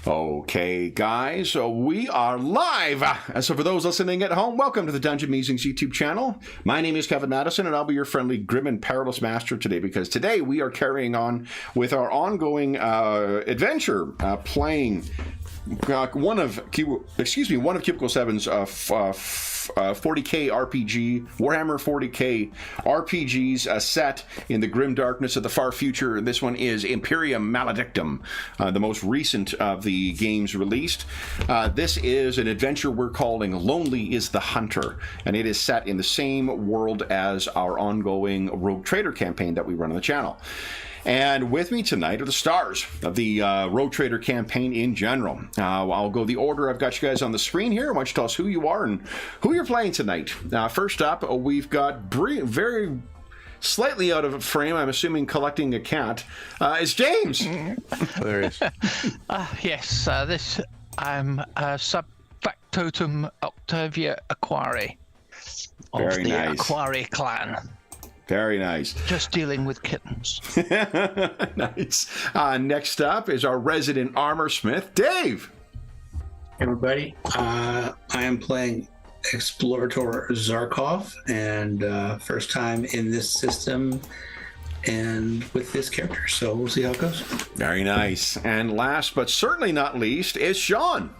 Okay, guys, so we are live. So for those listening at home, welcome to the Dungeon Musings YouTube channel. My name is Kevin Madison, and I'll be your friendly, grim, and perilous master today, because today we are carrying on with our ongoing adventure, playing one of Cubicle 7's 40K RPG, Warhammer 40K RPGs set in the grim darkness of the far future. This one is Imperium Maledictum, the most recent of the games released. This is an adventure we're calling Lonely is the Hunter, and it is set in the same world as our ongoing Rogue Trader campaign that we run on the channel. And with me tonight are the stars of the Rogue Trader campaign in general. I'll go the order I've got you guys on the screen here. Why don't you tell us who you are and who you're playing tonight. First up, we've got very slightly out of frame, I'm assuming collecting a cat, is James. There he is. Yes, I'm Subfactotum Octavia Aquari of Very the nice. Aquari clan. Very nice. Just dealing with kittens. Nice. Next up is our resident armor smith, Dave. Hey everybody, I am playing Explorator Zarkov, and first time in this system and with this character, so we'll see how it goes. Very nice. And last but certainly not least is Sean.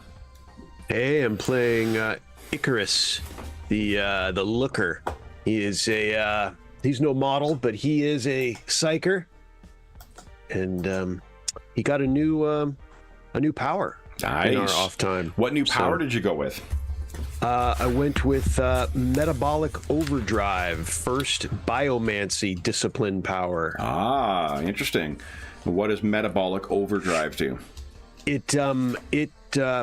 Hey, I'm playing Icarus, the looker. He is he's no model, but he is a psyker, and he got a new power. Nice. In our off time. What new power did you go with? I went with Metabolic Overdrive, first Biomancy discipline power. Ah, interesting. What does Metabolic Overdrive do? It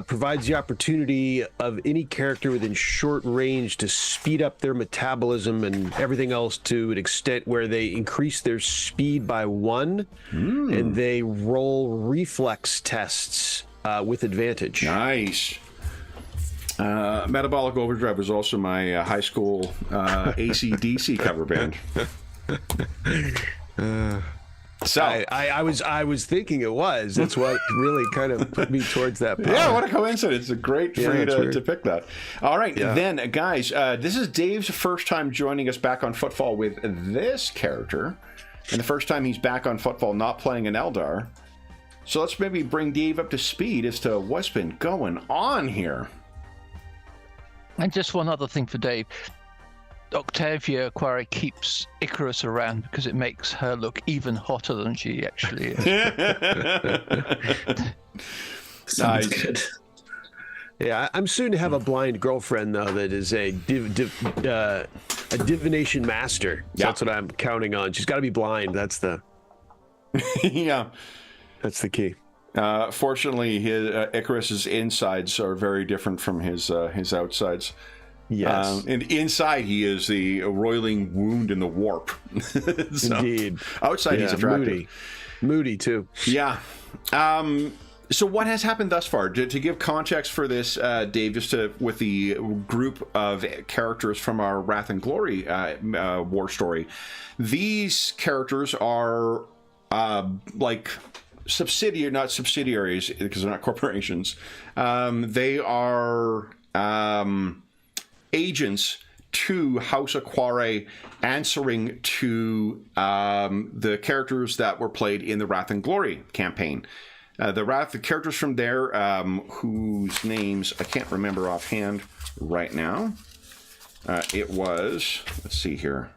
provides the opportunity of any character within short range to speed up their metabolism and everything else to an extent where they increase their speed by 1, and they roll reflex tests with advantage. Nice. Metabolic Overdrive was also my high school AC/DC cover band. So I was thinking it was. That's what really kind of put me towards that power. Yeah, what a coincidence. It's great for you to pick that. All right, then, guys, this is Dave's first time joining us back on Footfall with this character, and the first time he's back on Footfall not playing an Eldar. So let's maybe bring Dave up to speed as to what's been going on here. And just one other thing for Dave. Octavia Aquari keeps Icarus around because it makes her look even hotter than she actually is. Sounds good. Yeah, I'm soon to have a blind girlfriend, though, that is a divination master. So that's what I'm counting on. She's got to be blind. That's the that's the key. Fortunately, Icarus's insides are very different from his outsides. Yes. And inside, he is the roiling wound in the warp. So, indeed. Outside, he's attractive. Moody too. Yeah. So what has happened thus far? To give context for this, Dave, just with the group of characters from our Wrath and Glory war story, these characters are like not subsidiaries because they're not corporations. They are agents to House Aquari, answering to the characters that were played in the Wrath and Glory campaign. The characters from there, whose names I can't remember offhand right now. It was, let's see here,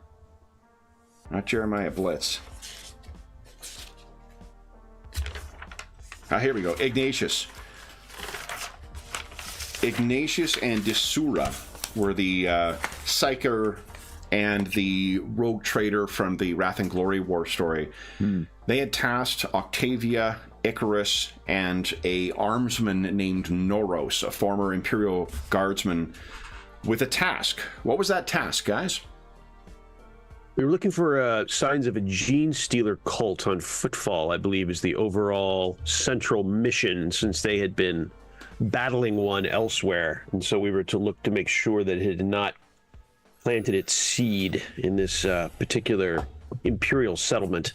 not Jeremiah Blitz. Here we go. Ignatius and Desura were the Psyker and the Rogue Trader from the Wrath and Glory war story. They had tasked Octavia, Icarus, and a armsman named Noros, a former Imperial guardsman, with a task. What was that task, guys? We were looking for signs of a gene stealer cult on Footfall, I believe, is the overall central mission, since they had been battling one elsewhere. And so we were to look to make sure that it had not planted its seed in this particular Imperial settlement.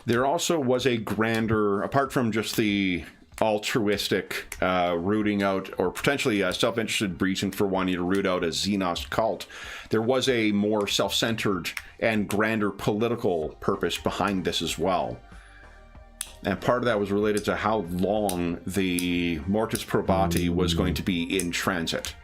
There also was a grander, apart from just the altruistic rooting out, or potentially a self-interested reason for wanting to root out a Xenos cult. There was a more self-centered and grander political purpose behind this as well. And part of that was related to how long the Mortis Probati was going to be in transit.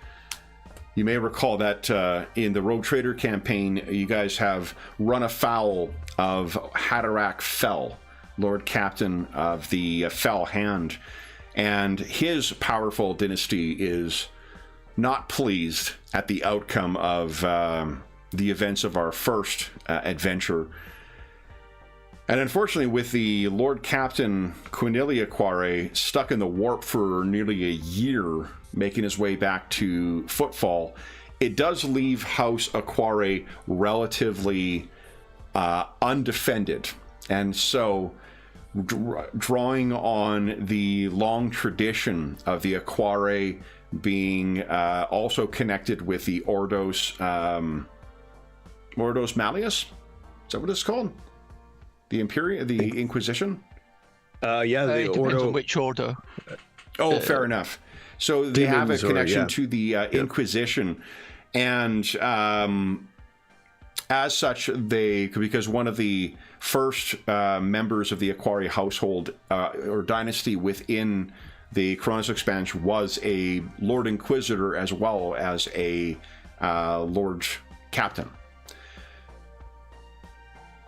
You may recall that in the Rogue Trader campaign, you guys have run afoul of Haderach Fel, Lord Captain of the Fel Hand, and his powerful dynasty is not pleased at the outcome of the events of our first adventure. And unfortunately, with the Lord Captain Quinilia Quare stuck in the warp for nearly a year, making his way back to Footfall, it does leave House Aquare relatively undefended. And so, drawing on the long tradition of the Aquare being also connected with the Ordos Malleus, is that what it's called? The the Inquisition? Yeah, the it depends Ordo. on which order. Oh, fair enough. So they have a Demons connection to the Inquisition, and as such, because one of the first members of the Aquari household or dynasty within the Cronus expansion was a Lord Inquisitor as well as a Lord Captain.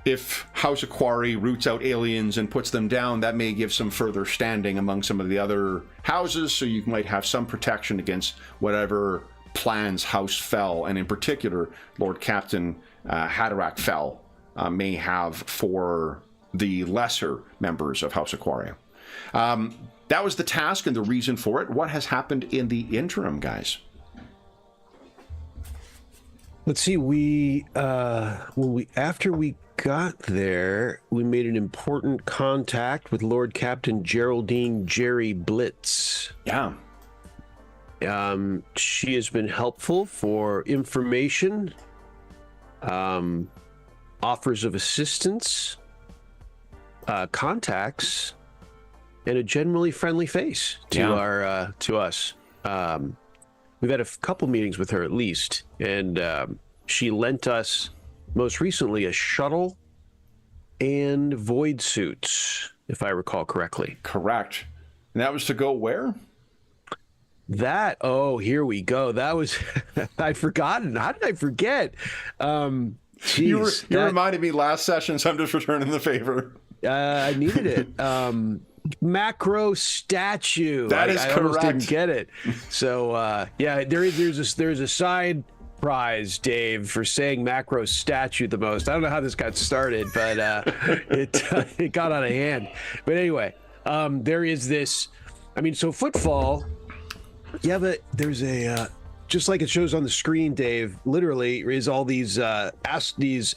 If House Aquari roots out aliens and puts them down, that may give some further standing among some of the other houses, so you might have some protection against whatever plans House Fel, and in particular, Lord Captain Haderach Fel, may have for the lesser members of House Aquaria. That was the task and the reason for it. What has happened in the interim, guys? Let's see. After we got there, we made an important contact with Lord Captain Geraldine Jerry Blitz. Yeah. She has been helpful for information, offers of assistance, contacts, and a generally friendly face to to us. We've had a couple meetings with her at least, and she lent us most recently a shuttle and void suits, if I recall correctly. Correct. And that was to go where? Here we go. That was, I'd forgotten. How did I forget? You reminded me last session, so I'm just returning the favor. I needed it. Macro statue. That is I correct. almost didn't get it. So there's a side prize, Dave, for saying macro statue the most. I don't know how this got started, but it got out of hand. But anyway, there is this. I mean, so Footfall. There's a just like it shows on the screen, Dave. Literally, is all these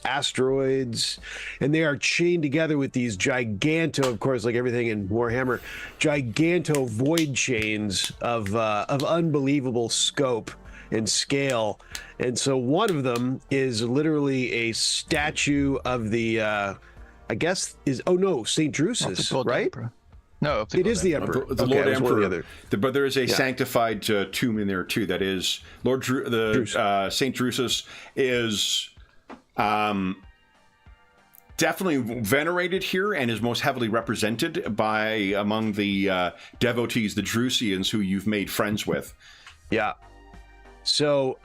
asteroids, and they are chained together with these giganto, of course, like everything in Warhammer, giganto void chains of unbelievable scope and scale. And so one of them is literally a statue of the, I guess St. Drusus, right? Emperor. No, it is the Emperor. The Lord Emperor. But there is a sanctified tomb in there too. That is Lord Saint Drusus is definitely venerated here and is most heavily represented by among the devotees, the Drusians, who you've made friends with. Yeah. So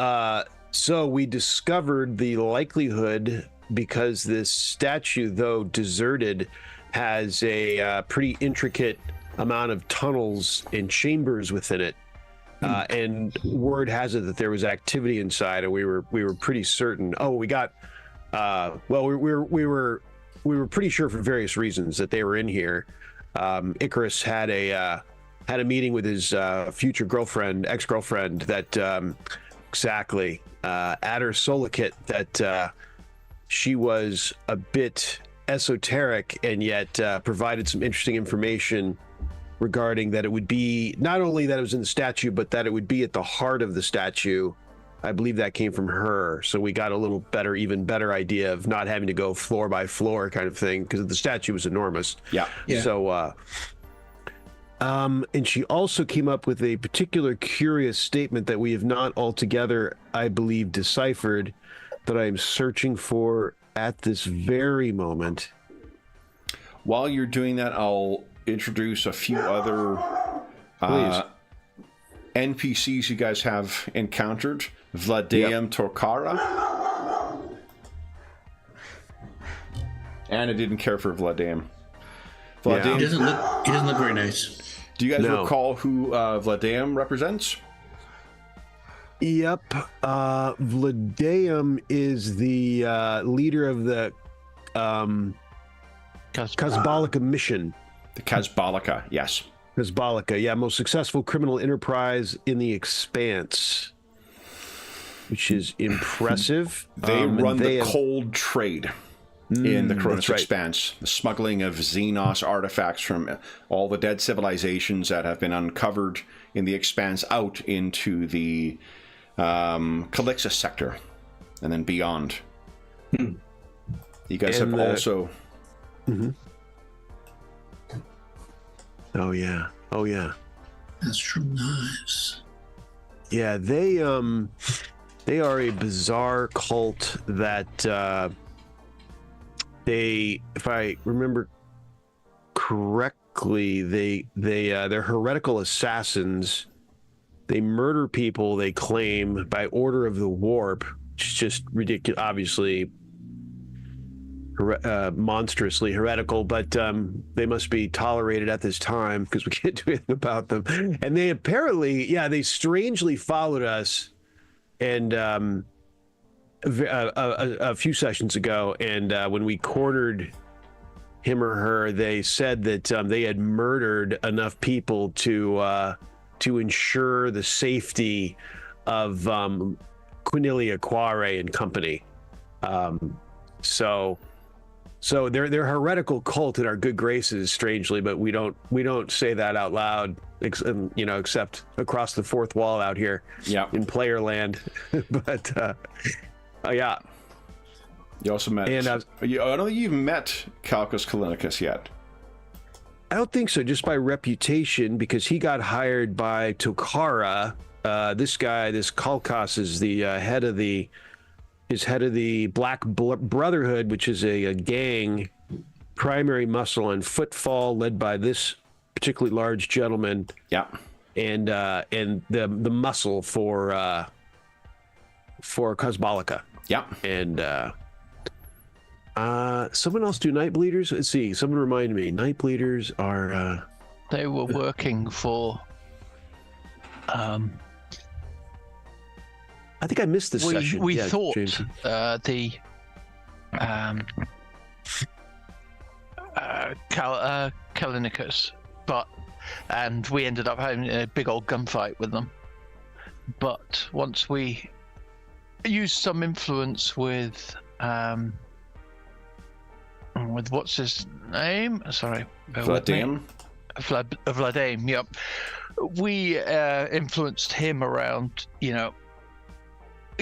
we discovered the likelihood, because this statue, though deserted, has a pretty intricate amount of tunnels and chambers within it, and word has it that there was activity inside, and we were pretty certain. We were pretty sure for various reasons that they were in here. Icarus had a meeting with his future ex-girlfriend, that exactly Adder Solikit, that she was a bit esoteric, and yet provided some interesting information regarding that it would be not only that it was in the statue, but that it would be at the heart of the statue. I believe that came from her. So we got a little even better idea of not having to go floor by floor kind of thing, because the statue was enormous. Yeah. So And she also came up with a particular curious statement that we have not altogether, I believe, deciphered, that I am searching for at this very moment. While you're doing that, I'll introduce a few other NPCs you guys have encountered. Vladaeum Torkara. Anna didn't care for Vladaeum. He doesn't look very nice. Do you guys recall who Vladaeum represents? Yep. Vladaeum is the leader of the Kazbalika mission. The Kazbalika, yes. Kazbalika, yeah, most successful criminal enterprise in the Expanse, which is impressive. They run the cold trade in the Coronis Expanse, the smuggling of Xenos artifacts from all the dead civilizations that have been uncovered in the Expanse out into the Calixus sector and then beyond. You guys have also... Oh yeah. That's true. Nice. Yeah, they are a bizarre cult that if I remember correctly, they're heretical assassins. They murder people, they claim, by order of the Warp, which is just ridiculous, obviously monstrously heretical, but they must be tolerated at this time because we can't do anything about them. And they apparently, they strangely followed us and a few sessions ago, and when we cornered him or her, they said that they had murdered enough people to ensure the safety of Quinilia Quare and company. So they're heretical cult in our good graces, strangely, but we don't say that out loud, except across the fourth wall out here in player land. But yeah. You also met. And I don't think you've met Calcus Kalinicus yet. I don't think so, just by reputation, because he got hired by Tokara. This guy, this Kalkas, is the head of the Black Brotherhood, which is a gang, primary muscle on Footfall, led by this particularly large gentleman. Yeah, and the muscle for Kazbalika. Yeah, and someone else do Night Bleeders. Let's see. Someone remind me. Night Bleeders are. They were working for. I think I missed this session. We thought the Kalinicus, and we ended up having a big old gunfight with them. But once we used some influence with what's his name? Sorry, Vladaeum. Vladaeum. Yep. We influenced him around,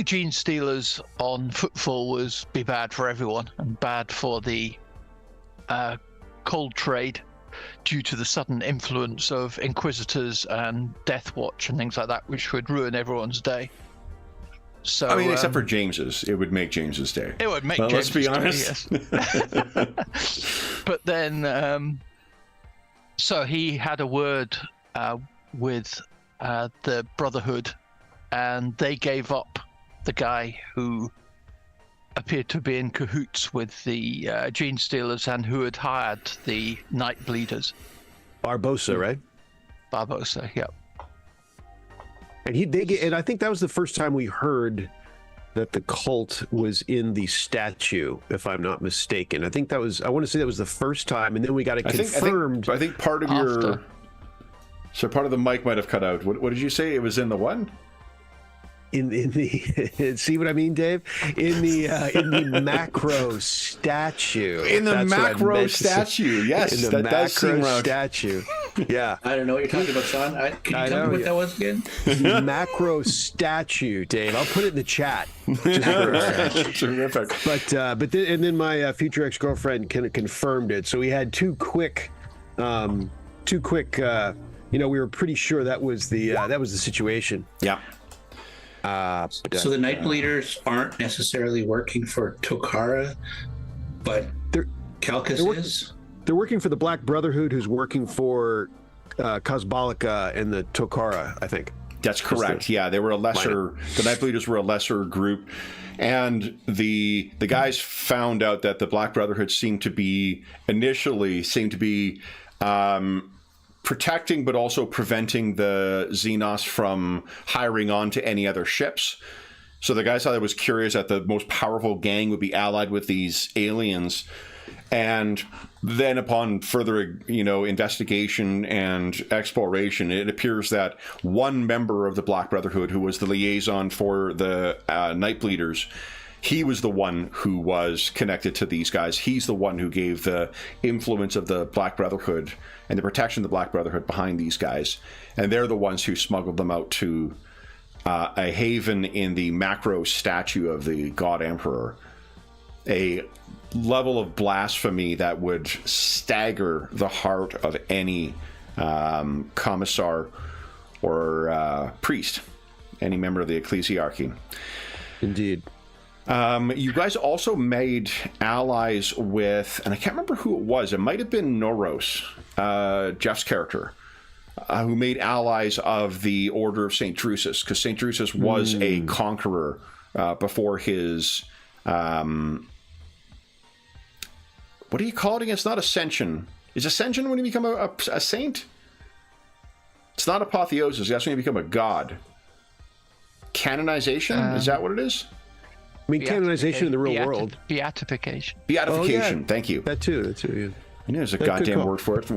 gene stealers on Footfall was be bad for everyone and bad for the cold trade due to the sudden influence of Inquisitors and Death Watch and things like that, which would ruin everyone's day. So I mean, except for James's, it would make James's day. It would make James's day. Let's be honest. Yes. But then, so he had a word with the Brotherhood, and they gave up the guy who appeared to be in cahoots with the gene stealers and who had hired the Night Bleeders. Barbosa, right? Barbosa, yep. And I think that was the first time we heard that the cult was in the statue, if I'm not mistaken. I want to say that was the first time, and then we got it confirmed. I think part of part of the mic might have cut out. What did you say? It was in the what? In the see what I mean, Dave? In the macro statue. In the macro statue, yes. In the macro statue. Yeah. I don't know what you're talking about, Sean. Can you tell me what that was again? The macro statue, Dave. I'll put it in the chat. Terrific. But then my future ex-girlfriend confirmed it. So we had two quick too quick. We were pretty sure that was the situation. Yeah. So the Night Bleeders aren't necessarily working for Tokara, but Calcus is? They're working for the Black Brotherhood, who's working for Cosbolica and the Tokara, I think. That's correct. Yeah, they were a lesser. The Night Bleeders were a lesser group, and the guys found out that the Black Brotherhood seemed to be protecting, but also preventing the Xenos from hiring on to any other ships. So the guys thought it was curious that the most powerful gang would be allied with these aliens. And then upon further, investigation and exploration, it appears that one member of the Black Brotherhood, who was the liaison for the Night Bleeders, he was the one who was connected to these guys. He's the one who gave the influence of the Black Brotherhood and the protection of the Black Brotherhood behind these guys. And they're the ones who smuggled them out to a haven in the Macro statue of the God Emperor. A level of blasphemy that would stagger the heart of any commissar or priest, any member of the ecclesiarchy. Indeed. You guys also made allies with, and I can't remember who it was. It might have been Noros, Jeff's character, who made allies of the Order of St. Drusus, because St. Drusus was a conqueror before his... what do you call it again? It's not ascension. Is ascension when you become a saint? It's not apotheosis. That's when you become a god. Canonization? Is that what it is? I mean, canonization in the real world. Beatification. Beatification. Yeah. Thank you. That too. Yeah. I know there's a goddamn word for it.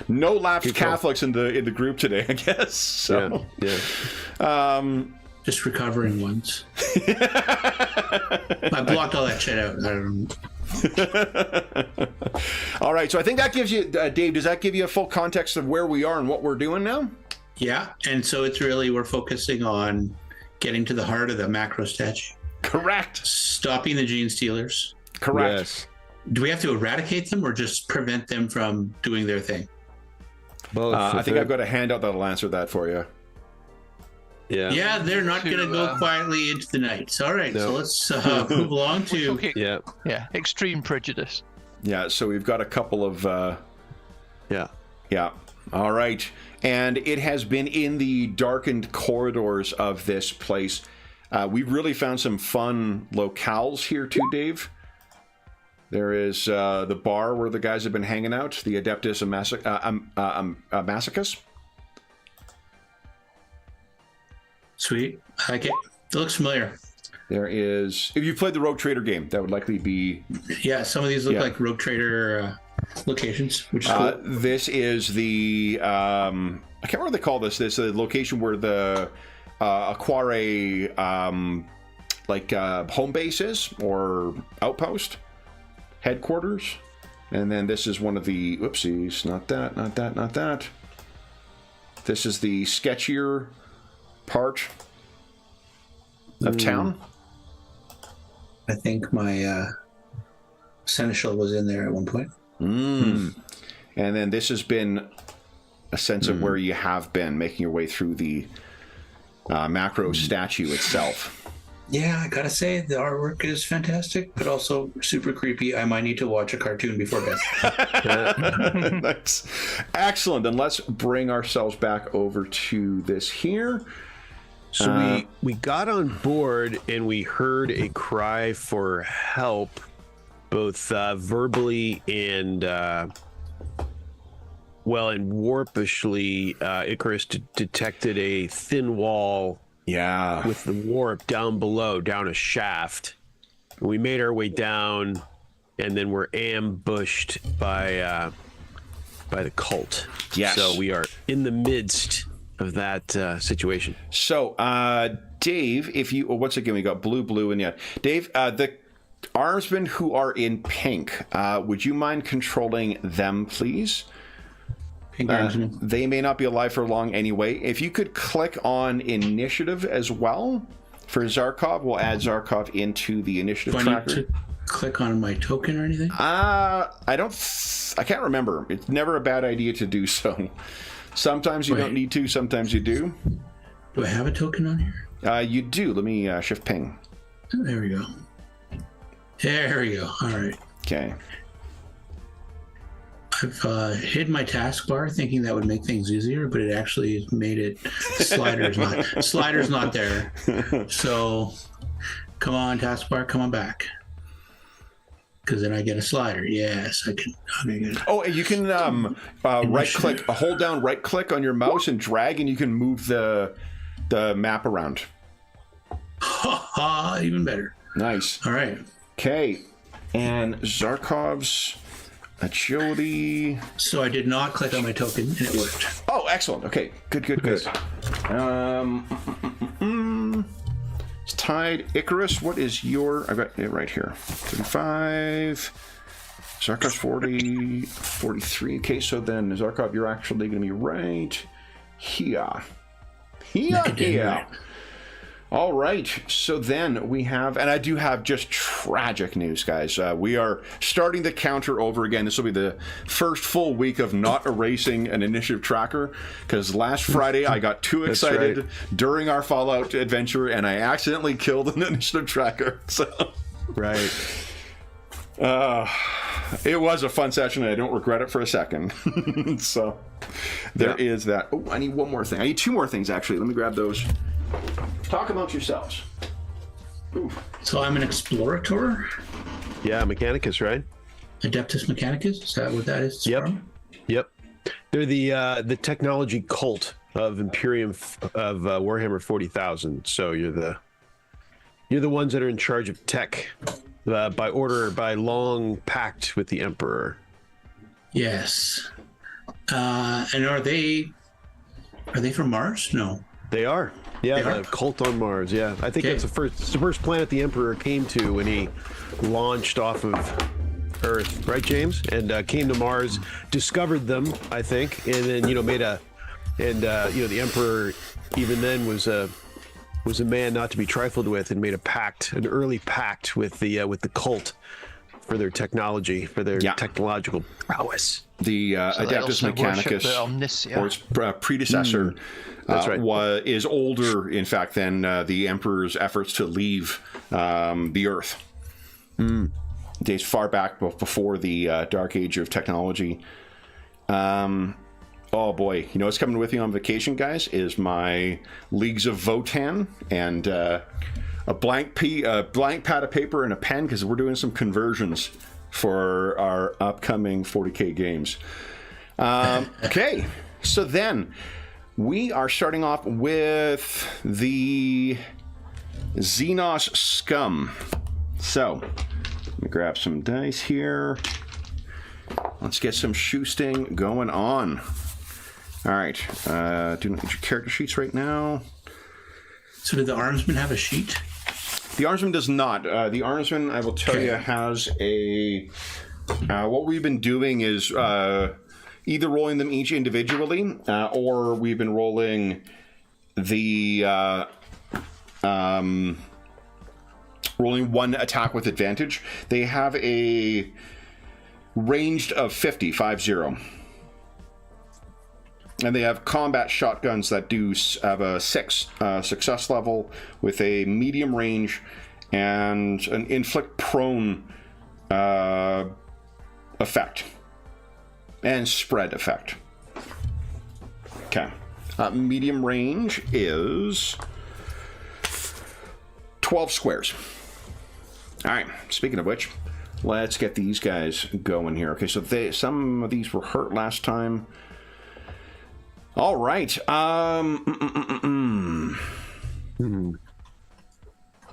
No lapsed Catholics in the group today, I guess. So. Yeah. Just recovering ones. I blocked all that shit out. I don't know. All right, so I think that gives you, Dave, does that give you a full context of where we are and what we're doing now? Yeah, and so it's really, we're focusing on getting to the heart of the Macro statue. Correct. Stopping the gene stealers. Correct. Yes. Do we have to eradicate them or just prevent them from doing their thing? Both. I think I've got a handout that'll answer that for you. Yeah, they're not going to go quietly into the night. So, all right, so let's move along to... Yeah, extreme prejudice. Yeah, so we've got a couple of... Yeah. All right. And it has been in the darkened corridors of this place. We've really found some fun locales here too, Dave. There is the bar where the guys have been hanging out, the Adeptus Masochus. Sweet. I like it. It looks familiar. There is... If you've played the Rogue Trader game, that would likely be... Yeah, some of these look like Rogue Trader locations, which is cool. This is the... I can't remember what they call this. This is the location where the Aquare home base is, or outpost, headquarters. And then this is one of the... Oopsies, not that. This is the sketchier part of town. I think my seneschal was in there at one point. And then this has been a sense of where you have been, making your way through the Macro statue itself. Yeah, I gotta say, the artwork is fantastic, but also super creepy. I might need to watch a cartoon before bed. That's excellent. And let's bring ourselves back over to this here. So we got on board and we heard a cry for help, both verbally and warpishly. Icarus detected a thin wall with the warp down below, down a shaft. We made our way down and then we're ambushed by the cult. Yes. So we are in the midst of that situation. So, Dave, if you... once again, we got blue, and yeah. Dave, the armsmen who are in pink, would you mind controlling them, please? Pink armsmen. They may not be alive for long anyway. If you could click on initiative as well for Zarkov, we'll add Zarkov into the initiative tracker. click on my token or anything? I can't remember. It's never a bad idea to do so. Sometimes you don't need to, sometimes you do. Do I have a token on here? You do. Let me shift ping. Oh, there we go. There we go. All right. Okay. I've hid my taskbar thinking that would make things easier, but it actually made it slider's not there. So come on, taskbar, come on back. Because then I get a slider. Yes, I can. Oh, you can right click, hold down right click on your mouse and drag, and you can move the map around. Even better. Nice. All right. Okay. And Zarkov's agility. So I did not click on my token, and it worked. Oh, excellent. Okay. Good. It's tied. Icarus, what is your... I got it right here. 35. Zarkov's 40. 43. Okay, so then, Zarkov, you're actually going to be right here. Here. All right, so then we have, and I do have just tragic news, guys. We are starting the counter over again. This will be the first full week of not erasing an initiative tracker, because last Friday I got too excited during our Fallout adventure, and I accidentally killed an initiative tracker. So, right. It was a fun session, and I don't regret it for a second. So there is that. Oh, I need one more thing. I need two more things, actually. Let me grab those. Talk amongst yourselves. Ooh. So I'm an explorator? Yeah, Mechanicus, right? Adeptus Mechanicus? Is that what that is? Yep. From? Yep. They're the technology cult of Imperium of Warhammer 40,000. So you're the ones that are in charge of tech by long pact with the Emperor. Yes. And are they from Mars? No. They are. Yeah, the cult on Mars. Yeah, I think that's the first planet the Emperor came to when he launched off of Earth, right, James? And came to Mars, discovered them, I think, and then the Emperor even then was a man not to be trifled with, and made an early pact with the cult for their technology, for their technological prowess. The Adeptus Mechanicus, or its predecessor, that's right. is older, in fact, than the Emperor's efforts to leave the Earth. Days far back before the Dark Age of technology. Oh boy, you know what's coming with me on vacation, guys, is my Leagues of Votan and a blank pad of paper and a pen, because we're doing some conversions for our upcoming 40K games. Okay, so then we are starting off with the Xenos Scum. So let me grab some dice here. Let's get some shoosting going on. All right, do not need your character sheets right now. So did the Armsman have a sheet? The Armsman does not. The Armsman, I will tell you, has a... what we've been doing is either rolling them each individually, or we've been rolling the... rolling one attack with advantage. They have a ranged of 50. And they have combat shotguns that have a 6 success level with a medium range and an inflict prone effect and spread effect. Okay. Medium range is 12 squares. All right. Speaking of which, let's get these guys going here. Okay, so some of these were hurt last time. All right. Oh,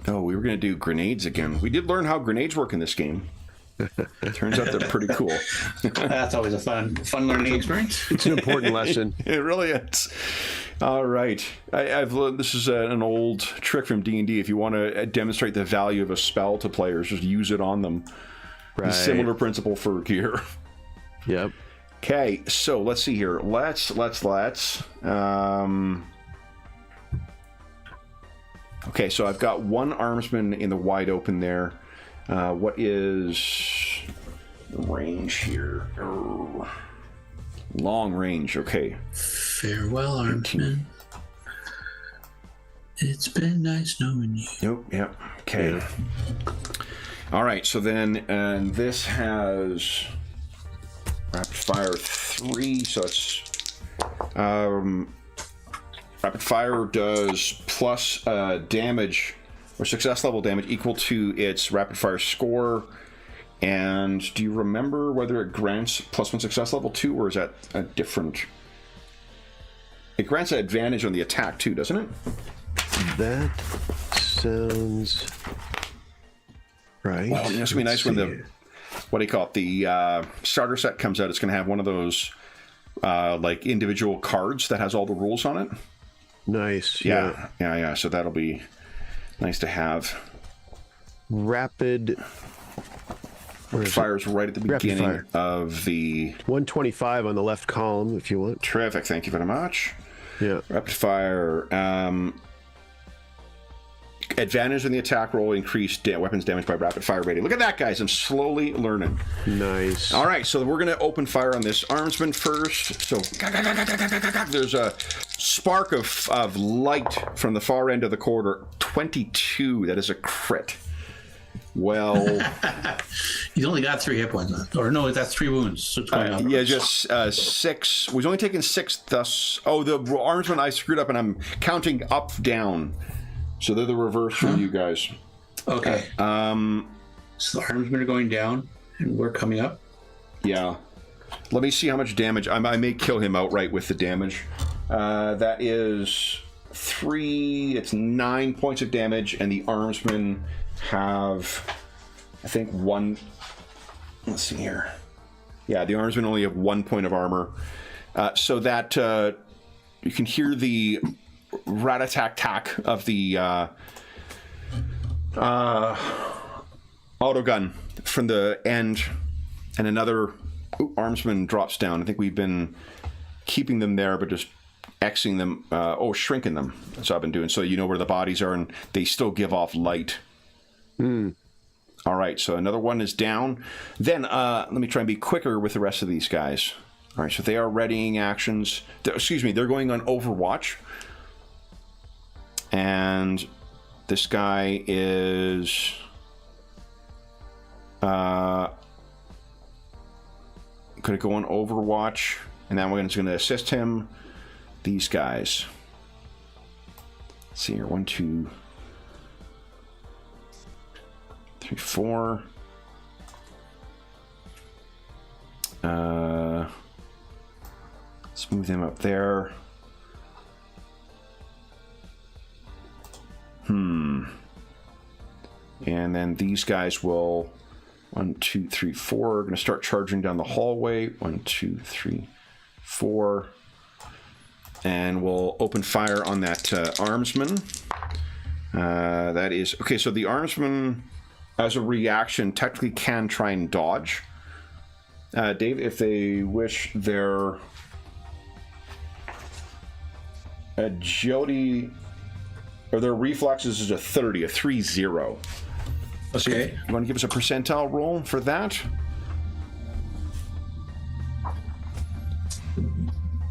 we were going to do grenades again. We did learn how grenades work in this game. Turns out they're pretty cool. That's always a fun learning experience. It's an important lesson. It really is. All right. I've learned this is an old trick from D&D. If you want to demonstrate the value of a spell to players, just use it on them. Right. Similar principle for gear. Yep. Okay, so let's see here. Let's. Okay, so I've got one Armsman in the wide open there, What is the range here? Oh. Long range, okay. Farewell, Armsman. It's been nice knowing you. Nope, yep, okay. Yeah. All right, so then this has rapid fire 3, so it's rapid fire does plus damage or success level damage equal to its rapid fire score. And do you remember whether it grants +1 success level 2, or is that a different? It grants an advantage on the attack too, doesn't it? That sounds right. Well, it's gonna be nice when the what do you call it? The starter set comes out. It's gonna have one of those like individual cards that has all the rules on it. Nice. Yeah. So that'll be nice to have. Rapid fires right at the beginning of the 125 on the left column, if you want. Terrific. Thank you very much. Yeah. Rapid fire. Advantage in the attack roll, increased weapons damage by rapid fire rating. Look at that, guys. I'm slowly learning. Nice. All right, so we're going to open fire on this armsman first. So there's a spark of light from the far end of the corridor. 22. That is a crit. Well, he's only got 3 hit points left. Or no, that's 3 wounds. So it's going yeah, just 6. We've only taken 6 thus. Oh, the armsman I screwed up, and I'm counting up, down. So they're the reverse for you guys. Okay. So the armsmen are going down, and we're coming up. Yeah. Let me see how much damage. I may kill him outright with the damage. That is 3. It's 9 points of damage, and the armsmen have, I think, 1. Let's see here. Yeah, the armsmen only have 1 point of armor. So that you can hear the rat-a-tack-tack of the autogun from the end, and another armsman drops down. I think we've been keeping them there, but just Xing them, shrinking them. That's what I've been doing, so you know where the bodies are, and they still give off light. All right, so another one is down. Then let me try and be quicker with the rest of these guys. All right, so they are readying actions. They're going on Overwatch. And this guy is going to go on Overwatch, and then we're just going to assist him. These guys. Let's see here. 1, 2, 3, 4. Let's move them up there. And then these guys will 1, 2, 3, 4. We're going to start charging down the hallway. 1, 2, 3, 4. And we'll open fire on that armsman. That is okay. So the armsman, as a reaction, technically can try and dodge. Dave, if they wish, their agility or their reflexes is a 30, a 3-0. Okay. So you want to give us a percentile roll for that?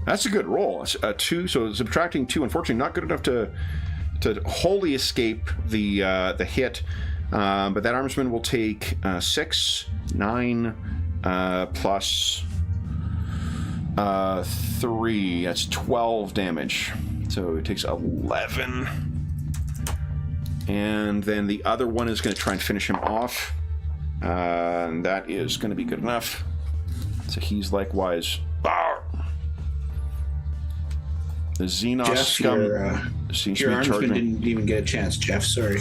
That's a good roll. It's a 2, so subtracting 2. Unfortunately, not good enough to wholly escape the hit. But that armsman will take 6, 9 plus 3. That's 12 damage. So it takes 11. And then the other one is going to try and finish him off. And that is going to be good enough. So he's likewise... The Xenos Jeff, scum seems to be your charging. armsman didn't even get a chance, Jeff. Sorry.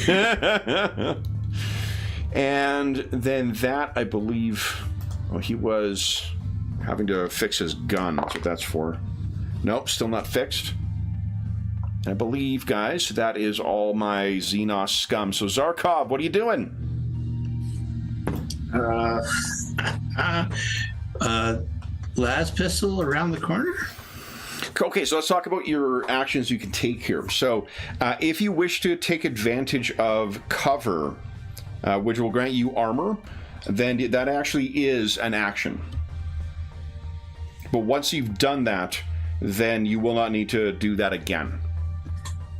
And then that, I believe... Well, he was having to fix his gun. That's what that's for. Nope, still not fixed. I believe, guys, that is all my Xenos scum. So, Zarkov, what are you doing? Las pistol around the corner? Okay, so let's talk about your actions you can take here. So, if you wish to take advantage of cover, which will grant you armor, then that actually is an action. But once you've done that, then you will not need to do that again.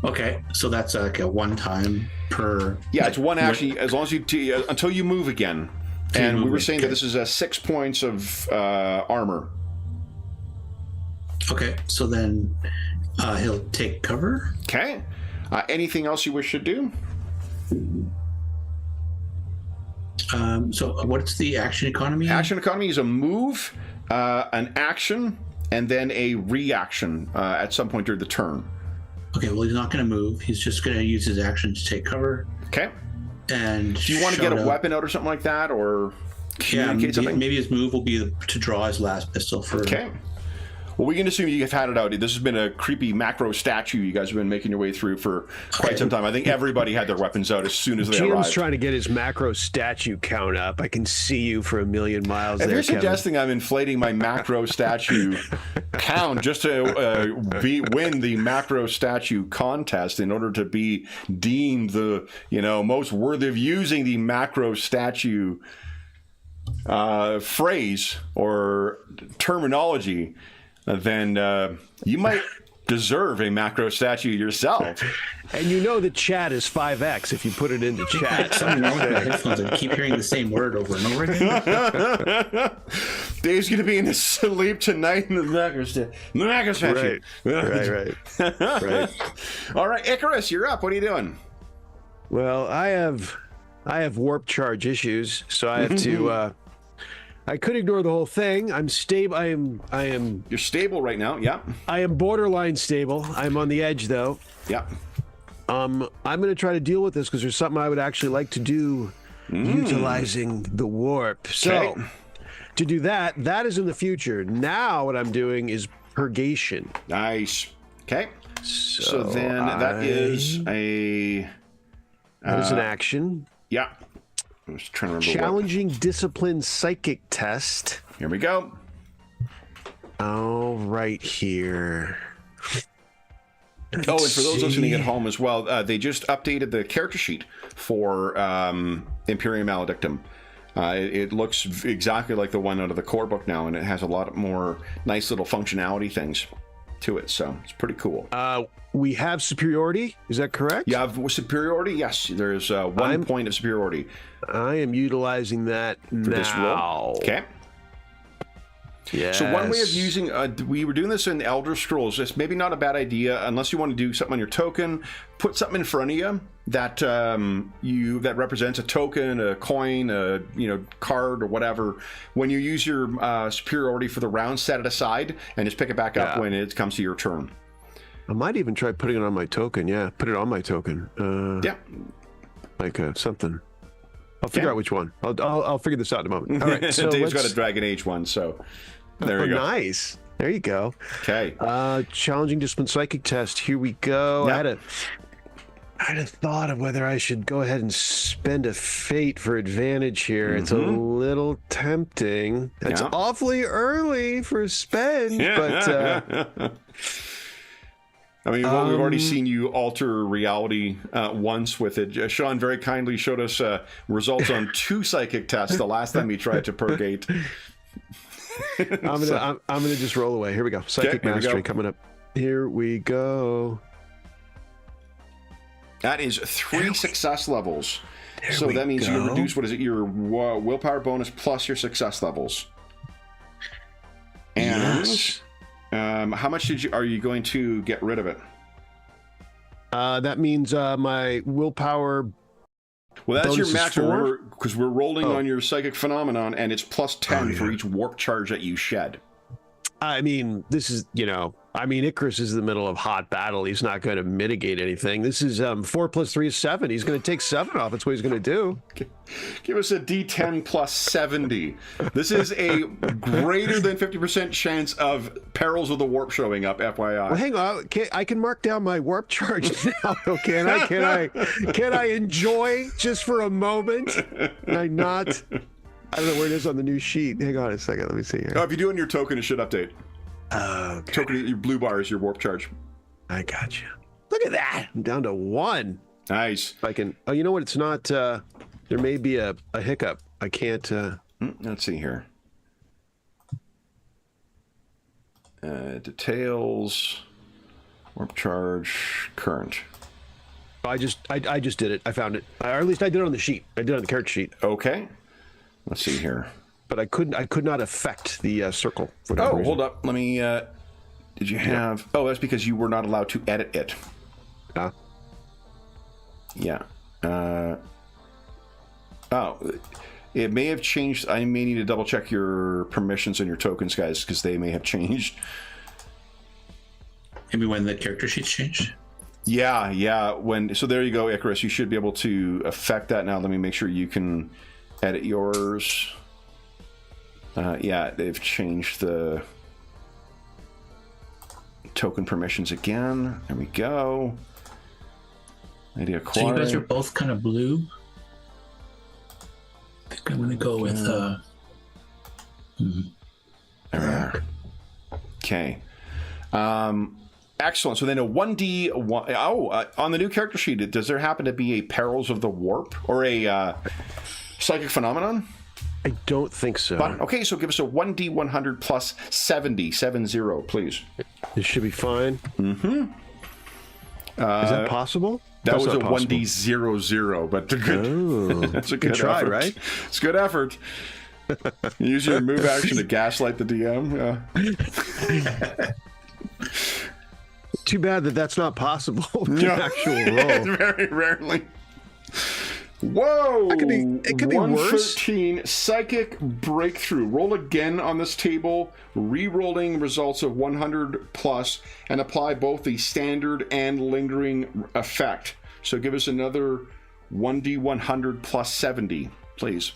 Okay, so that's like a one time per. Yeah, it's one action as long as you until you move again. And we were saying that this is 6 points of armor. Okay, so then he'll take cover. Okay. Anything else you wish to do? So what's the action economy? Action economy is a move, an action, and then a reaction at some point during the turn. Okay, well, he's not going to move. He's just going to use his action to take cover. Okay. And do you want to get a weapon out or something like that, or communicate something? Maybe his move will be to draw his last pistol for. Okay. Well, we can assume you've had it out. This has been a creepy macro statue you guys have been making your way through for quite some time. I think everybody had their weapons out as soon as they arrived. Jim's trying to get his macro statue count up. I can see you for a million miles. If you're suggesting I'm inflating my macro statue count just to win the macro statue contest in order to be deemed the most worthy of using the macro statue phrase or terminology, then you might deserve a macro statue yourself. And the chat is 5x if you put it into chat. Something wrong with my headphones. I keep hearing the same word over and over again. Dave's going to be in his sleep tonight in the macro statue. Right. All right, Icarus, you're up. What are you doing? Well, I have warp charge issues, so I have to... I could ignore the whole thing. I'm stable. I am. You're stable right now. Yeah. I am borderline stable. I'm on the edge, though. Yeah. I'm going to try to deal with this because there's something I would actually like to do, utilizing the warp. So, to do that is in the future. Now, what I'm doing is purgation. Nice. Okay. So then that is a. That is an action. Yeah. I was trying to remember. Challenging discipline psychic test. Here we go. All right, here. And for those listening at home as well, they just updated the character sheet for Imperium Maledictum. It looks exactly like the one out of the core book now, and it has a lot more nice little functionality things to it, so it's pretty cool. We have superiority, is that correct? You have superiority, yes. There's 1 point of superiority. I am utilizing that for this roll. Okay. Yes. So one way of using, we were doing this in Elder Scrolls. It's maybe not a bad idea unless you want to do something on your token. Put something in front of you that that represents a token, a coin, a card or whatever. When you use your superiority for the round, set it aside and just pick it back up when it comes to your turn. I might even try putting it on my token. Yeah, put it on my token. Like something. I'll figure out which one. I'll figure this out in a moment. All right. So Dave's got a Dragon Age one, so there you go. Nice. There you go. Okay. Challenging discipline psychic test. Here we go. Yep. I had a thought of whether I should go ahead and spend a fate for advantage here. It's a little tempting. It's awfully early for a spend, but. I mean, we've already seen you alter reality once with it. Sean very kindly showed us results on 2 psychic tests the last time he tried to purgate. I'm gonna just roll away. Here we go. Psychic mastery coming up. Here we go. That is 3 success levels. So that means you reduce, what is it, your willpower bonus plus your success levels. And how much are you going to get rid of it? That means my willpower. Well, that's your max, because we're rolling on your psychic phenomenon, and it's plus 10 for each warp charge that you shed. I mean, this is, Icarus is in the middle of hot battle. He's not going to mitigate anything. This is 4 plus 3 is 7. He's going to take 7 off. That's what he's going to do. Give us a D10 plus 70. This is a greater than 50% chance of perils of the warp showing up, FYI. Well, hang on. I can mark down my warp charge now. Can I enjoy just for a moment? Can I not? I don't know where it is on the new sheet. Hang on a second. Let me see here. Oh, if you do it in your token, it should update. Okay. Token, your blue bar is your warp charge. I got you. Look at that. I'm down to 1. Nice. If I can. Oh, you know what? It's not. There may be a hiccup. I can't... Let's see here. Details, warp charge, current. I just did it. I found it. Or at least I did it on the sheet. I did it on the character sheet. Okay. Let's see here. But I could not affect the circle. Hold up. Let me... did you have... Oh, that's because you were not allowed to edit it. Yeah. It may have changed. I may need to double check your permissions and your tokens, guys, because they may have changed. Maybe when the character sheets changed? Yeah. So there you go, Icarus. You should be able to affect that now. Let me make sure you can edit yours. Yeah, they've changed the token permissions again. There we go. Idea acquired. So you guys are both kind of blue. I think I'm going to go with... There we are. Okay. Excellent. So then a 1D... on the new character sheet, does there happen to be a Perils of the Warp or a Psychic Phenomenon? I don't think so. Okay, so give us a 1D100 plus 70, 70, please. This should be fine. Mm-hmm. Is that possible? That That's was a possible. 1D00, but that's a good try, effort. right? It's good effort. Use your move action to gaslight the DM. Yeah. Too bad that that's not possible with an actual roll. Very rarely. Whoa! It could be worse. 113 Psychic Breakthrough. Roll again on this table, re-rolling results of 100 plus, and apply both the standard and lingering effect. So give us another 1D100 plus 70, please.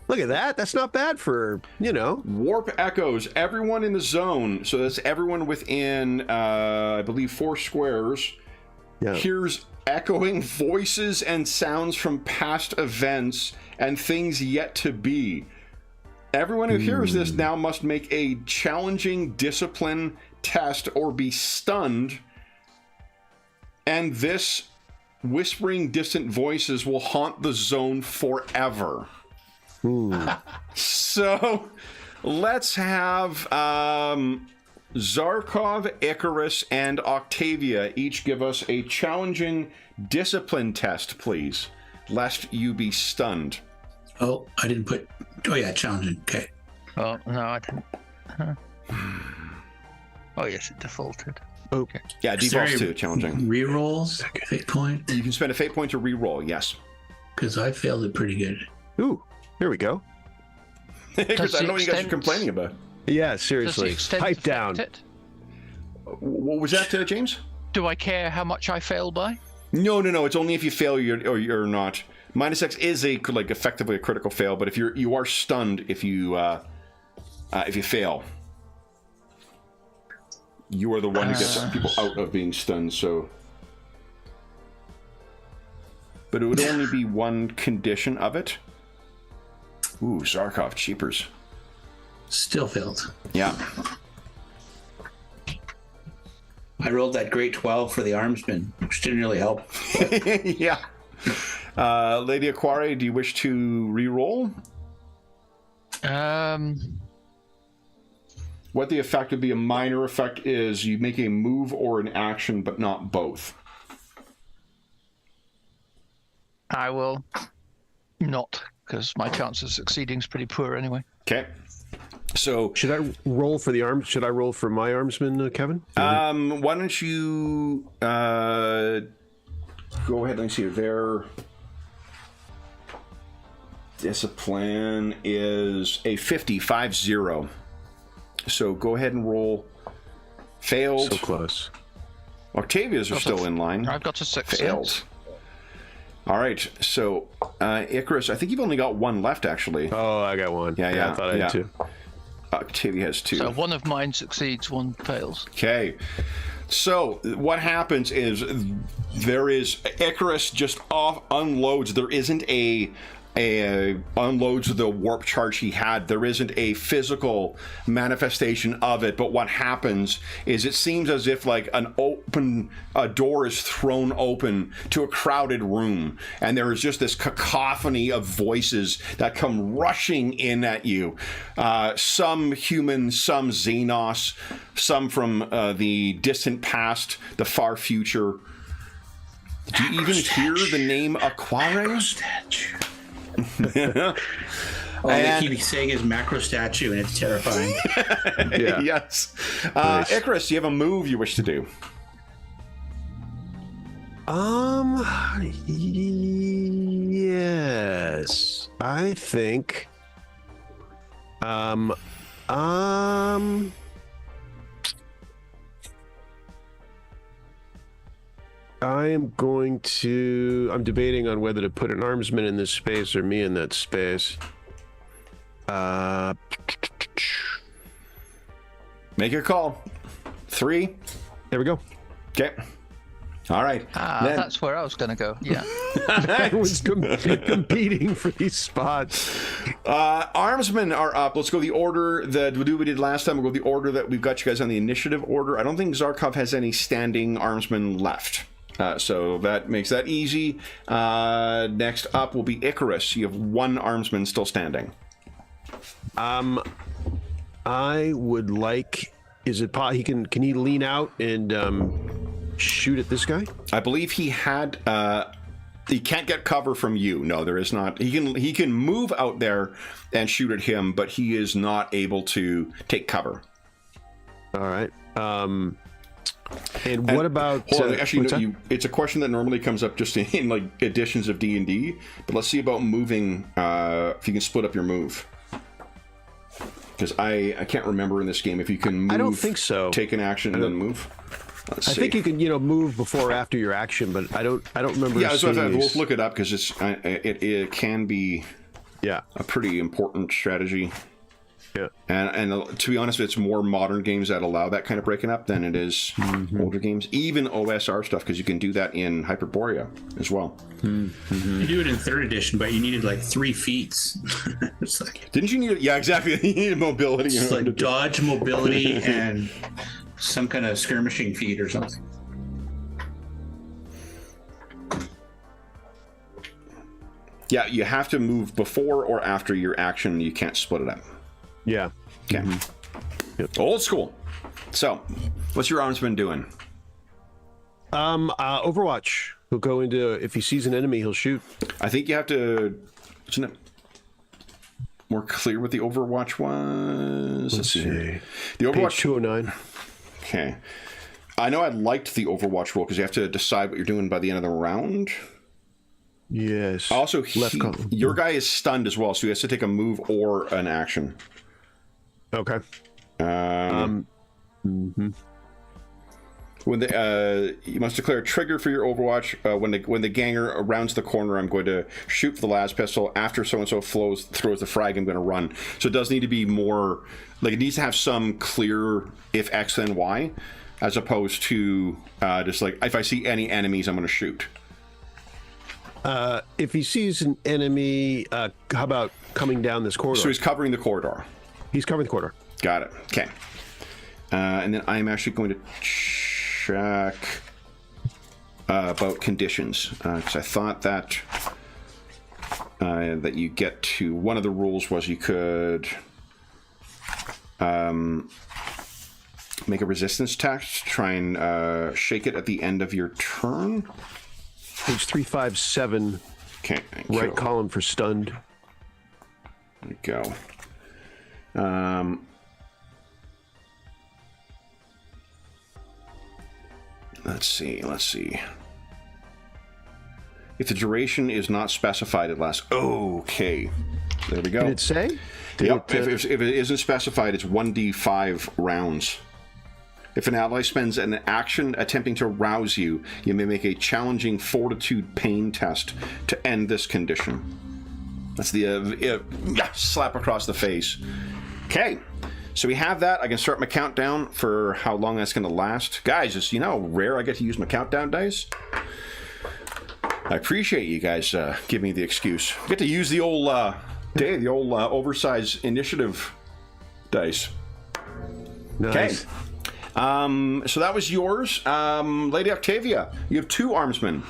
Look at that. That's not bad for, Warp echoes. Everyone in the zone, so that's everyone within, I believe, 4 squares, hears echoing voices and sounds from past events and things yet to be. Everyone who hears this now must make a challenging discipline test or be stunned, and this whispering distant voices will haunt the zone forever. So let's have Zarkov, Icarus, and Octavia each give us a challenging discipline test, please, lest you be stunned. Oh, I didn't put... Oh, yeah, challenging. Okay. Oh, no, I didn't. Oh, yes, it defaulted. Okay. Yeah, defaults to challenging. Rerolls, fate point, You can spend a fate point to re-roll, yes. because I failed it pretty good. Ooh, here we go. Because I don't know what you guys are complaining about. Yeah, seriously. Pipe down. What was that, James? Do I care how much I fail by? No. It's only if you fail or you're not. -X is effectively a critical fail, but if you are stunned if you fail. You are the one who gets people out of being stunned. So, but it would only be one condition of it. Ooh, Zarkov, cheapers. Still failed. Yeah. I rolled that great 12 for the armsman, which didn't really help. Yeah. Lady Aquare, do you wish to re-roll? What the effect would be, a minor effect, is you make a move or an action, but not both. I will not, because my chance of succeeding is pretty poor anyway. Okay. So should I roll for the arms? Should I roll for my armsman, Kevin? Why don't you go ahead and see their discipline is a 50. So go ahead and roll. Failed. So close. Octavia's are still in line. I've got a 6. Failed. All right. So Icarus, I think you've only got one left, actually. Oh, I got one. Yeah. I thought I had 2. Octavia has 2. So one of mine succeeds, one fails. Okay. So what happens is there is Icarus just unloads. There isn't a unloads the warp charge he had. There isn't a physical manifestation of it, but what happens is it seems as if like a door is thrown open to a crowded room, and there is just this cacophony of voices that come rushing in at you. Some human, some Xenos, some from the distant past, the far future. Do you even hear the name Aquare? All they keep saying is macro statue, and it's terrifying. Yeah. Yes. Nice. Icarus, do you have a move you wish to do? Yes. I think. I'm debating on whether to put an armsman in this space or me in that space. Make your call. 3. There we go. Okay. All right. Then- That's where I was going to go. Yeah. I was competing for these spots. Armsmen are up. Let's go the order that we did last time. We'll go the order that we've got you guys on the initiative order. I don't think Zarkov has any standing armsmen left. So that makes that easy. Next up will be Icarus. You have 1 armsman still standing. I would like. Is it possible can he lean out and shoot at this guy? I believe he had. He can't get cover from you. No, there is not. He can move out there and shoot at him, but he is not able to take cover. All right. And what about? Hold on, actually, no, it's a question that normally comes up just in like editions of D&D. But let's see about moving. If you can split up your move, because I can't remember in this game if you can move. I don't think so. Take an action and then move. I think you can, move before or after your action, but I don't remember. Yeah, so seeing we'll look it up because it can be a pretty important strategy. Yeah, and to be honest, it's more modern games that allow that kind of breaking up than it is older games, even OSR stuff, because you can do that in Hyperborea as well. Mm-hmm. You do it in 3rd edition, but you needed like 3 feats. It's like, didn't you need it? Yeah, exactly. You needed mobility. It's like dodge, mobility, and some kind of skirmishing feat or something. Yeah, you have to move before or after your action. You can't split it up. Yeah. Okay. Yep. Old school. So, what's your armsman doing? Overwatch. He'll go into, if he sees an enemy, he'll shoot. I think you have to. Isn't it more clear what the Overwatch was? Let's see. The Overwatch. Page 209. Okay. I know I liked the Overwatch rule because you have to decide what you're doing by the end of the round. Yes. Also, left column. Your guy is stunned as well, so he has to take a move or an action. Okay. When you must declare a trigger for your Overwatch. When the ganger rounds the corner, I'm going to shoot the las pistol. After so and so throws the frag, I'm going to run. So it does need to be more like it needs to have some clear if X then Y, as opposed to just like if I see any enemies, I'm going to shoot. If he sees an enemy, how about coming down this corridor? So he's covering the corridor. He's covering the corridor. Got it. Okay. And then I'm actually going to check about conditions because I thought that that you get to one of the rules was you could make a resistance test to try and shake it at the end of your turn. Page 357. Okay. Right column for stunned. There we go. Let's see. If the duration is not specified, it lasts. Okay. There we go. Did it say? Yep. If it isn't specified, it's 1d5 rounds. If an ally spends an action attempting to rouse you, you may make a challenging fortitude pain test to end this condition. That's the slap across the face. Okay. So we have that. I can start my countdown for how long that's going to last. Guys, just, how rare I get to use my countdown dice? I appreciate you guys giving me the excuse. I get to use the old oversized initiative dice. Nice. Okay. So that was yours. Lady Octavia, you have 2 armsmen,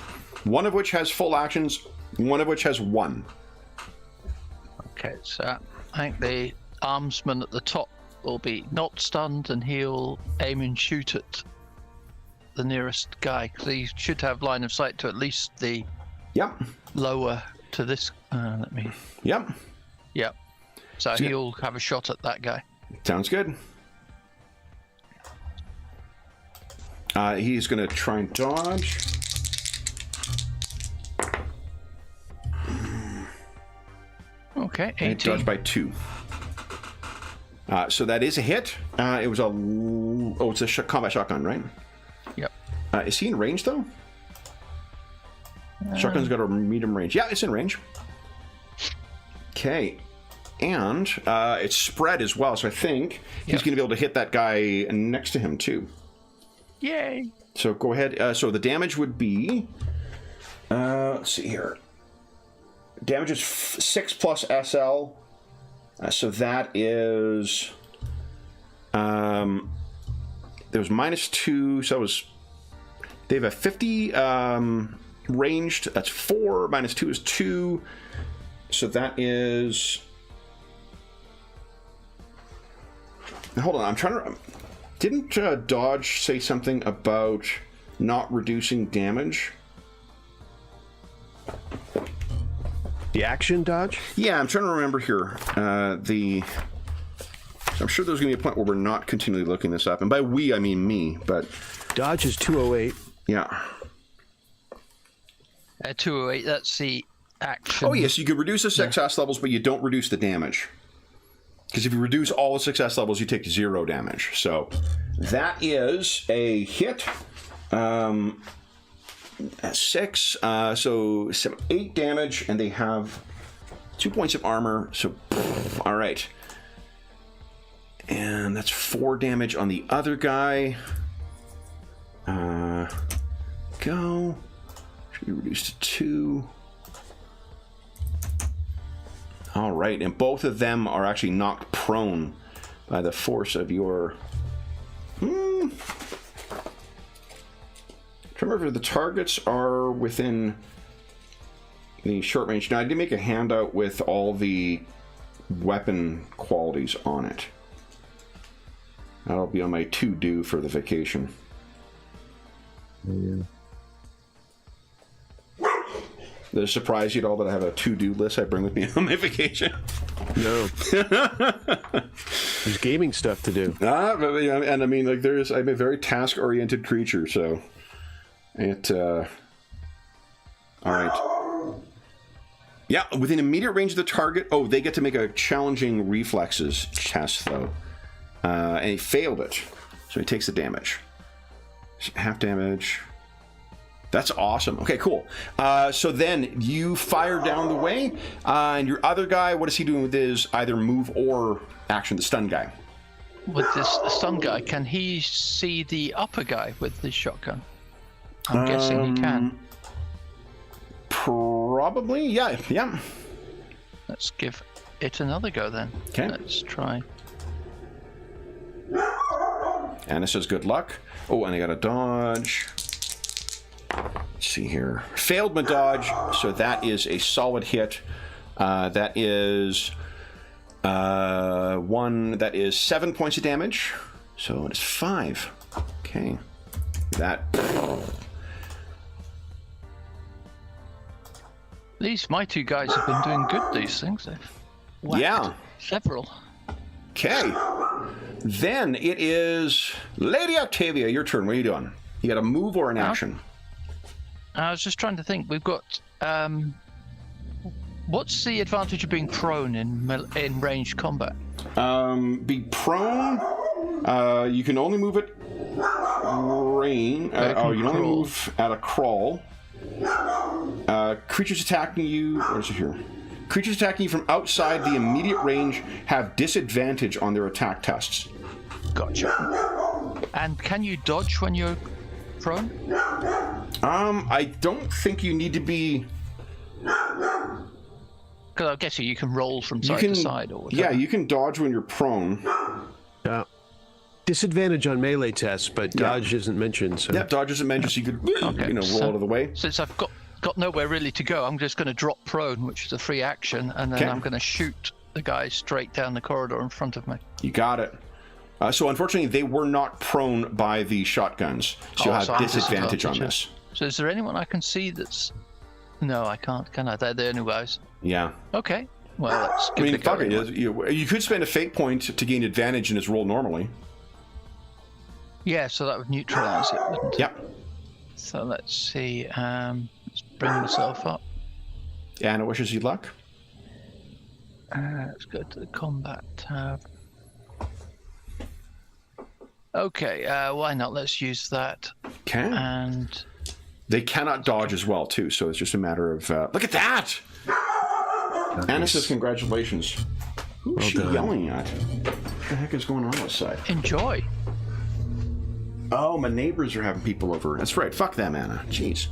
one of which has full actions, one of which has 1. Okay, so I think the armsman at the top will be not stunned, and he'll aim and shoot at the nearest guy, because he should have line of sight to at least the lower to this. Let me. Yep. Yep. So he'll have a shot at that guy. Sounds good. He's going to try and dodge. Okay, 18. And dodge by 2. So that is a hit. It was it's a combat shotgun, right? Yep. Is he in range, though? Shotgun's got a medium range. Yeah, it's in range. Okay. And it's spread as well, so I think he's going to be able to hit that guy next to him, too. Yay! So go ahead. So the damage would be... let's see here. Damage is 6 plus SL. So that is... there was -2, so it was... They have a 50 ranged. That's 4. -2 is 2. So that is... Hold on, I'm trying to... Didn't Dodge say something about not reducing damage? The action dodge? Yeah, I'm trying to remember here. I'm sure there's going to be a point where we're not continually looking this up. And by we, I mean me, but... Dodge is 208. Yeah. 208, that's the action. Oh, yes, you can reduce the success levels, but you don't reduce the damage. Because if you reduce all the success levels, you take 0 damage. So that is a hit. 6, so 8 damage, and they have 2 points of armor. So, all right. And that's 4 damage on the other guy. Go. Should be reduced to 2. All right, and both of them are actually knocked prone by the force of your... Trying to remember if the targets are within the short range. Now, I did make a handout with all the weapon qualities on it. That'll be on my to-do for the vacation. Yeah. Does it surprise you at all that I have a to-do list I bring with me on my vacation? No. There's gaming stuff to do. And I mean, like, I'm a very task-oriented creature, so it. All right. Yeah, within immediate range of the target. Oh, they get to make a challenging reflexes test, though, and he failed it, so he takes the damage. Half damage. That's awesome. Okay, cool. So then you fire down the way, and your other guy, what is he doing with his either move or action, the stun guy? With this stun guy, can he see the upper guy with the shotgun? I'm guessing he can. Probably, yeah. Let's give it another go then. Okay. Let's try. Anna says good luck. Oh, and I got a dodge. Let's see here. Failed my dodge, so that is a solid hit. That is 7 points of damage. So it is 5. Okay. That. At least my 2 guys have been doing good, these things. They've whacked several. Okay. Then it is Lady Octavia, your turn. What are you doing? You got a move or an action? I was just trying to think. We've got what's the advantage of being prone in ranged combat? Be prone. You can only move at range. You can only move at a crawl. Creatures attacking you. Where's it here? Creatures attacking you from outside the immediate range have disadvantage on their attack tests. Gotcha. And can you dodge when you're prone? I don't think you need to be. Because I guess you can roll from side to side or whatever. Yeah, you can dodge when you're prone. Yeah. Disadvantage on melee tests, but dodge isn't mentioned. So. Yeah, dodge isn't mentioned, so you could roll out of the way. Since I've got nowhere really to go, I'm just going to drop prone, which is a free action, and then I'm going to shoot the guy straight down the corridor in front of me. You got it. So unfortunately, they were not prone by the shotguns, so you'll have disadvantage on this. So is there anyone I can see that's... No, I can't, can I? They're the only guys. Yeah. Okay. Well, let's give it a go. You could spend a fate point to gain advantage in his roll normally. Yeah, so that would neutralize it, wouldn't it? Yep. So let's see. Let's bring myself up. Anna wishes you luck. Let's go to the combat tab. Okay, why not? Let's use that. Okay. And they cannot dodge as well, too, so it's just a matter of... look at that! Nice. Anna says congratulations. Who's she yelling at? What the heck is going on outside? Enjoy. Oh, my neighbors are having people over. That's right. Fuck them, Anna. Jeez.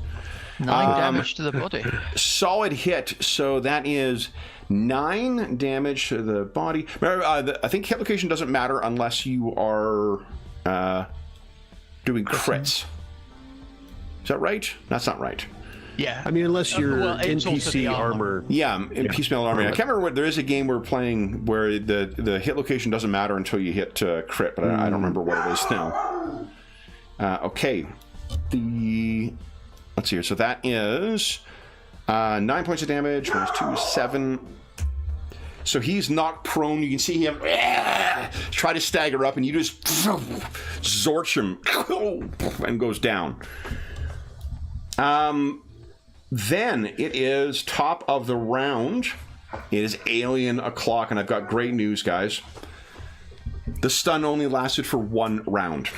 9 damage to the body. Solid hit. So that is 9 damage to the body. I think hit location doesn't matter unless you are doing crits. Is that right? That's not right. Yeah. I mean, unless you're NPC armor. Yeah, in piecemeal armor. I can't remember what... There is a game we're playing where the hit location doesn't matter until you hit crit, but I don't remember what it is now. Okay. Let's see here. So that is 9 points of damage. Minus 2 is 7. So he's knocked prone. You can see him try to stagger up, and you just zorch him and goes down. Then it is top of the round. It is Alien O'Clock, and I've got great news, guys. The stun only lasted for 1 round.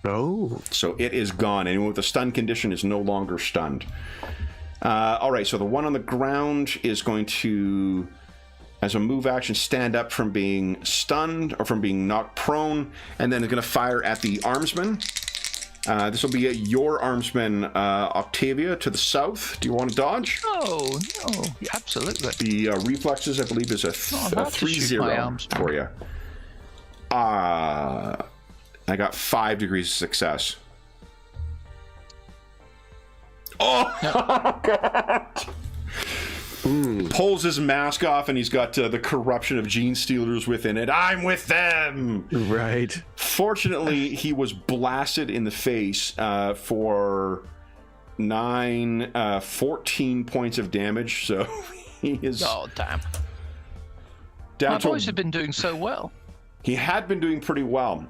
Oh. So it is gone. Anyone with a stun condition is no longer stunned. All right, so the one on the ground is going to, as a move action, stand up from being stunned or from being knocked prone, and then it's going to fire at the armsman. This will be your armsman, Octavia, to the south. Do you want to dodge? Oh, no. Yeah, absolutely. The reflexes, I believe, is a 3-0 for you. I got 5 degrees of success. Oh, God! Pulls his mask off, and he's got the corruption of gene stealers within it. I'm with them! Right. Fortunately, he was blasted in the face for 14 points of damage, so he is... Oh, damn. My boys have been doing so well. He had been doing pretty well.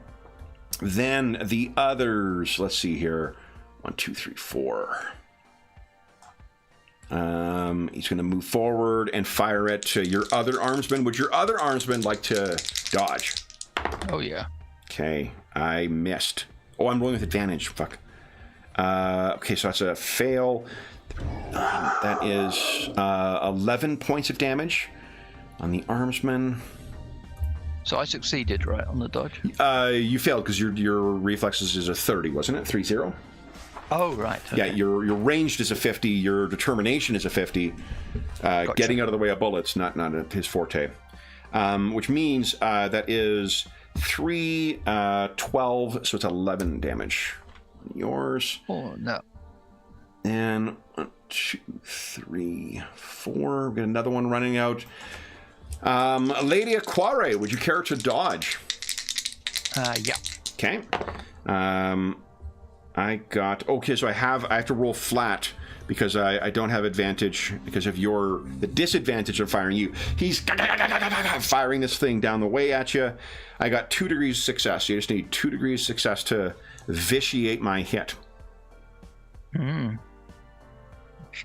Then the others, let's see here. 1, 2, 3, 4. He's going to move forward and fire at your other armsman. Would your other armsman like to dodge? Oh, yeah. Okay, I missed. Oh, I'm rolling with advantage. Fuck. Okay, so that's a fail. That is 11 points of damage on the armsman. So I succeeded, right, on the dodge? You failed because your reflexes is a 30, wasn't it? 3-0? Oh, right. Okay. Yeah, your ranged is a 50, your determination is a 50. Gotcha. Getting out of the way of bullets, not his forte. Which means that is 3, 12, so it's 11 damage. Yours. Oh, no. And 1, 2, 3, 4. We've got another one running out. Lady Aquare, would you care to dodge? Yeah. Okay. I got... Okay, so I have to roll flat because I don't have advantage because of the disadvantage of firing you. He's firing this thing down the way at you. I got 2 degrees of success. You just need 2 degrees of success to vitiate my hit. It's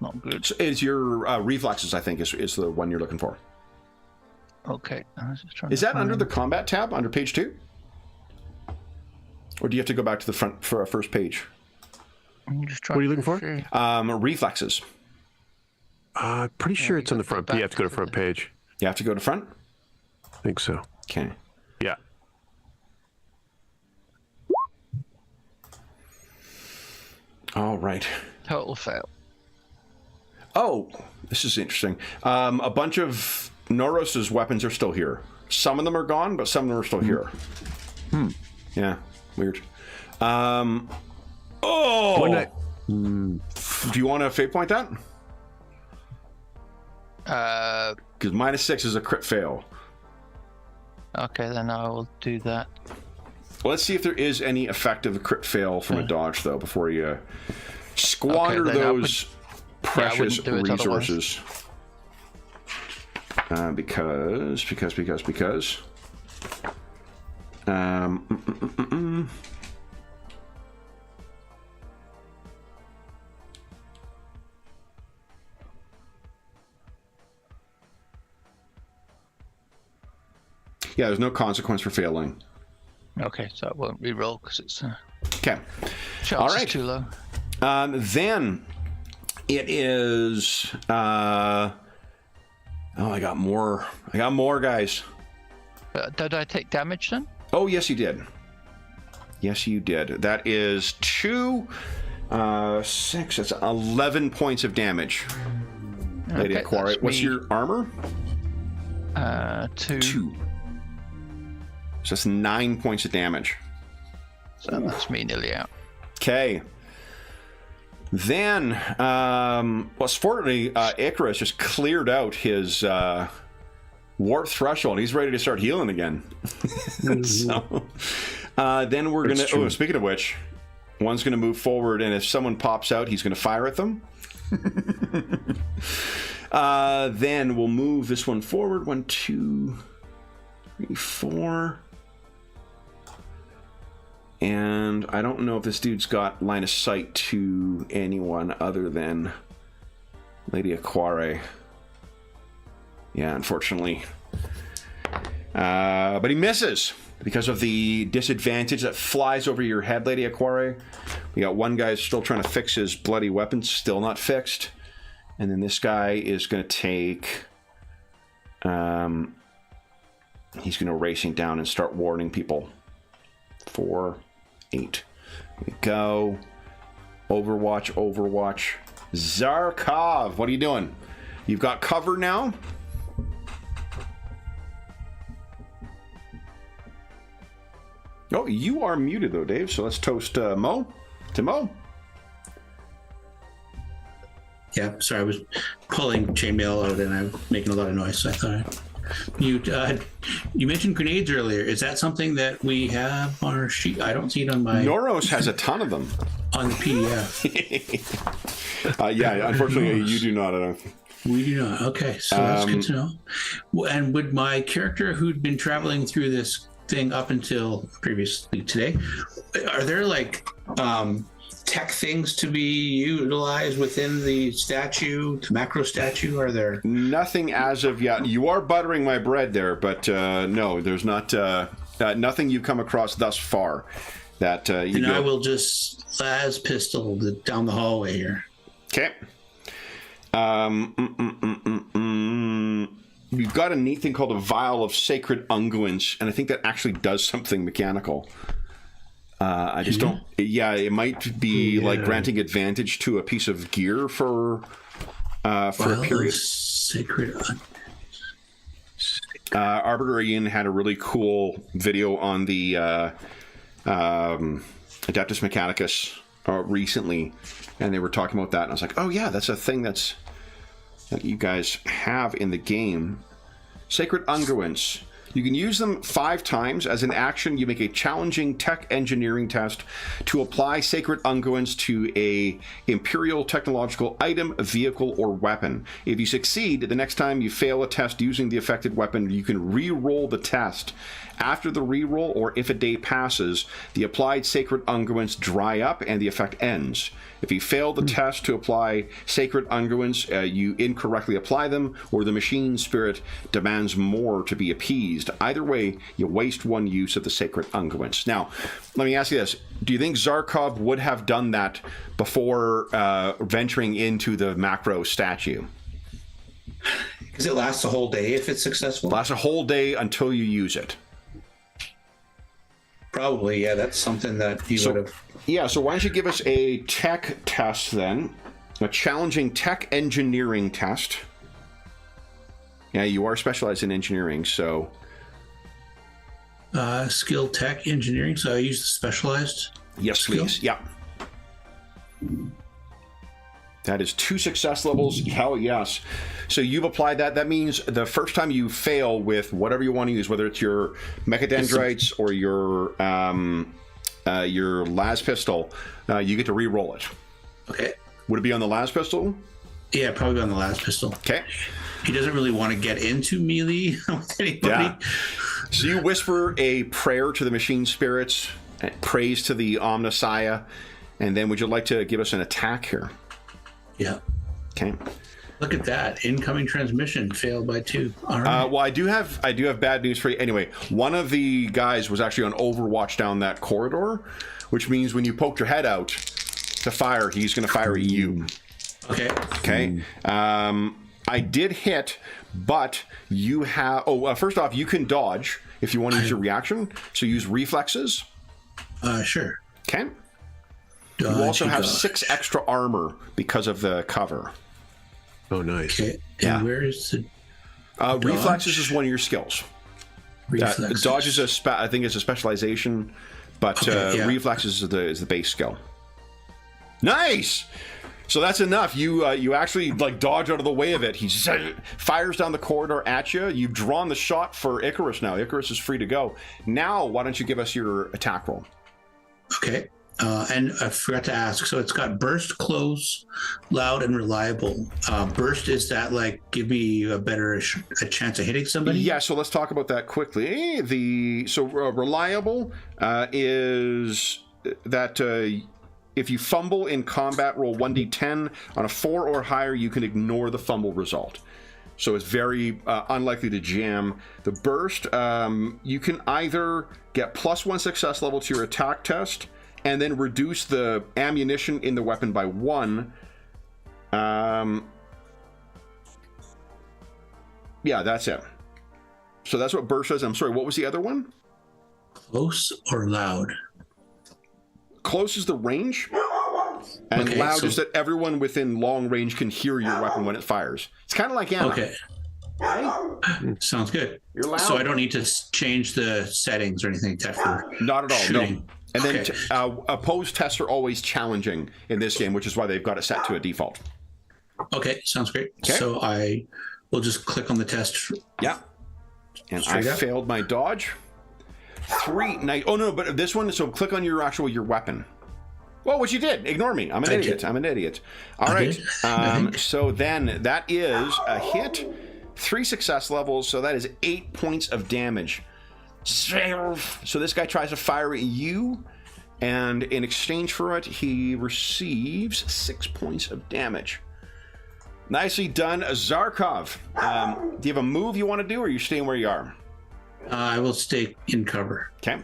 not good. So it's your reflexes, I think, is the one you're looking for. Okay. I was just trying is that under the combat tab, under page 2? Or do you have to go back to the front for first page? I'm just trying. What are you looking for? Reflexes. Pretty sure it's on the front. You have to go to front page. You have to go to front? I think so. Okay. Yeah. right. Total fail. Oh, this is interesting. A bunch of Noros's weapons are still here. Some of them are gone, but some of them are still here. Yeah, weird. Do you want to fate point that? Because -6 is a crit fail. Okay, then I will do that. Well, let's see if there is any effective crit fail from a dodge, though, before you squander those precious resources. Because. Yeah, there's no consequence for failing. Okay, so I won't reroll because it's Okay. chance All right. is too low. Then it is. I got more. I got more, guys. Did I take damage then? Oh, yes, you did. Yes, you did. That is 2, 6. That's 11 points of damage. Lady Okay, Aquari. that's What's me. your armor? 2. 2. So that's 9 points of damage. So that's me nearly out. Okay. Then, well, fortunately, Icarus just cleared out his warp threshold. He's ready to start healing again. So, then we're going to... Oh, speaking of which, one's going to move forward, and if someone pops out, he's going to fire at them. Then we'll move this one forward. 1, 2, 3, 4... And I don't know if this dude's got line of sight to anyone other than Lady Aquari. Yeah, unfortunately. But he misses because of the disadvantage that flies over your head, Lady Aquari. We got one guy still trying to fix his bloody weapon, still not fixed. And then this guy is going to take... he's going to racing down and start warning people. 4, 8. Here we go. Overwatch. Zarkov, what are you doing? You've got cover now. Oh, you are muted though, Dave. So let's toast Mo. To Mo. Yeah, sorry, I was pulling chainmail out and I'm making a lot of noise, so I thought I'd mute. You mentioned grenades earlier. Is that something that we have on our sheet? I don't see it on my... Noros has a ton of them. On the PDF. Yeah, unfortunately, you do not. We do not. Okay, so that's good to know. And would my character who'd been traveling through this thing up until previously today, are there like tech things to be utilized within the statue, the macro statue? Are there nothing as of yet? You are buttering my bread there, but no, there's not nothing you've come across thus far that you. And I will just las pistol down the hallway here. Okay. We've got a neat thing called a vial of sacred unguents, and I think that actually does something mechanical. I just don't... Yeah, it might be like granting advantage to a piece of gear for a period. Sacred Arbiter Ian had a really cool video on the Adeptus Mechanicus recently, and they were talking about that, and I was like, oh yeah, that's a thing that you guys have in the game. Sacred unguents. You can use them 5 times. As an action, you make a challenging tech engineering test to apply sacred unguents to a imperial technological item, vehicle, or weapon. If you succeed, the next time you fail a test using the affected weapon, you can re-roll the test. After the re-roll, or if a day passes, the applied sacred unguents dry up and the effect ends. If you fail the test to apply sacred unguents, you incorrectly apply them, or the machine spirit demands more to be appeased. Either way, you waste one use of the sacred unguents. Now, let me ask you this. Do you think Zarkov would have done that before venturing into the macro statue? Because it lasts a whole day if it's successful? Lasts a whole day until you use it. Probably, yeah. That's something that you would have. Yeah, so why don't you give us a tech test then? A challenging tech engineering test. Yeah, you are specialized in engineering, so... Skill tech engineering, so I use the specialized. Yes, skill? please. Yeah. That is 2 success levels. Hell yes. So you've applied that. That means the first time you fail with whatever you want to use, whether it's your mechadendrites or your las pistol, you get to re-roll it. Okay. Would it be on the las pistol? Yeah, probably on the last pistol. Okay. He doesn't really want to get into melee with anybody. Yeah. So you whisper a prayer to the machine spirits, praise to the Omnissiah, and then would you like to give us an attack here? Yeah. Okay. Look at that. Incoming transmission failed by 2. All right. Well, I do have bad news for you. Anyway, one of the guys was actually on Overwatch down that corridor, which means when you poke your head out to fire, he's going to fire at you. Okay. Okay. I did hit, but you have... first off, you can dodge if you want to use your reaction. So use reflexes. Sure. Okay. Dodge, You also have dodge. 6 extra armor because of the cover. Oh, nice. Okay. And Yeah. where is the Reflexes is one of your skills. reflexes? Dodge is I think is a specialization, but Okay, yeah. reflexes is the base skill. Nice. So that's enough. You actually like dodge out of the way of it. He fires down the corridor at you. You've drawn the shot for Icarus now. Icarus is free to go. Now, why don't you give us your attack roll? Okay. And I forgot to ask. So it's got burst, close, loud, and reliable. Burst, is that like give me a chance of hitting somebody? Yeah, so let's talk about that quickly. Reliable is that if you fumble in combat, roll 1d10. On a 4 or higher, you can ignore the fumble result. So it's very unlikely to jam. The burst, you can either get +1 success level to your attack test, and then reduce the ammunition in the weapon by 1. Yeah, that's it. So that's what burst does. I'm sorry, what was the other one? Close or loud? Close is the range, and Okay, loud so- is that everyone within long range can hear your weapon when it fires. It's kind of like ammo. Okay. Sounds good. You're loud. So I don't need to change the settings or anything like that for Not at all, shooting. no. And then Okay. opposed tests are always challenging in this game, which is why they've got it set to a default. Okay, sounds great. Okay. So I will just click on the test. Yeah. And Straight I up. failed my dodge. 3. Oh, no, but this one, so click on your weapon. Well, what you did. Ignore me. I'm an idiot. I'm an idiot. All right. did, I think. So then that is a hit, 3 success levels, so that is 8 points of damage. So this guy tries to fire at you, and in exchange for it, he receives 6 points of damage. Nicely done, Zarkov. Do you have a move you want to do, or are you staying where you are? I will stay in cover. Okay.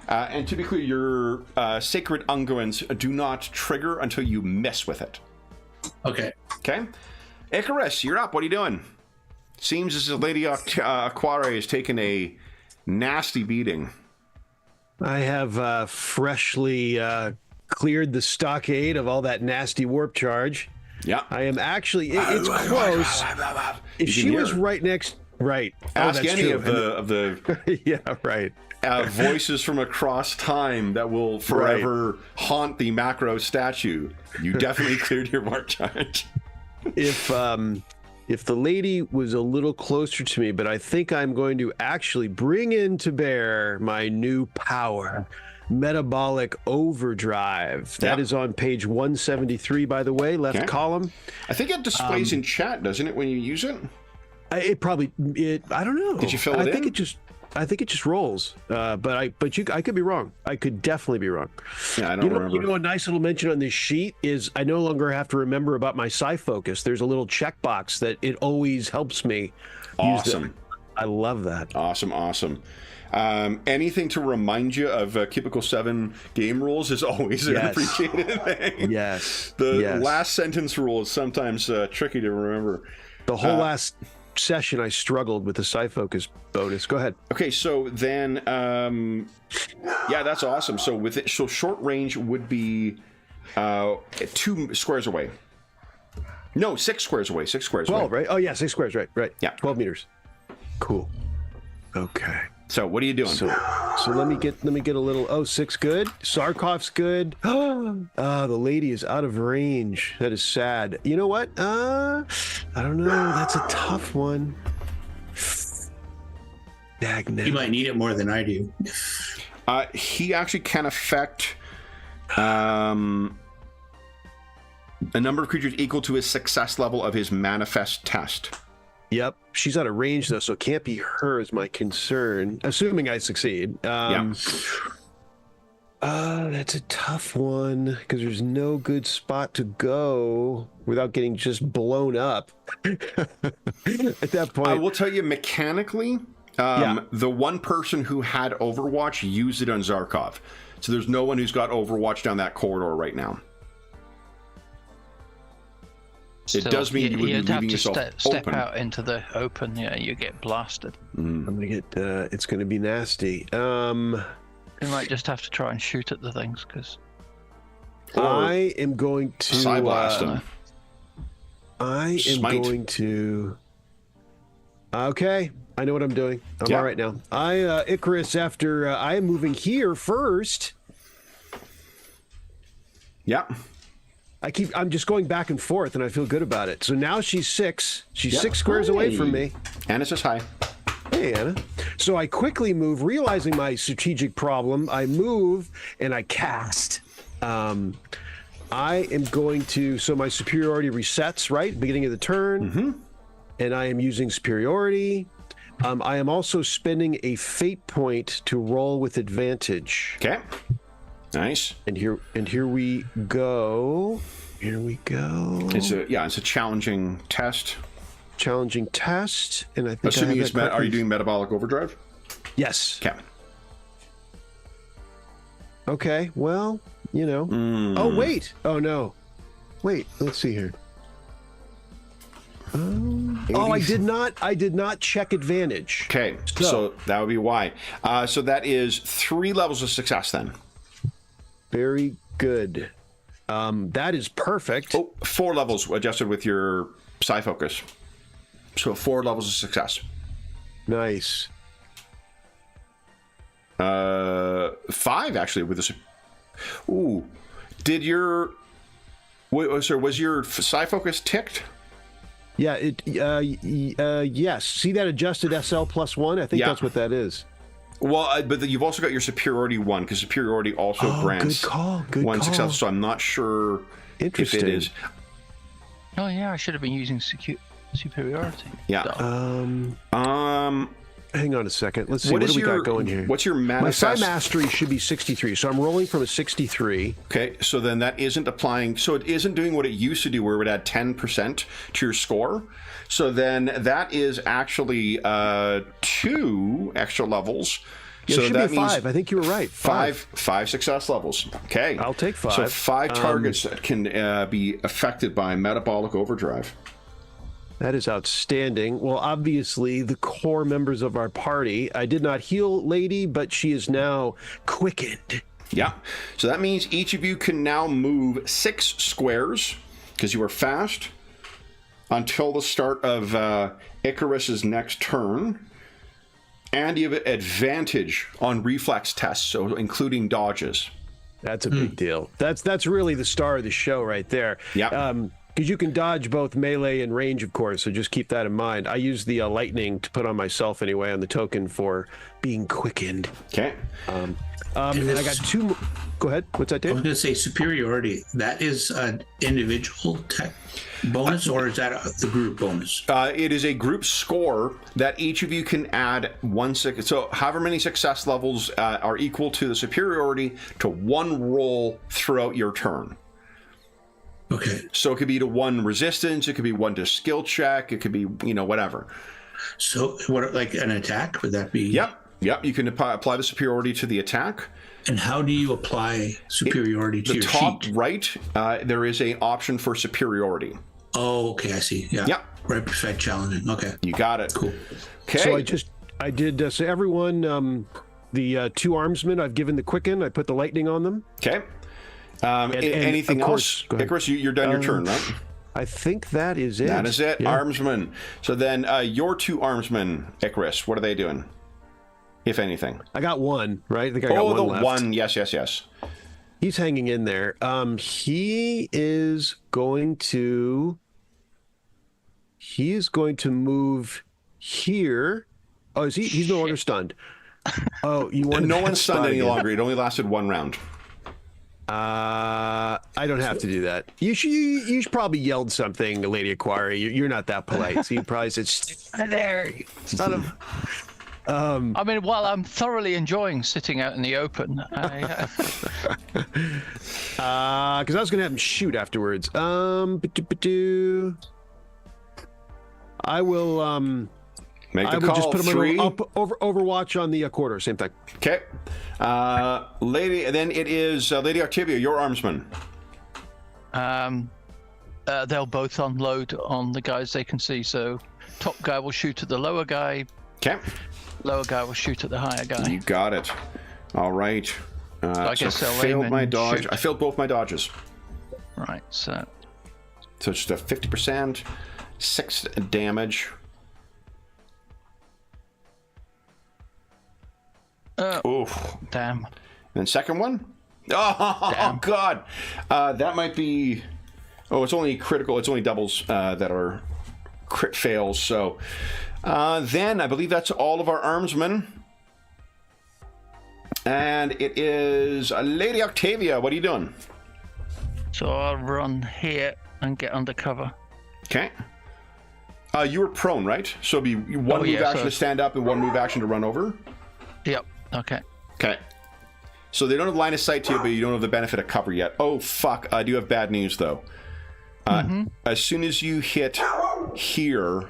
And to be clear, your sacred unguents do not trigger until you mess with it. Okay. Okay. Icarus, you're up. What are you doing? Seems as if Lady Aquare has taken a nasty beating. I have freshly cleared the stockade of all that nasty warp charge. Yeah. I am actually, it's close. If she was right next, right. Ask that's any true. of the Yeah, right. voices from across time that will forever haunt the macro statue. You definitely cleared your mark charge. If the lady was a little closer to me, but I think I'm going to actually bring into bear my new power, Metabolic Overdrive. That is on page 173, by the way, left column. I think it displays in chat, doesn't it, when you use it? I don't know. Did you fill it in? I think it just rolls. But I could be wrong. I could definitely be wrong. Yeah, I don't remember. You know, a nice little mention on this sheet is I no longer have to remember about my psi focus. There's a little checkbox that it always helps me. Awesome. I love that. Awesome. Anything to remind you of Cubicle 7 game rules is always an appreciated thing. Yes. The last sentence rule is sometimes tricky to remember. The whole last session I struggled with the psi focus bonus. Go ahead. Okay, so then, yeah, that's awesome. So with it, so short range would be 2 squares away. No, 6 squares away. 6 squares 12, away. right? Oh yeah, 6 squares, right. Yeah. 12 meters. Cool. Okay. So what are you doing? So let me get a little. Oh, 6 good. Sarkov's good. The lady is out of range. That is sad. You know what? I don't know. That's a tough one. Dagnabbit. You might need it more than I do. He actually can affect a number of creatures equal to his success level of his manifest test. Yep. She's out of range though, so it can't be her is my concern. Assuming I succeed. Yeah. That's a tough one because there's no good spot to go without getting just blown up. At that point, I will tell you mechanically, the one person who had Overwatch used it on Zarkov. So there's no one who's got Overwatch down that corridor right now. It does mean you would be leaving yourself step open. out into the open. Yeah, you get blasted. I'm gonna get. It's gonna be nasty. You might just have to try and shoot at the things because I am going to Psy blast him. I am Smite. going to. Okay, I know what I'm doing. I'm all right now. Icarus. After I am moving here first. Yeah. I'm just going back and forth, and I feel good about it. So now she's 6. She's 6 squares away from me. Anna says hi. Hey, Anna. So I quickly move, realizing my strategic problem. I move and I cast. I am going to. So my superiority resets, right? Beginning of the turn. Mm-hmm. And I am using superiority. I am also spending a fate point to roll with advantage. Okay. Nice. And here we go. Here we go. It's a challenging test. Challenging test, and I think Assuming it's are you doing metabolic overdrive? Yes. Okay. Okay. Well, you know. Oh wait. Oh no. Wait. Let's see here. Oh, I did not check advantage. Okay. So that would be why. So that is 3 levels of success then. Very good. That is perfect. Oh, 4 levels adjusted with your psi focus. So 4 levels of success. Nice. 5 actually with this. Ooh, did your was your psi focus ticked? Yeah. Yes. See that adjusted SL +1? I think that's what that is. Well, but you've also got your superiority 1 because superiority also grants good call. Good 1 call. success. So I'm not sure if it is. oh yeah, I should have been using superiority. Yeah. Hang on a second. Let's see. What What is do we your- got going here? What's your My manifest? psi mastery should be 63, so I'm rolling from a 63. Okay, so then that isn't applying. So it isn't doing what it used to do, where it would add 10% to your score. So then that is actually 2 extra levels. Yeah, so it should that be a 5. I think you were right. 5 success levels. Okay, I'll take 5. So 5 targets that can be affected by metabolic overdrive. That is outstanding. Well, obviously, the core members of our party. I did not heal Lady, but she is now quickened. Yeah. So that means each of you can now move 6 squares because you are fast until the start of Icarus's next turn. And you have advantage on reflex tests, so including dodges. That's a big deal. That's really the star of the show right there. Yeah. Because you can dodge both melee and range, of course, so just keep that in mind. I use the lightning to put on myself anyway on the token for being quickened. Okay. And I got 2. Go ahead. What's that, I Dave? was going to say superiority. That is an individual tech bonus, or is that the group bonus? It is a group score that each of you can add 1 So however many success levels are equal to the superiority to 1 roll throughout your turn. Okay. So it could be to 1 resistance, it could be 1 to skill check, it could be, whatever. So what, like an attack? Would that be? Yep. You can apply the superiority to the attack. And how do you apply superiority to The your top sheet? right, there is an option for superiority. Oh, okay, I see. Yeah. Yeah. Right beside challenging. Okay. You got it. Cool. Okay. So I did. So everyone, the 2 armsmen, I've given the quicken. I put the lightning on them. Okay. And Anything of else? course, go ahead. Icarus, you're done your turn, right? I think that is it. That is it. Yeah. Armsmen. So then your 2 armsmen, Icarus, what are they doing? If anything. I got one, right? I think I got one the left. one. Yes. He's hanging in there. He is going to move here. Oh, is he? He's no longer stunned. Oh, you want No one's stunned any again. longer. It only lasted 1 round. I don't have to do that. You should probably yelled something, Lady Aquari. You're not that polite, so you probably said, "Stay there, you son of." I mean, while I'm thoroughly enjoying sitting out in the open, Because I was gonna have him shoot afterwards. I will. Make the I will call. just put him 3. up over Overwatch on the quarter. Same thing. Okay. Lady, then it is Lady Octavia, your armsman. they'll both unload on the guys they can see. So top guy will shoot at the lower guy. Okay. Lower guy will shoot at the higher guy. You got it. All right. I guess they'll failed aim my and dodge. shoot. I failed both my dodges. Right, so it's just a 50%, 6 damage. Oof. damn. And then second one. Oh, Damn. God. That might be... Oh, it's only critical. It's only doubles that are crit fails. So then I believe that's all of our armsmen. And it is Lady Octavia. What are you doing? So I'll run here and get under cover. Okay. You were prone, right? So it'd be one move action to stand up and one move action to run over? Yep, okay. Okay. So they don't have line of sight to you, but you don't have the benefit of cover yet. Oh, fuck. I do have bad news, though. As soon as you hit here,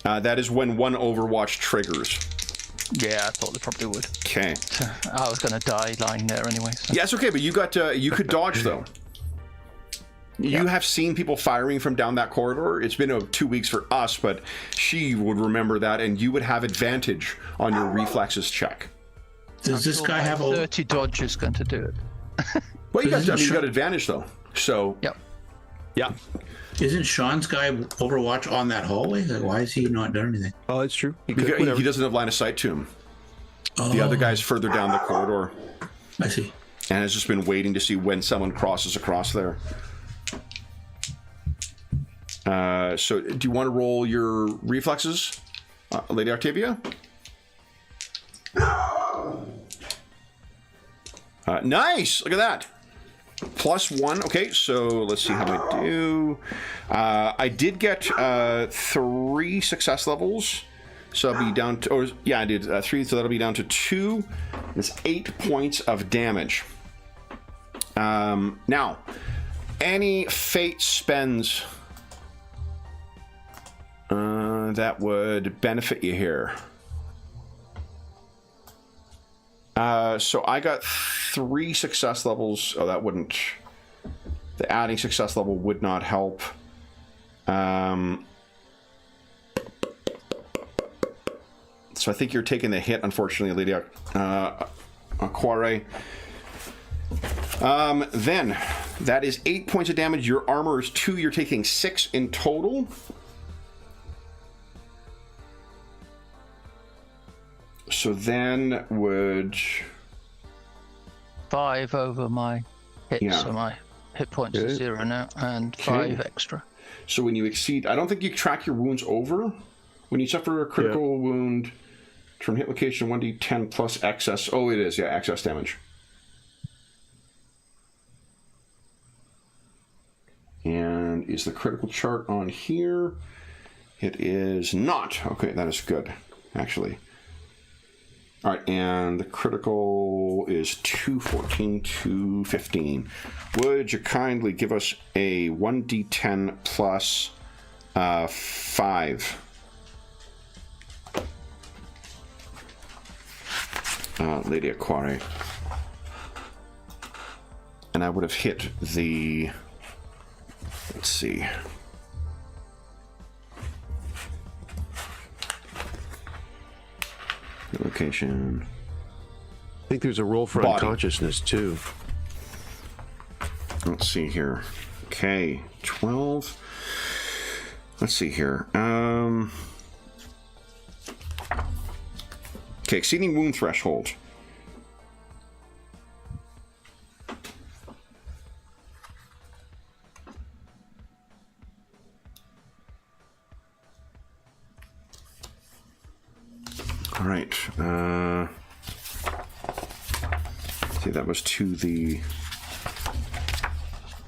that is when one Overwatch triggers. Yeah, I thought they probably would. Okay. I was going to die lying there anyway. So. Yeah, it's okay, but you got you could dodge, though. You have seen people firing from down that corridor. It's been 2 weeks for us, but she would remember that, and you would have advantage on your reflexes check. Does this guy have a 30 dodge is going to do it. Well, you got advantage, though. So... Yep. Yeah. Isn't Sean's guy Overwatch on that hallway? Like, why is he not doing anything? Oh, it's true. He doesn't have line of sight to him. The other guy's further down the corridor. I see. And has just been waiting to see when someone crosses across there. So, do you want to roll your reflexes, Lady Octavia? Nice! Look at that. +1. Okay, so let's see how I do. I did get 3 success levels. So I'll be down to... I did 3, so that'll be down to 2. That's 8 points of damage. Now, any fate spends... that would benefit you here. So I got 3 success levels. Oh, that wouldn't... The adding success level would not help. So I think you're taking the hit, unfortunately, Lady Aquare. Then, that is 8 points of damage. Your armor is 2. You're taking 6 in total. So then would... 5 over my hit, Yeah. so my hit points are 0 now, and 5 extra. So when you exceed... I don't think you track your wounds over. When you suffer a critical wound from hit location 1d10 plus excess... Oh, it is, excess damage. And is the critical chart on here? It is not. Okay, that is good, actually. All right, and the critical is 214, 215. Would you kindly give us a 1d10 plus 5? Lady Aquare. And I would have hit the Let's see. Location. I think there's a roll for Body. unconsciousness too. Let's see here. Okay, 12. Let's see here. Okay, exceeding wound threshold. All right. See, that was to the...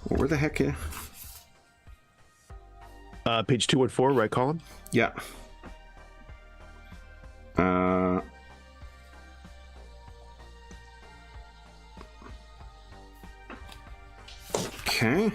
Where the heck? Page 214, right column. Yeah. Okay.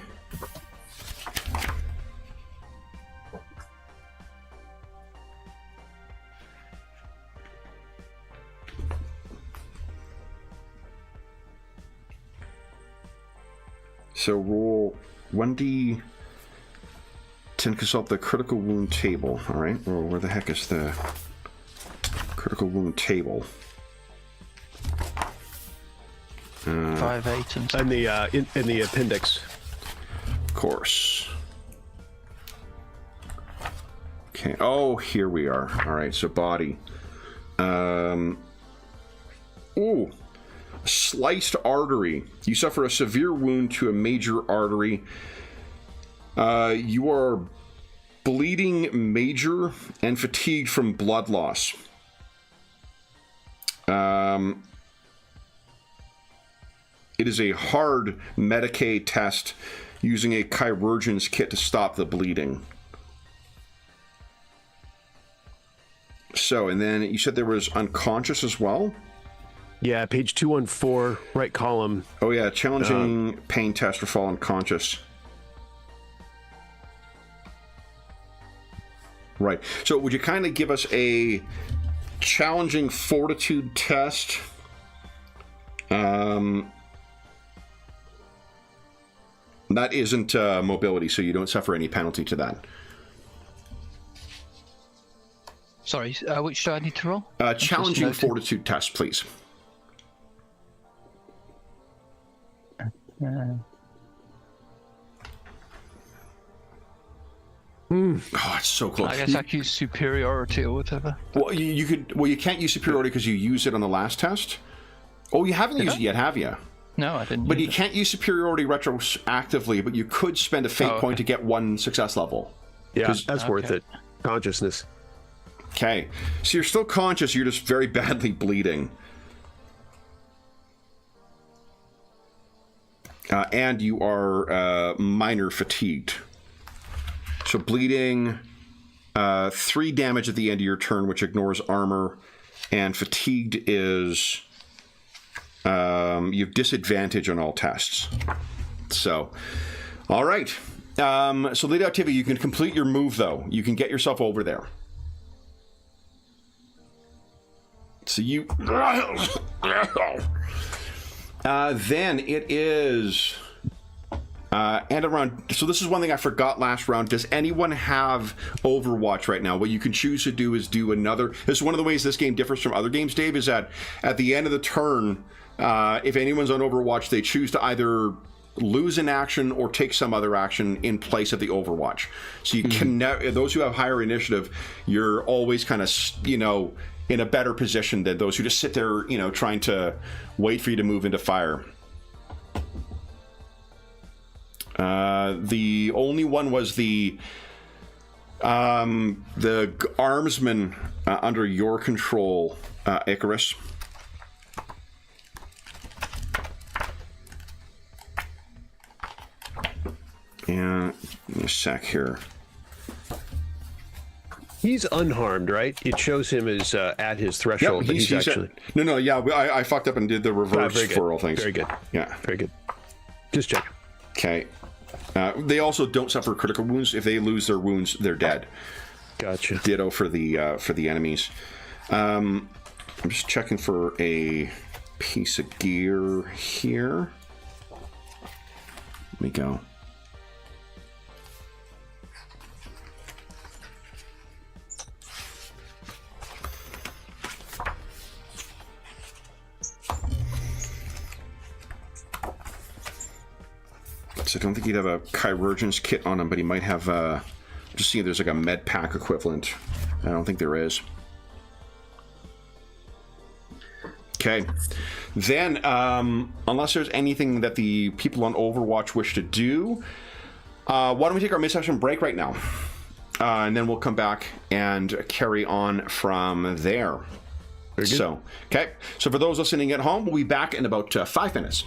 So roll 1d10 consult the critical wound table. All right. Well, where the heck is the critical wound table? 5, 8, and And the in the appendix. Of course. Okay. Oh, here we are. All right. So body. Ooh. Sliced artery. You suffer a severe wound to a major artery. You are bleeding major and fatigued from blood loss. It is a hard Medicaid test using a chirurgeon's kit to stop the bleeding. So, and then you said there was unconscious as well? Yeah, page 214, right column. Oh yeah, challenging pain test for fall unconscious. Right. So would you kind of give us a challenging fortitude test? That isn't mobility, so you don't suffer any penalty to that. sorry, which do I need to roll? Challenging fortitude test, please. Oh, it's so close. I guess I could use superiority or whatever. Well, you could. Well, you can't use superiority because you used it on the last test. Oh, you haven't used it yet, have you? No, I didn't. But you use it. can't use superiority retroactively. But you could spend a fate point to get one success level. Yeah, that's worth it. Consciousness. Okay, so you're still conscious. You're just very badly bleeding, and you are minor fatigued. So bleeding, 3 damage at the end of your turn, which ignores armor, and fatigued is you have disadvantage on all tests. So, all right. So lead activity, you can complete your move though. You can get yourself over there. So you. Then it is. And around, so this is one thing I forgot last round. Does anyone have Overwatch right now? What you can choose to do is do another. This is one of the ways this game differs from other games, Dave, is that at the end of the turn, if anyone's on Overwatch, they choose to either lose an action or take some other action in place of the Overwatch. So you can, those who have higher initiative, you're always kind of, in a better position than those who just sit there, trying to wait for you to move into fire. The only one was the armsman under your control, Icarus. Yeah, give me a sec here. He's unharmed, right? It shows him as at his threshold. Yep, but he's actually. No, yeah, I fucked up and did the reverse for all things. Very good. Yeah. Very good. Just check. Okay. They also don't suffer critical wounds. If they lose their wounds, they're dead. Gotcha. Ditto for the enemies. I'm just checking for a piece of gear here. Let me go. So I don't think he'd have a Chirurgeon's kit on him, but he might have, just seeing if there's like a med pack equivalent. I don't think there is. Okay. Then, unless there's anything that the people on Overwatch wish to do, why don't we take our mid-session break right now? And then we'll come back and carry on from there. So, okay. So for those listening at home, we'll be back in about 5 minutes.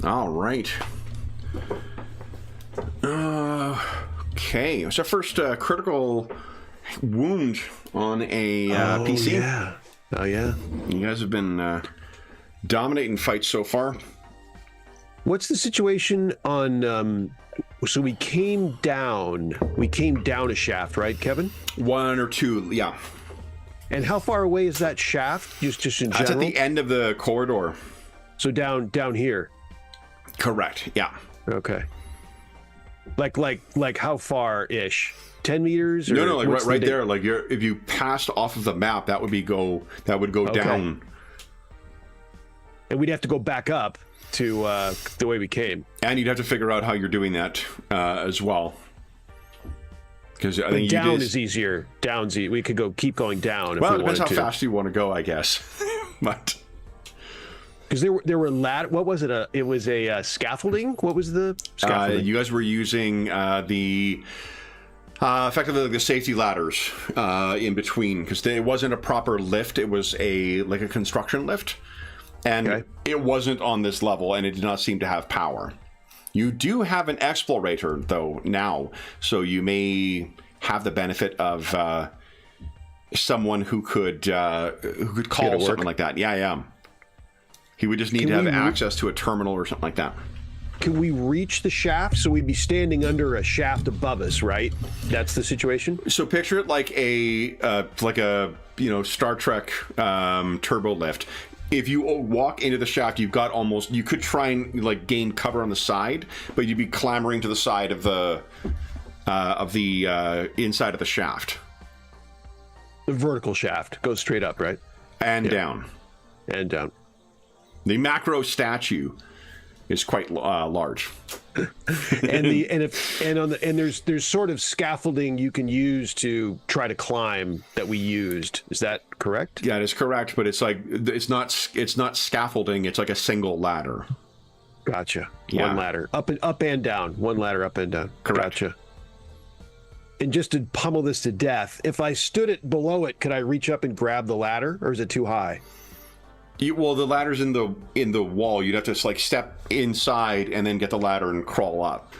All right. Okay. It's our first critical wound on a PC. Yeah. Oh, yeah. You guys have been dominating fights so far. What's the situation on... so we came down a shaft, right, Kevin? 1 or 2, yeah. And how far away is that shaft, just in general? That's at the end of the corridor. So down here. Correct. Yeah. Okay. Like how far-ish? 10 meters? Or no, like right there. Like if you passed off of the map, that would go down. And we'd have to go back up to the way we came. And you'd have to figure out how you're doing that as well. Because I think down is easier. Down's easy. We could keep going down. Well, if we it depends how wanted to. fast you want to go, I guess. But because there were what was it? It was a scaffolding. What was the scaffolding? You guys were using the effectively the safety ladders in between, because it wasn't a proper lift. It was like a construction lift, and it wasn't on this level, and it did not seem to have power. You do have an explorator though now, so you may have the benefit of someone who could call something like that. Yeah. He would just need to have access to a terminal or something like that. Can we reach the shaft? So we'd be standing under a shaft above us, right? That's the situation. So picture it like a Star Trek turbo lift. If you walk into the shaft, you could try and like gain cover on the side, but you'd be clambering to the side of the inside of the shaft. The vertical shaft goes straight up, right? and down. And down. The macro statue is quite large. There's sort of scaffolding you can use to try to climb that we used. Is that correct? Yeah, it is correct, but it's like it's not scaffolding, it's like a single ladder. Gotcha. Yeah. One ladder. Up and down. One ladder up and down. Correct. Gotcha. And just to pummel this to death, if I stood it below it, could I reach up and grab the ladder, or is it too high? Well, the ladder's in the wall. You'd have to like step inside and then get the ladder and crawl up.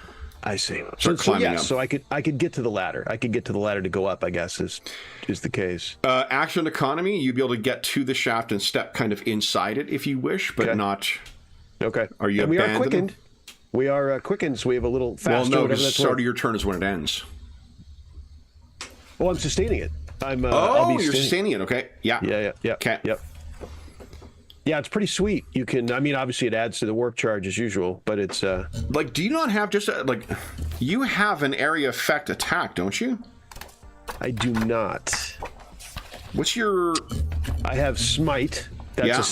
I see. Climbing up. So I could get to the ladder. I could get to the ladder to go up, I guess, is the case. Action economy, you'd be able to get to the shaft and step kind of inside it if you wish, but not. Okay. Are you? And we are quickened. We are quickened, so we have a little faster. Well, no, because the start of your turn is when it ends. Well, I'm sustaining it. You're sustaining it. Okay. Yeah. Yeah. Okay. Yep. Yeah, it's pretty sweet. You can, I mean, obviously it adds to the warp charge as usual, but it's... Like, do you not have just, you have an area effect attack, don't you? I do not. What's your... I have smite. That's a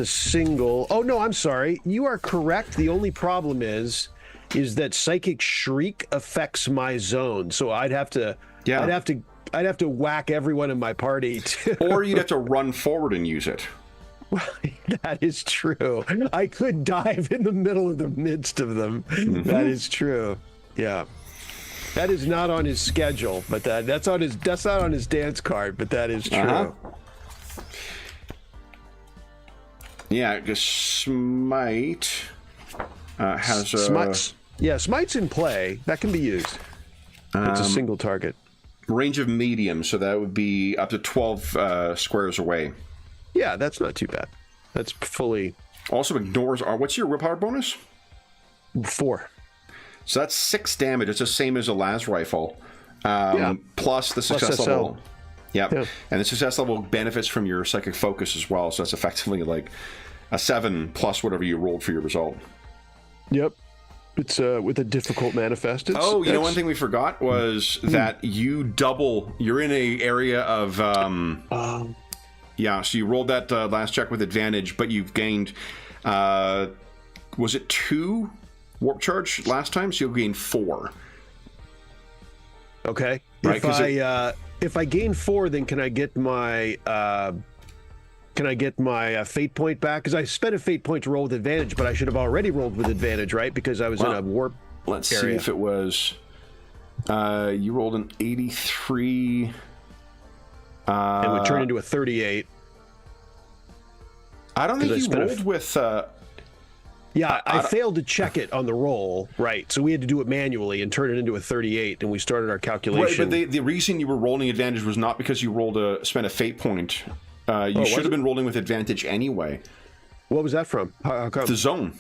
single... Oh, no, I'm sorry. You are correct. The only problem is that Psychic Shriek affects my zone, so I'd have to... Yeah. I'd have to whack everyone in my party, too. Or you'd have to run forward and use it. Well, that is true. I could dive in the middle of the midst of them. Mm-hmm. That is true. Yeah. That is not on his schedule, but that's not on his dance card, but that is true. Uh-huh. Yeah, because Smite has Smite's in play. That can be used. It's a single target. Range of medium, so that would be up to 12 squares away. Yeah, that's not too bad. That's fully... Also ignores... What's your whip-power bonus? 4. So that's 6 damage. It's the same as a las rifle. Plus the success level. Yep. Yeah. And the success level benefits from your psychic focus as well. So that's effectively like a 7 plus whatever you rolled for your result. Yep. It's with a difficult manifest. You know, one thing we forgot was that you're in a area of... so you rolled that last check with advantage, but you've gained... was it 2 warp charge last time? So you'll gain 4. Okay. Right, if I gain 4, then can I get my... fate point back? Because I spent a fate point to roll with advantage, but I should have already rolled with advantage, right? Because I was in a warp Let's area. See if it was... you rolled an 83... and would turn into a 38. I don't think you rolled with... I failed to check it on the roll, right? So we had to do it manually and turn it into a 38, and we started our calculation. Right, but the reason you were rolling advantage was not because you spent a fate point. You should have been rolling with advantage anyway. What was that from? How come? The zone.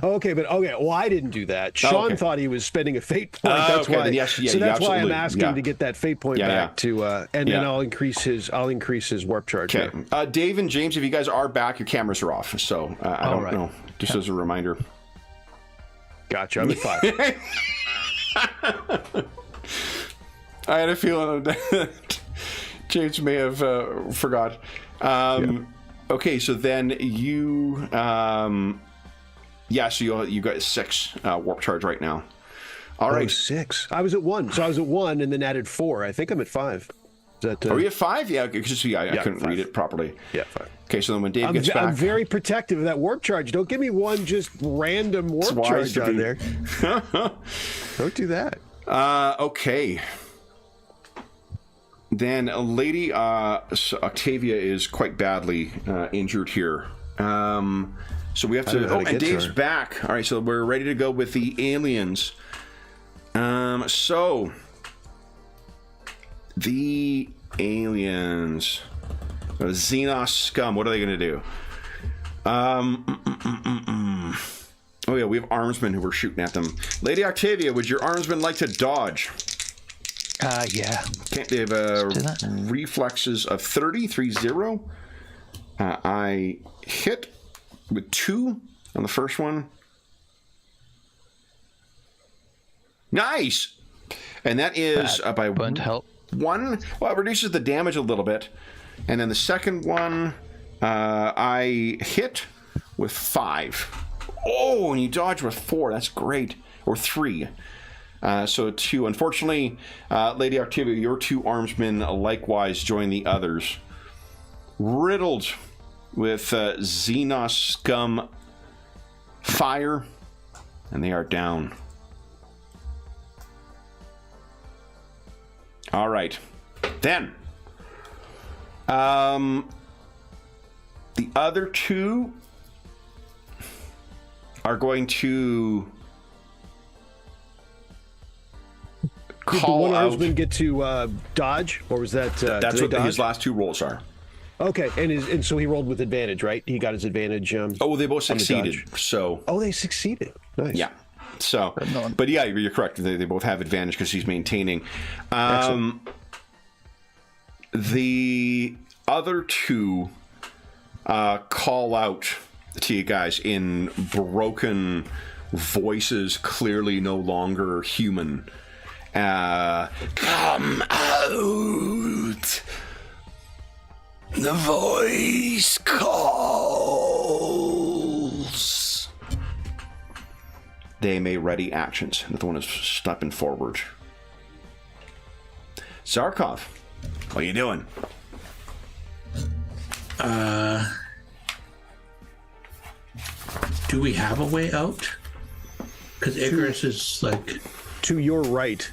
Okay. Well, I didn't do that. Sean thought he was spending a fate point. That's why. So that's why I'm asking to get that fate point back to, and then I'll increase his warp charge. Okay. Dave and James, if you guys are back, your cameras are off. So I don't know. Just as a reminder. Gotcha. I'm at 5. I had a feeling that James may have forgot. Okay, so then you... so you got 6 warp charge right now. All right. 6. I was at 1. So I was at 1 and then added 4. I think I'm at 5. Is that, Are you at 5? Yeah, because I couldn't 5. read it properly. Yeah, 5. Okay, so then when Dave gets back... I'm very protective of that warp charge. Don't give me one just random warp charge on there. Don't do that. Okay. Then Lady Octavia is quite badly injured here. So we have to... and Dave's back. All right, so we're ready to go with the aliens. So... The aliens... Xenos scum, what are they going to do? Oh yeah, we have armsmen who were shooting at them. Lady Octavia, would your armsmen like to dodge? Yeah. Can't they have reflexes of 30? I hit with 2 on the first one. Nice! And that is by won't help. one, well, it reduces the damage a little bit. And then the second one, I hit with 5. Oh, and you dodge with 4. That's great. Or 3. So 2. Unfortunately, Lady Octavia, your 2 armsmen likewise join the others. Riddled with Xenos scum fire, and they are down. All right. Then, the other 2 are going to Did the one armsman get to dodge, or was that? That's what his last 2 rolls are. Okay, and so he rolled with advantage, right? He got his advantage. Oh, they both succeeded. So. Oh, they succeeded. Nice. Yeah. So, but yeah, you're correct. They both have advantage because he's maintaining. The other 2 call out to you guys in broken voices, clearly no longer human. Come out. The voice calls. They may ready actions. Another one is stepping forward. Zarkov, what are you doing? Do we have a way out? Because Icarus is like to your right,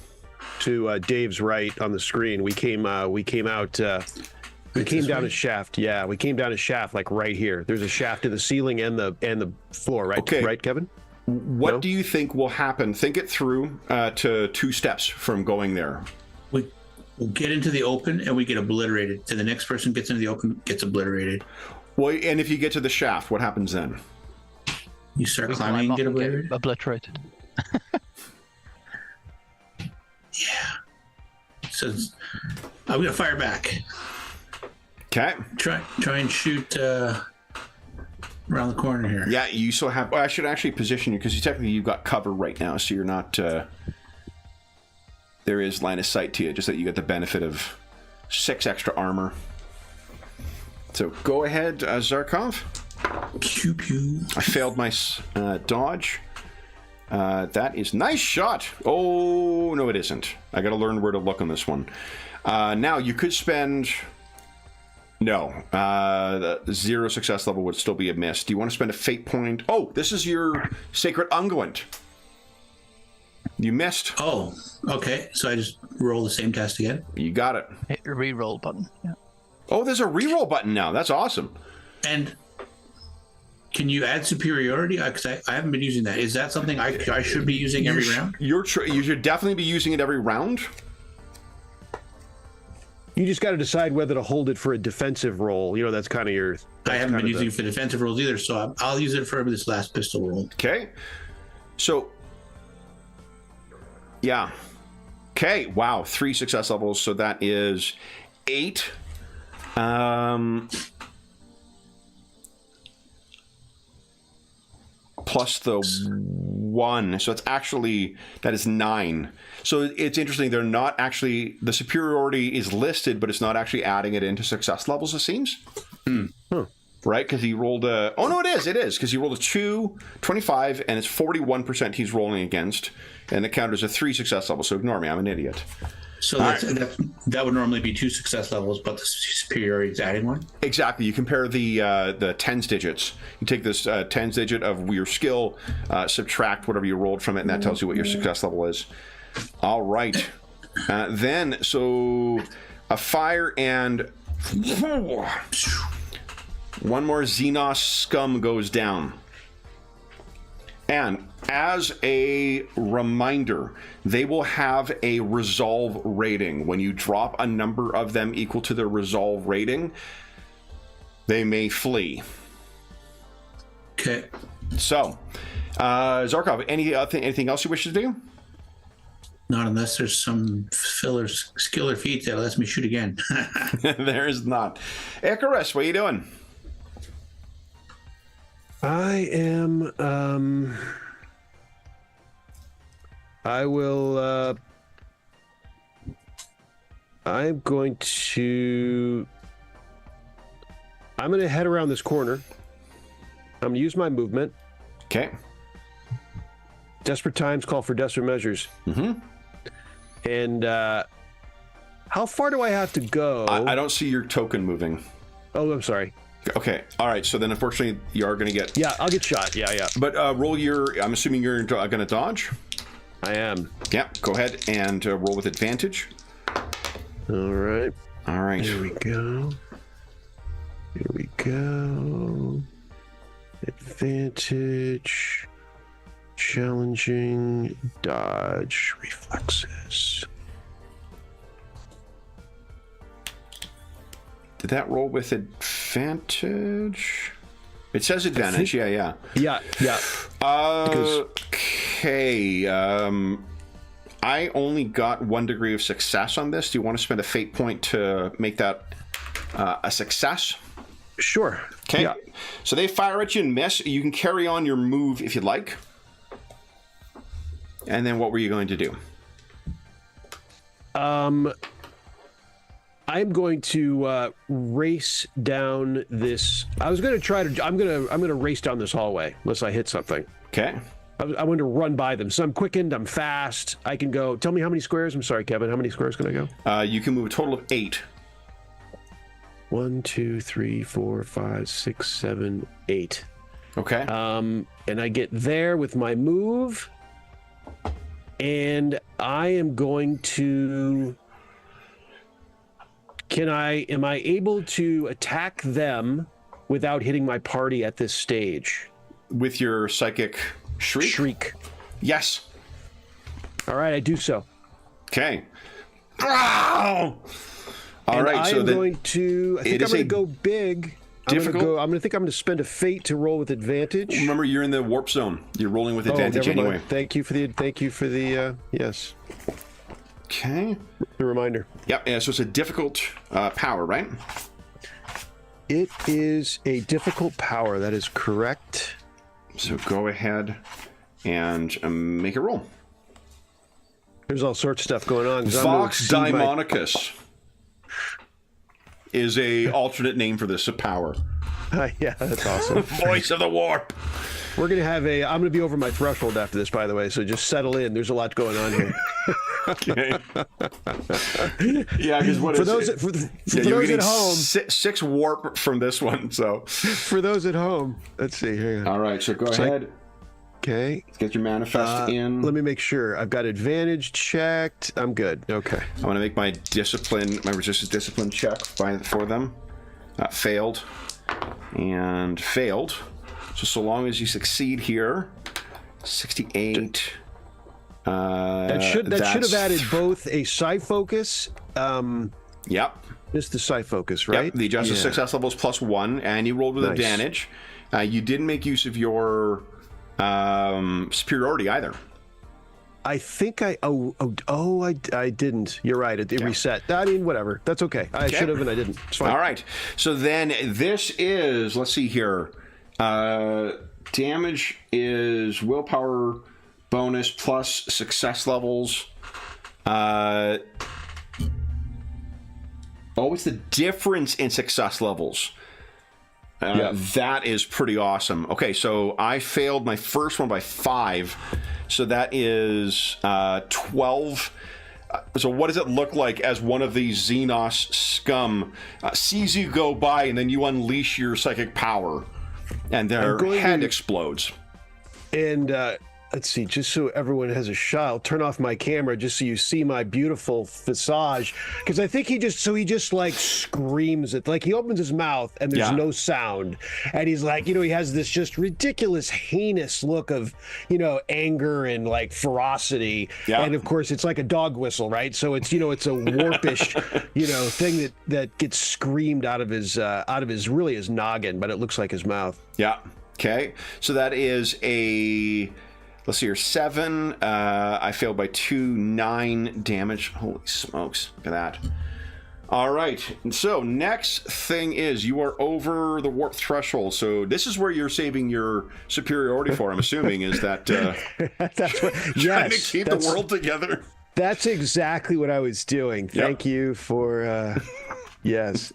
to Dave's right on the screen. We came out. We came down a shaft. Yeah, we came down a shaft like right here. There's a shaft in the ceiling and the floor. Right. Okay. Right, Kevin. What do you think will happen? Think it through to 2 steps from going there. We'll get into the open and we get obliterated. And the next person gets into the open, gets obliterated. Well, and if you get to the shaft, what happens then? You start climbing and get obliterated? Obliterated. Yeah. So I'm going to fire back. Okay. Try and shoot around the corner here. Yeah, you still have... Well, I should actually position you, because technically you've got cover right now, so you're not... there is line of sight to you, just that you get the benefit of 6 extra armor. So go ahead, Zarkov. Pew pew. I failed my dodge. That is nice shot. Oh, no, it isn't. I got to learn where to look on this one. Now, you could spend... No. The 0 success level would still be a miss. Do you want to spend a fate point? Oh, this is your Sacred Unguent. You missed. Oh, okay. So I just roll the same test again? You got it. Hit the reroll button. Yeah. Oh, there's a reroll button now. That's awesome. And can you add superiority? Because I haven't been using that. Is that something I should be using every round? You should definitely be using it every round. You just got to decide whether to hold it for a defensive roll. You know, that's kind of your... I haven't been using it for defensive rolls either, so I'll use it for this last pistol roll. Okay. So... Yeah. Okay, wow. 3 success levels, so that is 8. Plus the 1, so it's actually, that is 9. So it's interesting, they're not actually, the superiority is listed, but it's not actually adding it into success levels, it seems. Right, because he rolled a, oh no, it is, because he rolled a 2, 25, and it's 41% he's rolling against, and it counters a 3 success level, so ignore me, I'm an idiot. So that would normally be 2 success levels, but the superiority is adding 1? Exactly. You compare the tens digits. You take this tens digit of your skill, subtract whatever you rolled from it, and that tells you what your success level is. All right. Then, so a fire and one more Xenos scum goes down. And as a reminder, they will have a resolve rating. When you drop a number of them equal to their resolve rating, they may flee. Okay. So, Zarkov, anything else you wish to do? Not unless there's some filler skill or feat that lets me shoot again. There is not. Icarus, what are you doing? I am, I will I'm going to head around this corner. I'm going to use my movement. Okay. Desperate times call for desperate measures. Mm-hmm. And how far do I have to go? I don't see your token moving. Oh, I'm sorry. Okay. All right. So then, unfortunately, you are going to get... Yeah, I'll get shot. Yeah. But roll your... I'm assuming you're going to dodge? I am. Yeah. Go ahead and roll with advantage. All right. All right. Here we go. Advantage. Challenging. Dodge. Reflexes. Did that roll with advantage? It says advantage. Yeah. Yeah. Okay. I only got 1 degree of success on this. Do you want to spend a fate point to make that a success? Sure. Okay. Yeah. So they fire at you and miss. You can carry on your move if you'd like. And then what were you going to do? I'm going to race down this. I was going to try to. I'm going to race down this hallway unless I hit something. Okay. I'm going to run by them. So I'm quickened. I'm fast. I can go. Tell me how many squares. I'm sorry, Kevin. How many squares can I go? You can move a total of 8. 1, 2, 3, 4, 5, 6, 7, 8. Okay. And I get there with my move, and I am going to. Am I able to attack them without hitting my party at this stage? With your psychic shriek? Yes. All right, I do so. Okay. All right. I So am going to. I think I'm going to go big. Difficult. I'm going to spend a fate to roll with advantage. Remember, you're in the warp zone. You're rolling with advantage never mind. anyway. Thank you for the. Yes. Okay. The reminder. Yep. Yeah. So it's a difficult power, right? It is a difficult power. That is correct. So go ahead and make a roll. There's all sorts of stuff going on. Vox Daimonicus is a alternate name for this power. Yeah, that's awesome. Voice of the warp. I'm going to be over my threshold after this, by the way, so just settle in. There's a lot going on here. Okay. Yeah, because for those at home, 6 warp from this one. So for those at home, let's see here. All right, so go ahead. Okay. Let's get your manifest in. Let me make sure I've got advantage checked. I'm good. Okay. I'm going to make my resistance discipline check for them. Failed and failed. So long as you succeed here, 68. That should have added both a psi focus. Yep. Just the psi focus, right? Yep. The adjusted success level is +1, and you rolled with advantage. You didn't make use of your superiority either. I think I didn't. You're right. It reset. I mean, whatever. That's okay. I should have, and I didn't. It's fine. All right. So then this is. Let's see here. Damage is willpower bonus plus success levels. It's the difference in success levels. That is pretty awesome. Okay, so I failed my first one by 5. So that is 12. So what does it look like as one of these Xenos scum sees you go by and then you unleash your psychic power and their head explodes? And let's see, just so everyone has a shot, I'll turn off my camera just so you see my beautiful visage, because I think he just like screams it, like he opens his mouth and there's no sound, and he's like, he has this just ridiculous, heinous look of, anger and like ferocity, and of course it's like a dog whistle, right? So it's it's a warpish, thing that gets screamed out of his really his noggin, but it looks like his mouth. Yeah. Okay. So that is a. Let's see here, 7. I failed by 2, 9 damage. Holy smokes, look at that. All right, and so next thing is you are over the warp threshold. So this is where you're saving your superiority for, I'm assuming, is that that's what, trying to keep the world together. That's exactly what I was doing. Thank you for yes.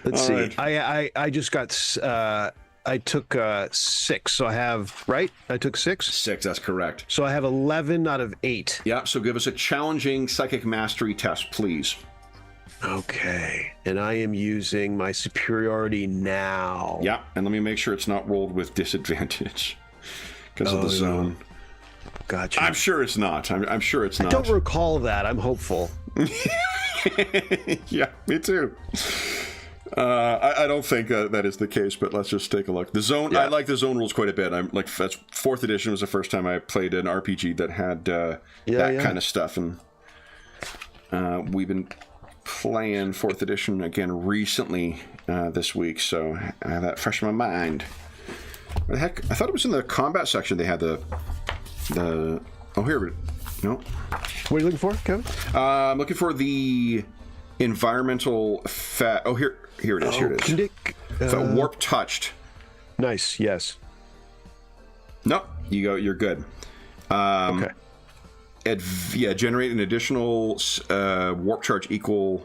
Let's see. Right. I just got I took 6, so I have I took 6. 6, that's correct. So I have 11 out of 8. Yeah, so give us a challenging psychic mastery test, please. Okay, and I am using my superiority now. Yeah, and let me make sure it's not rolled with disadvantage because of the zone. Gotcha. I'm sure it's not. I'm sure it's not. I don't recall that. I'm hopeful. Yeah, me too. I don't think that is the case, but let's just take a look. The zone. I like the zone rules quite a bit. I'm like, that's 4th edition was the first time I played an RPG that had that kind of stuff, and we've been playing 4th edition again recently this week, so I have that fresh in my mind. What the heck? I thought it was in the combat section. They had the oh, here. No. What are you looking for, Kevin? I'm looking for the environmental oh, here it is. Here it is. Warp touched. Nice. Yes. No, you're good. Okay. Generate an additional warp charge equal.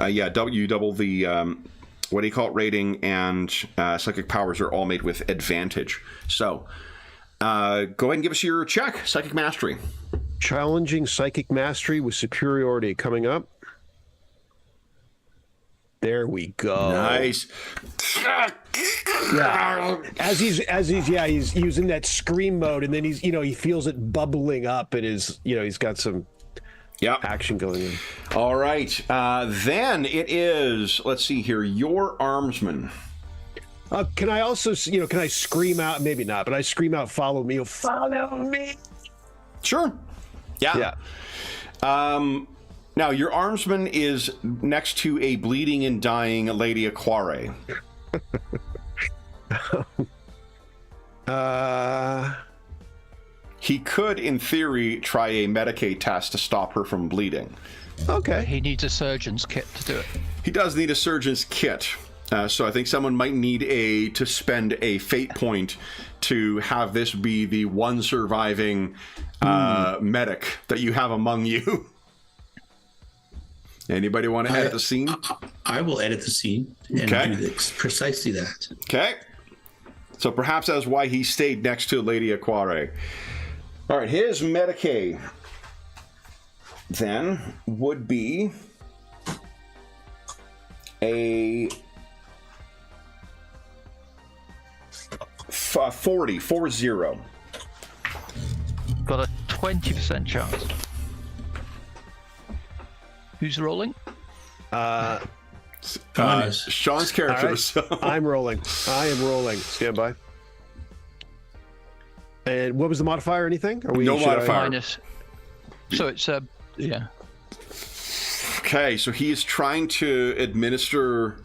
You double the what do you call it? Rating and psychic powers are all made with advantage. So go ahead and give us your check. Psychic mastery. Challenging psychic mastery with superiority coming up. There we go. Nice. Yeah. As he's using that scream mode, and then he feels it bubbling up, and he's got some action going in. All right. Then it is, let's see here, your armsman. Can I also, can I scream out? Maybe not, but I scream out, "Follow me! Follow me!" Sure. Yeah. Now, your armsman is next to a bleeding and dying Lady Aquare. He could, in theory, try a Medicaid test to stop her from bleeding. Okay. He needs a surgeon's kit to do it. He does need a surgeon's kit. So I think someone might need to spend a fate point to have this be the one surviving medic that you have among you. Anybody want to edit the scene? I will edit the scene and do precisely that. Okay. So perhaps that's why he stayed next to Lady Aquare. All right, his Medicaid then would be a 40. Got a 20% chance. Who's rolling? Sean's character. Right. So. I'm rolling. I am rolling. Stand by. And what was the modifier? Anything? No modifier. Minus. So it's yeah. Okay, so he is trying to administer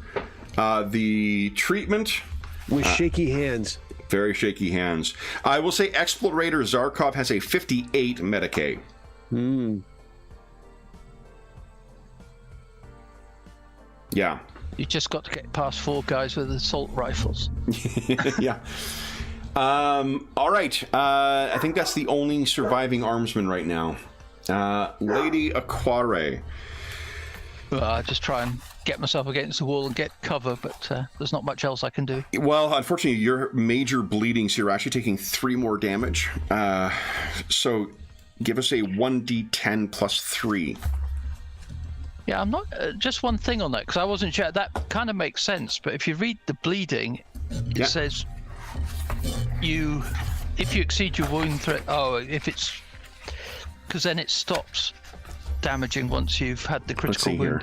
the treatment with shaky hands. Very shaky hands. I will say Explorator Zarkov has a 58 Medicaid. Yeah. You just got to get past 4 guys with assault rifles. Yeah. All right. I think that's the only surviving armsman right now. Lady Aquare. I just try and get myself against the wall and get cover, but there's not much else I can do. Well, unfortunately, your major bleeding, so you're actually taking 3 more damage. So give us a 1d10 plus 3. Yeah, I'm not... just one thing on that, because I wasn't sure. That kind of makes sense, but if you read the bleeding, it says if you exceed your wound threat... Oh, if it's... Because then it stops damaging once you've had the critical wound. Here.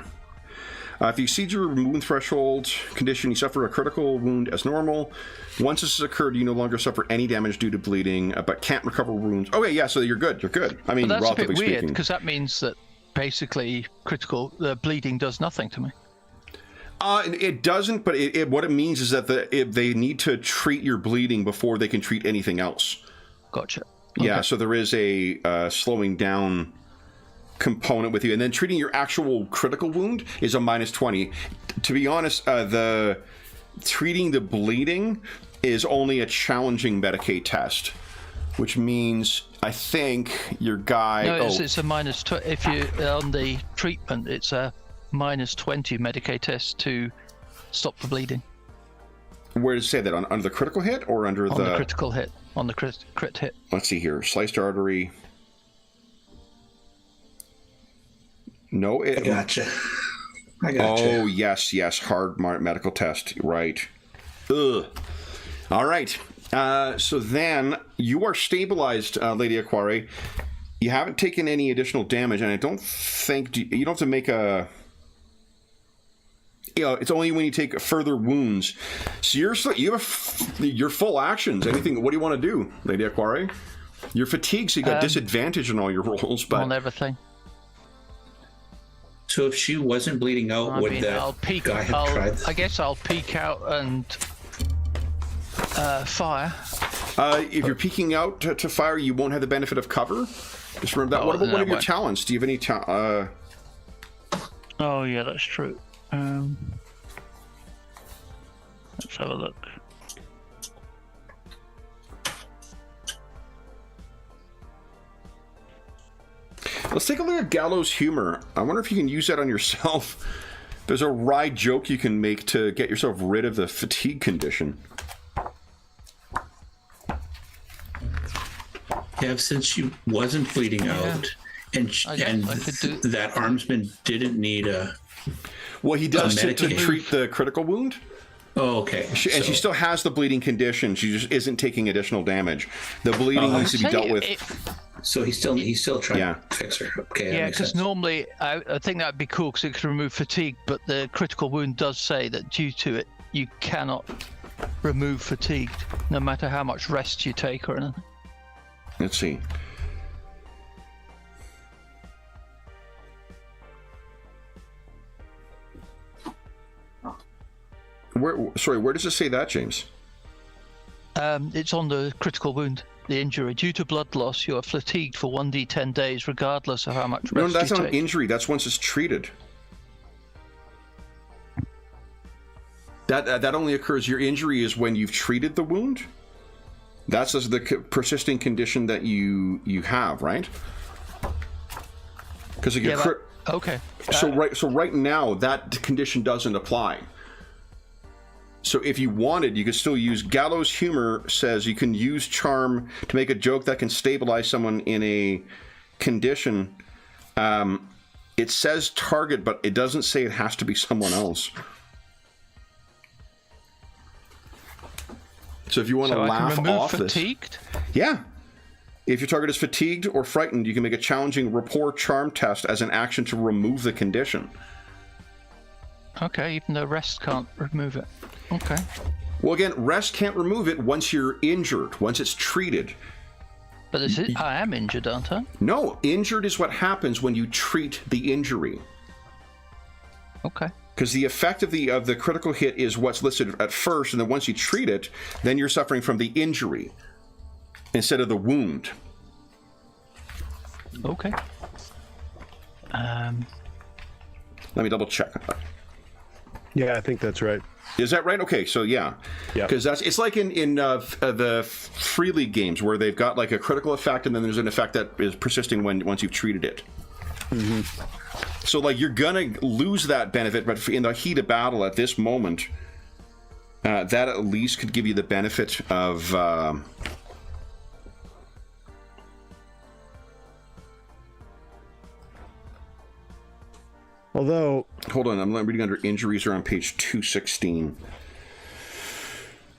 If you exceed your wound threshold condition, you suffer a critical wound as normal. Once this has occurred, you no longer suffer any damage due to bleeding, but can't recover wounds. Okay, yeah, so you're good. You're good. I mean, but that's relatively a bit weird, speaking. because that means that basically the bleeding does nothing to me. It doesn't, but what it means is that they need to treat your bleeding before they can treat anything else. Gotcha. Yeah, Okay. so there is a slowing down component with you, and then treating your actual critical wound is a minus 20. To be honest, treating the bleeding is only a challenging Medicaid test. which means I think your guy. No, it's a minus 20. If you on the treatment, it's a minus 20 Medicae test to stop the bleeding. Where does it say that? Under the critical hit or under on the critical hit? On the crit hit. Let's see here. Sliced artery. No, I gotcha. Oh, yes. Hard medical test. Right. Ugh. All right. So then you are stabilized, Lady Aquari. You haven't taken any additional damage, and I don't think you don't have to make a. It's only when you take further wounds. So you have your full actions. Anything? What do you want to do, Lady Aquari? You're fatigued, so you got disadvantage on all your rolls, but on everything. So if she wasn't bleeding out, would that guy have tried this? I guess I'll peek out and fire. If you're peeking out to fire, you won't have the benefit of cover. Just remember that. What about one of your talents? Do you have any Oh yeah, that's true. Let's have a look. Let's take a look at Gallows Humor. I wonder if you can use that on yourself. There's a wry joke you can make to get yourself rid of the fatigue condition. Yeah, since she wasn't bleeding out, and that armsman didn't need a. Well, he does to treat the critical wound. Oh, okay. She still has the bleeding condition. She just isn't taking additional damage. The bleeding needs to be dealt with. So he's still trying to fix her. Okay. Yeah, because normally I think that'd be cool because it could remove fatigue, but the critical wound does say that due to it, you cannot remove fatigue, no matter how much rest you take or anything. Let's see. Where does it say that, James? It's on the critical wound, the injury. Due to blood loss, you are fatigued for 1d10 days, regardless of how much rest you take. No, that's not injury. That's once it's treated. That only occurs. Your injury is when you've treated the wound. That's the persisting condition that you have, right? Because okay. So right now that condition doesn't apply. So if you wanted, you could still use Gallows Humor. Says you can use charm to make a joke that can stabilize someone in a condition. It says target, but it doesn't say it has to be someone else. So if you want to laugh off fatigued? Yeah. If your target is fatigued or frightened, you can make a challenging rapport charm test as an action to remove the condition. Okay, even though rest can't remove it. Okay. Well, again, rest can't remove it once you're injured, once it's treated. But I am injured, aren't I? No, injured is what happens when you treat the injury. Okay. Because the effect of the critical hit is what's listed at first, and then once you treat it, then you're suffering from the injury instead of the wound. Okay. Let me double check. Yeah, I think that's right. Is that right? Okay, so yeah. Because it's like in the Free League games where they've got like a critical effect, and then there's an effect that is persisting once you've treated it. Mm-hmm. So like you're gonna lose that benefit, but in the heat of battle at this moment, that at least could give you the benefit of. Although, hold on, I'm reading under injuries are on page 216.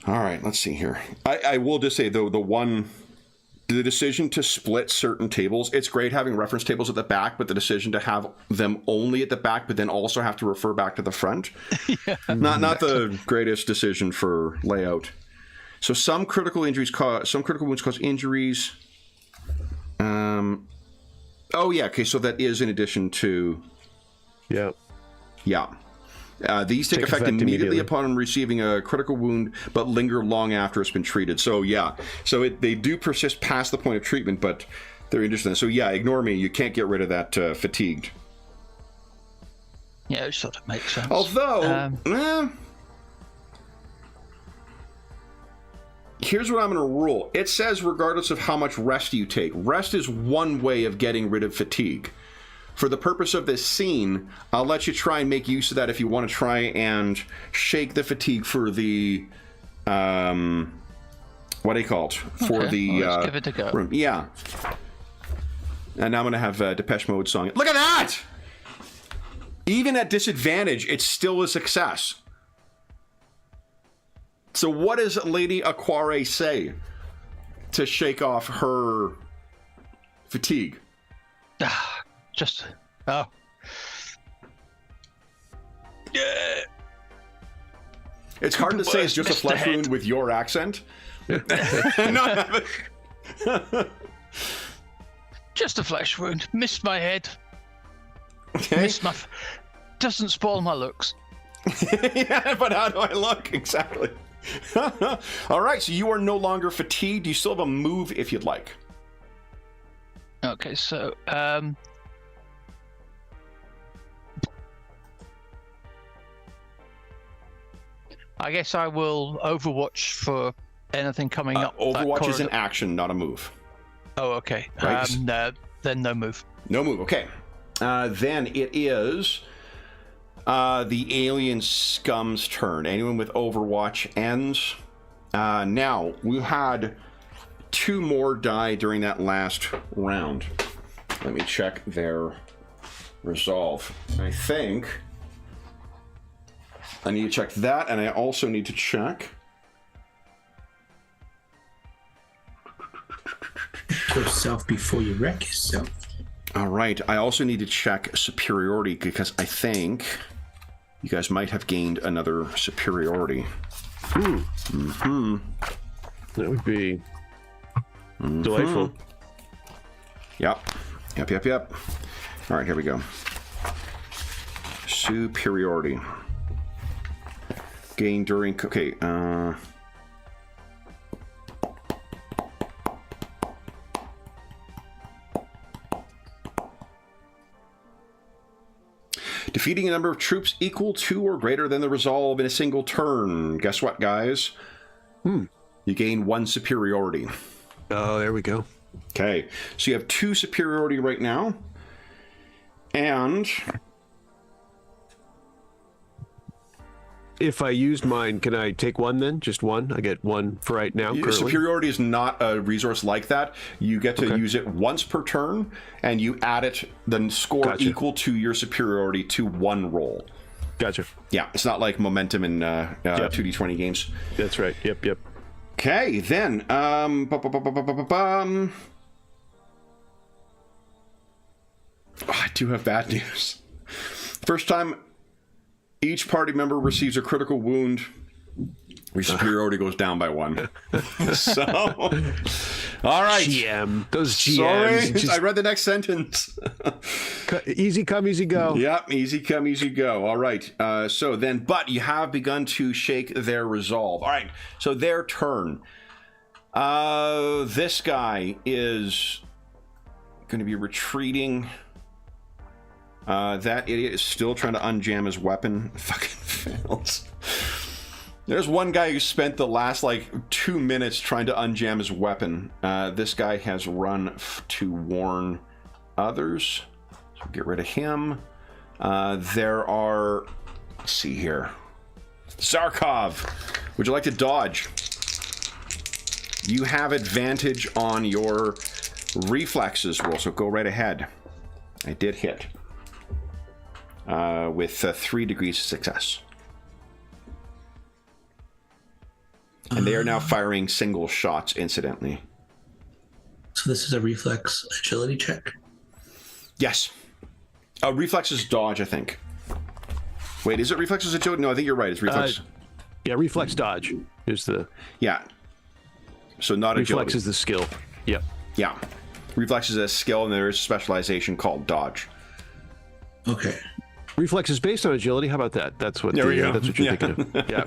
All right, let's see here. I will just say though the decision to split certain tables, it's great having reference tables at the back, but the decision to have them only at the back, but then also have to refer back to the front, not the greatest decision for layout. So some critical wounds cause injuries. Oh yeah, okay, so that is in addition to. Yeah. These take effect immediately upon receiving a critical wound, but linger long after it's been treated. So yeah, they do persist past the point of treatment, but they're interesting. So yeah, ignore me. You can't get rid of that fatigued. Yeah, it sort of makes sense. Although, here's what I'm going to rule. It says regardless of how much rest you take. Rest is one way of getting rid of fatigue. For the purpose of this scene, I'll let you try and make use of that if you want to try and shake the fatigue for the, what do you call it? For the let's give it a go. room. Yeah. And now I'm going to have Depeche Mode song. Look at that! Even at disadvantage, it's still a success. So what does Lady Aquare say to shake off her fatigue? Just... Oh. Yeah. It's hard to say it's just a flesh wound with your accent. Just a flesh wound. Missed my head. Okay. Missed my... Doesn't spoil my looks. Yeah, but how do I look? Exactly. All right, so you are no longer fatigued. You still have a move if you'd like. Okay, so... I guess I will Overwatch for anything coming up. Overwatch is an action, not a move. Oh, okay. Right. Then no move. No move, okay. Then it is the alien scum's turn. Anyone with Overwatch ends. Now, we had 2 more die during that last round. Let me check their resolve. I think I need to check that, and I also need to check... yourself before you wreck yourself. All right, I also need to check superiority, because I think you guys might have gained another superiority. Mm-hmm. That would be delightful. Yep. All right, here we go. Superiority. Gain during... Okay, defeating a number of troops equal to or greater than the resolve in a single turn. Guess what, guys? You gain 1 superiority. Oh, there we go. Okay, so you have 2 superiority right now. And... if I used mine, can I take 1 then? Just 1? I get 1 for right now. Currently. Superiority is not a resource like that. You get to use it once per turn, and you add it, then score equal to your superiority to 1 roll. Gotcha. Yeah, it's not like momentum in 2d20 games. That's right. Yep. Okay, then. Oh, I do have bad news. First time each party member receives a critical wound, your superiority goes down by 1. So, all right. GM. Those GMs. Sorry, just... I read the next sentence. Easy come, easy go. Yep, easy come, easy go. All right. So then, but you have begun to shake their resolve. All right. So their turn. This guy is going to be retreating. That idiot is still trying to unjam his weapon. Fucking fails. There's one guy who spent the last, 2 minutes trying to unjam his weapon. This guy has run to warn others. So get rid of him. There are... Let's see here. Zarkov, would you like to dodge? You have advantage on your reflexes roll, so go right ahead. I did hit. With 3 degrees of success. And they are now firing single shots, incidentally. So this is a reflex agility check? Yes. Reflex is dodge, I think. Wait, is it reflexes agility? No, I think you're right. It's reflex. Yeah, reflex dodge is the... Yeah. So not reflex agility. Is the skill. Yep. Yeah. Reflex is a skill, and there is a specialization called dodge. Okay. Reflex is based on agility. How about that? That's what. There we go. That's what you're thinking of. Yeah.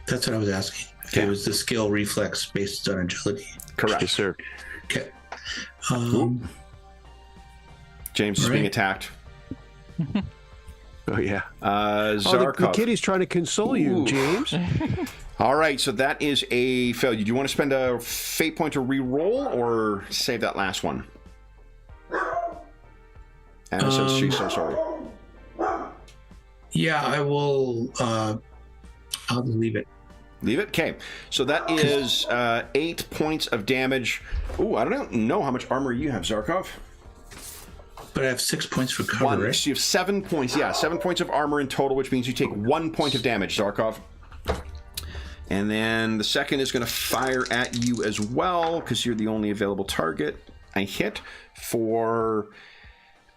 That's what I was asking. It was the skill reflex based on agility. Correct. Yes, sir. Okay. James is being attacked. Oh yeah. Zarkov. The kitty's trying to console you, James. All right, so that is a failure. Do you want to spend a fate point to re-roll or save that last one? Anna says she's so sorry. Yeah, I will. I'll just leave it. Leave it? Okay. So that is 8 points of damage. Ooh, I don't know how much armor you have, Zarkov. But I have 6 points for cover, right? So you have 7 points. Yeah, 7 points of armor in total, which means you take 1 point of damage, Zarkov. And then the second is going to fire at you as well, because you're the only available target. I hit for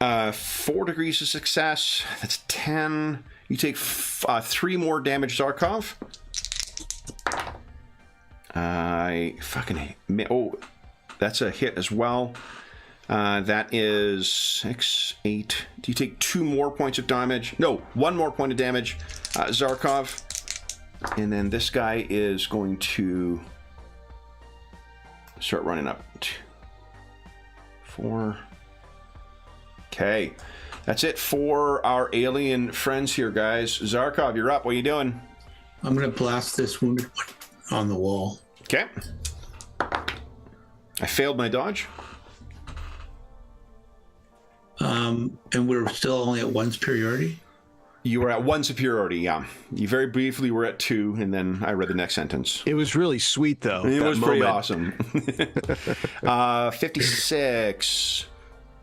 4 degrees of success. That's 10. You take 3 more damage, Zarkov. Oh, that's a hit as well. That is 6, 8. Do you take 2 more points of damage? No, 1 more point of damage, Zarkov. And then this guy is going to start running up. 2, 4. Okay. That's it for our alien friends here, guys. Zarkov, you're up. What are you doing? I'm going to blast this wounded one on the wall. Okay. I failed my dodge. And we're still only at 1 superiority? You were at 1 superiority, yeah. You very briefly were at 2, and then I read the next sentence. It was really sweet, though. It was pretty awesome. 56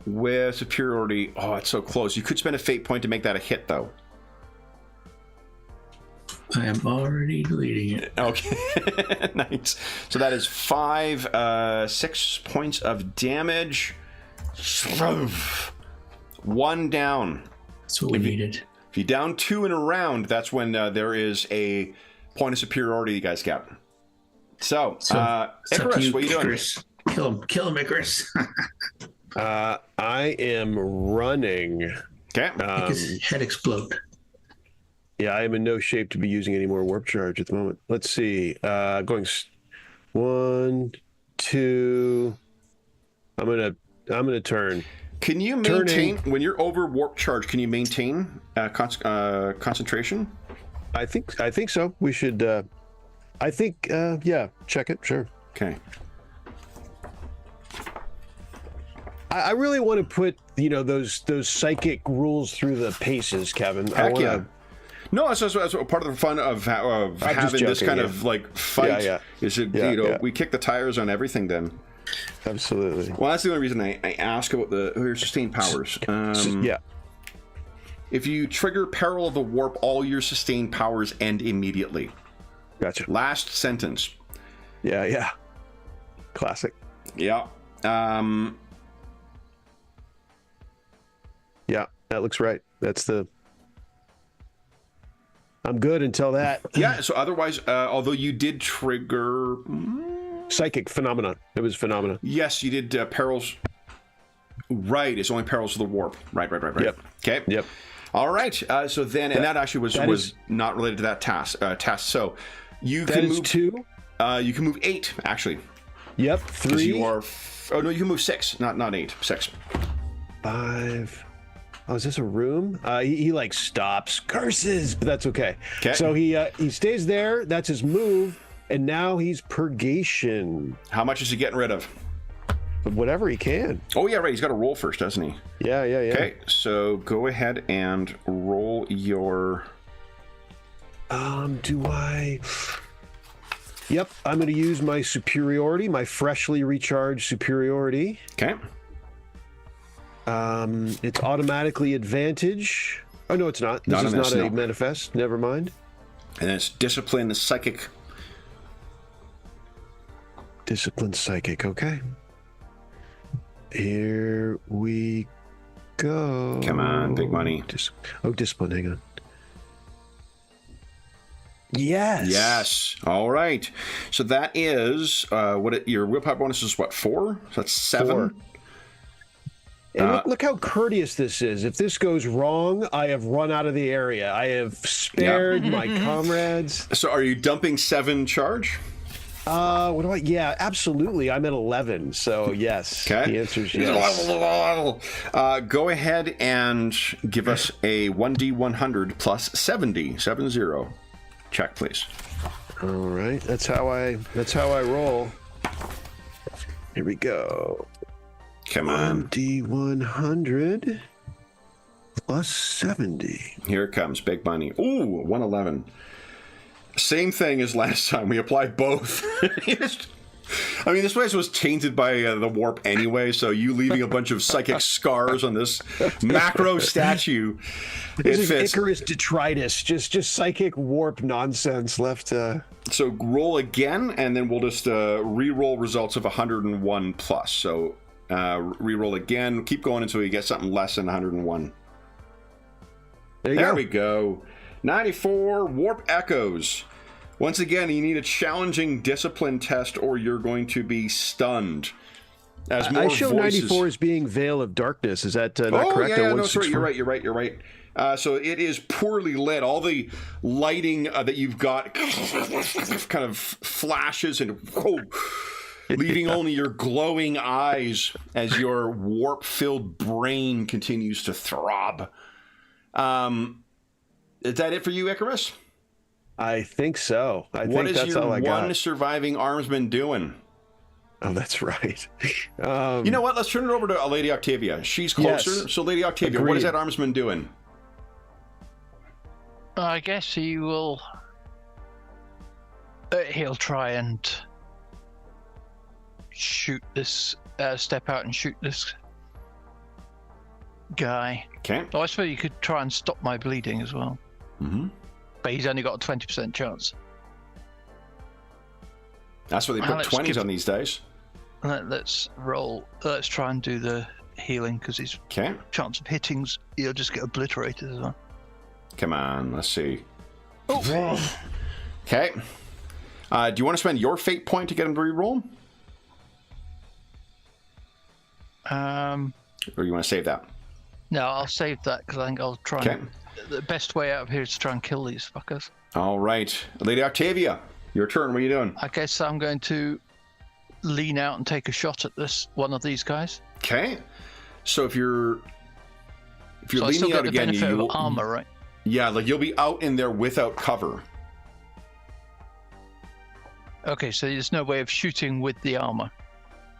with superiority. Oh, it's so close. You could spend a fate point to make that a hit, though. I am already deleting it. Okay. Nice. So that is 6 points of damage. 1 down. That's what we needed. If you down 2 in a round, that's when there is a point of superiority you guys get. So Icarus, what are you doing? Icarus. Kill him, Icarus. I am running. Okay. Make his head explode. Yeah, I am in no shape to be using any more warp charge at the moment. Let's see. Going 1, 2. I'm gonna turn. Can you maintain when you're over warp charge? Can you maintain concentration? I think so. We should. Yeah. Check it. Sure. Okay. I really want to put those psychic rules through the paces, Kevin. Heck yeah. No, that's part of the fun of having this kind of like fight. Yeah. Is it we kick the tires on everything then. Absolutely. Well, that's the only reason I ask about your sustained powers. Yeah. If you trigger Peril of the Warp, all your sustained powers end immediately. Gotcha. Last sentence. Yeah. Classic. Yeah. Yeah, that looks right. I'm good until that. Yeah, so otherwise, although you did trigger... Psychic phenomenon. It was phenomenon. Yes, you did Perils... Right, it's only Perils of the Warp. Right. Yep. Okay. Yep. All right, so then... And that actually was not related to that task. So you can move... 2? You can move 8, actually. Yep, 3. You are... Oh, no, you can move 6, not 8. 6. 5... Oh, is this a room? He like stops, curses, but that's okay. So he stays there. That's his move, and now he's purgation. How much is he getting rid of? Whatever he can. Oh yeah, right. He's got to roll first, doesn't he? Yeah. Okay, so go ahead and roll your. Do I? Yep, I'm going to use my superiority, my freshly recharged superiority. Okay. It's automatically advantage. Oh no, it's not. This is not a manifest. Never mind. And it's discipline psychic. Discipline psychic. Okay. Here we go. Come on, big money. Discipline. Hang on. Yes. All right. So that is your willpower bonus is what, 4? So that's 7. 4. And look how courteous this is. If this goes wrong, I have run out of the area. I have spared my comrades. So are you dumping 7 charge? Yeah, absolutely. I'm at 11. So yes. Okay. The answer is yes. Go ahead and give us a 1d100 plus 70 check, please. All right, that's how I roll. Here we go. Come on. D100 plus 70. Here it comes, big money. Ooh, 111. Same thing as last time. We applied both. I mean, this place was tainted by the warp anyway, so you leaving a bunch of psychic scars on this macro statue. This is Icarus detritus, just psychic warp nonsense left. So roll again, and then we'll just re-roll results of 101 plus. So re-roll again. Keep going until you get something less than 101. There we go. 94 warp echoes. Once again, you need a challenging discipline test, or you're going to be stunned. As more I show voices... 94 as being Veil of Darkness. Is that not correct? Yeah, no, sorry, you're right. So it is poorly lit. All the lighting that you've got kind of flashes and leaving only your glowing eyes as your warp-filled brain continues to throb. Is that it for you, Icarus? I think so. What is that's your all I got. one surviving armsman doing? Oh, that's right. You know what? Let's turn it over to Lady Octavia. She's closer. Yes. So, Lady Octavia, Agreed. what is that armsman doing? I guess he will. He'll try and shoot this. Step out and shoot this guy. Okay. Oh, I suppose you could try and stop my bleeding as well. Mm-hmm. But he's only got a 20% chance. That's what they put 20s on these days. Let's roll. Let's try and do the healing, because his chance of hitting's, he'll just get obliterated as well. Come on, let's see. Oh. Okay. Do you want to spend your fate point to get him to reroll? Or you want to save that? No, I'll save that, because I think I'll try and... The best way out of here is to try and kill these fuckers. All right. Lady Octavia, your turn. What are you doing? I guess I'm going to lean out and take a shot at this one of these guys. Okay. So if you're so leaning out again, benefit of armor, right? Yeah, like you'll be out in there without cover. Okay, so there's no way of shooting with the armor.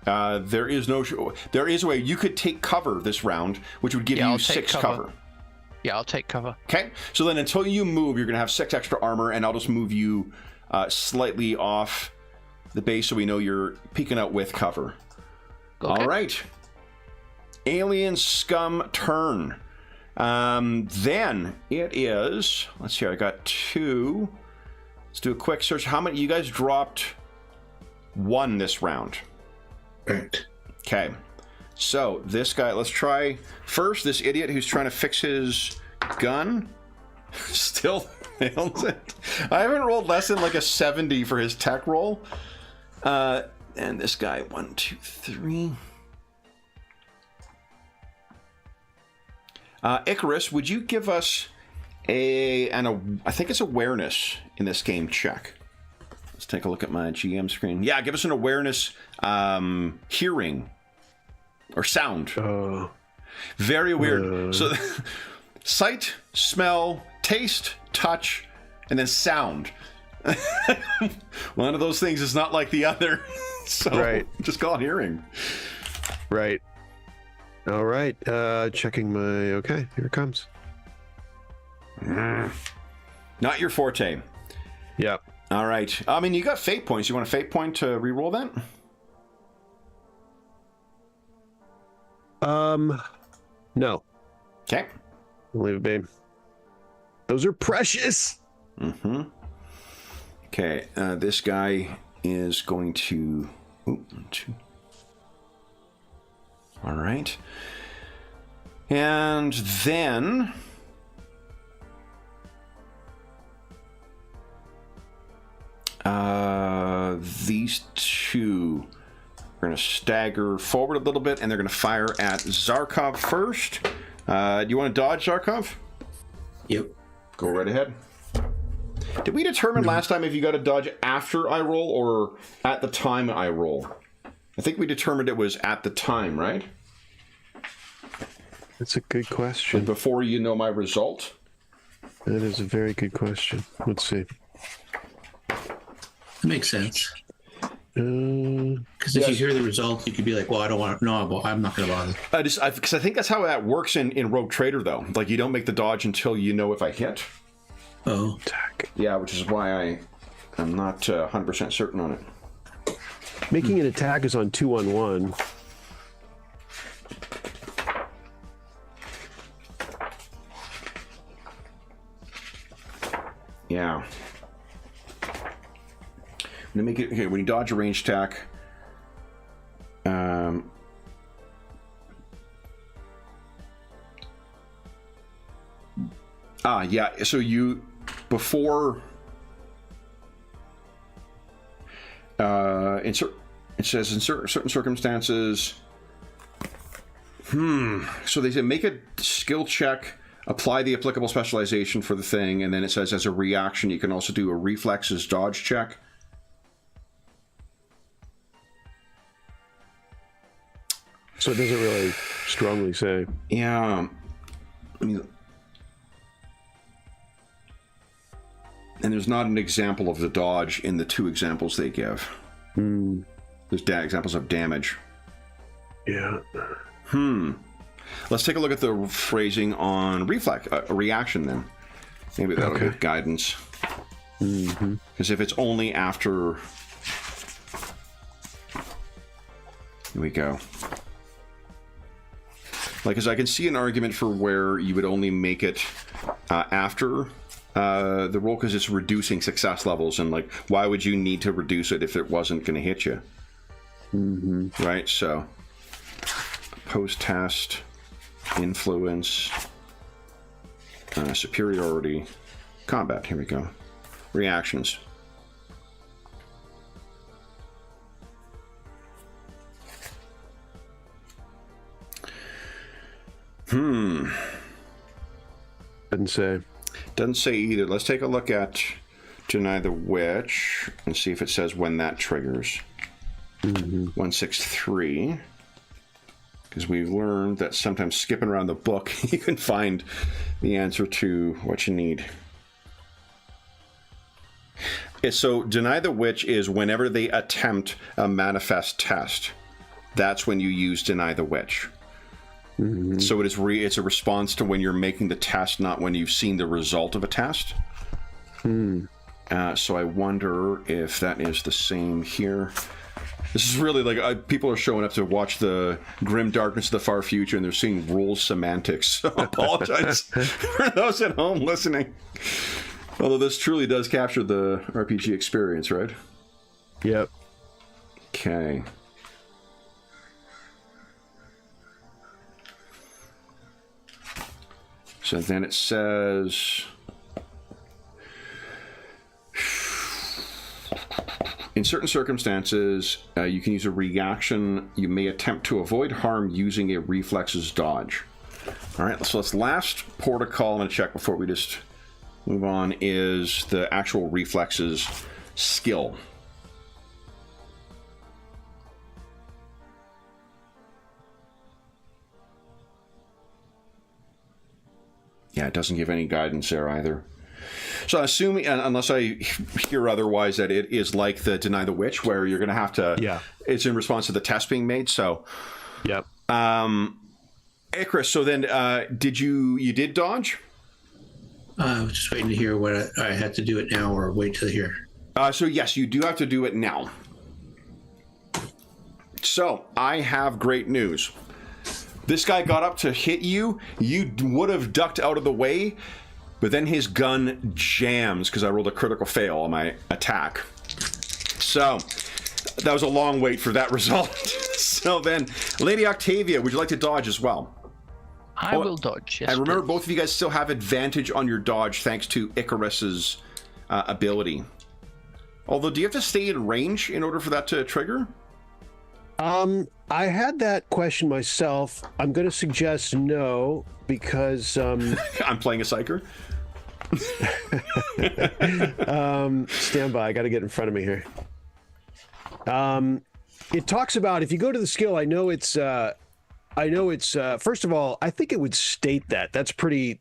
There is a way. You could take cover this round, which would give you 6 cover. Yeah, I'll take cover. Okay, so then until you move, you're going to have 6 extra armor, and I'll just move you slightly off the base so we know you're peeking out with cover. Okay. All right. Alien Scum turn. Then it is, let's see, I got 2. Let's do a quick search. How many? You guys dropped 1 this round. Right. Okay. So this guy, let's try first this idiot who's trying to fix his gun. Still fails it. I haven't rolled less than like a 70 for his tech roll. And this guy, 1, 2, 3. Icarus, would you give us I think it's awareness in this game check. Let's take a look at my GM screen. Yeah, give us an awareness hearing or sound. Very weird. So sight, smell, taste, touch, and then sound. One of those things is not like the other. So just call it hearing. Right. All right. Checking my... Okay, here it comes. Not your forte. Yeah. All right. I mean, you got fate points. You want a fate point to reroll that? No. Okay. Leave it, babe. Those are precious. Mm-hmm. Okay. This guy is going to... Ooh, 2. All right. And then... these 2 are going to stagger forward a little bit, and they're going to fire at Zarkov first. Do you want to dodge, Zarkov? Yep. Go right ahead. Did we determine last time if you got to dodge after I roll or at the time I roll? I think we determined it was at the time, right? That's a good question. And before you know my result? That is a very good question. Let's see. That makes sense. Because if Yes. you hear the result, you could be like, well, I don't want to. No, I'm not going to bother. Because I think that's how that works in Rogue Trader, though. Like, you don't make the dodge until you know if I hit. Oh. Attack. Yeah, which is why I'm not 100% certain on it. Making an attack is on 2-on-1. Yeah. I'm gonna make it okay when you dodge a range attack. Yeah. So you before it says in certain circumstances. So they say make a skill check. Apply the applicable specialization for the thing, and then it says as a reaction, you can also do a reflexes dodge check. So it doesn't really strongly say. Yeah. And there's not an example of the dodge in the two examples they give. There's examples of damage. Yeah. Let's take a look at the phrasing on reaction then. Maybe that'll give guidance. Because if it's only after... Here we go. Like, because I can see an argument for where you would only make it after the roll, because it's reducing success levels, and like, why would you need to reduce it if it wasn't going to hit you? Right, so... Post-test... Influence, superiority, combat. Here we go. Reactions. Doesn't say. Doesn't say either. Let's take a look at Deny the Witch and see if it says when that triggers. 163. Because we've learned that sometimes skipping around the book, you can find the answer to what you need. So Deny the Witch is whenever they attempt a manifest test. That's when you use Deny the Witch. So it is it's a response to when you're making the test, not when you've seen the result of a test. So I wonder if that is the same here. This is really like people are showing up to watch the Grim Darkness of the Far Future, and they're seeing rules semantics. So I apologize for those at home listening. Although this truly does capture the RPG experience, right? Yep. Okay. So then it says... In certain circumstances, you can use a reaction. You may attempt to avoid harm using a reflexes dodge. All right, so this last protocol I'm going to check before we just move on is the actual reflexes skill. Yeah, it doesn't give any guidance there either. So assuming, unless I hear otherwise, that it is like the Deny the Witch, where you're going to have to... Yeah. It's in response to the test being made, so... Yep. Chris, so then you did dodge? I was just waiting to hear what I had to do it now or wait till here. So yes, you do have to do it now. So, I have great news. This guy got up to hit you. You would have ducked out of the way, but then his gun jams because I rolled a critical fail on my attack. So, that was a long wait for that result. So then, Lady Octavia, would you like to dodge as well? I will dodge, yes. And remember, please. both of you guys still have advantage on your dodge thanks to Icarus's ability. Although, do you have to stay in range in order for that to trigger? I had that question myself. I'm going to suggest no, because... I'm playing a psyker. Stand by. I got to get in front of me here. It talks about, if you go to the skill, I know it's first of all, I think it would state that. That's pretty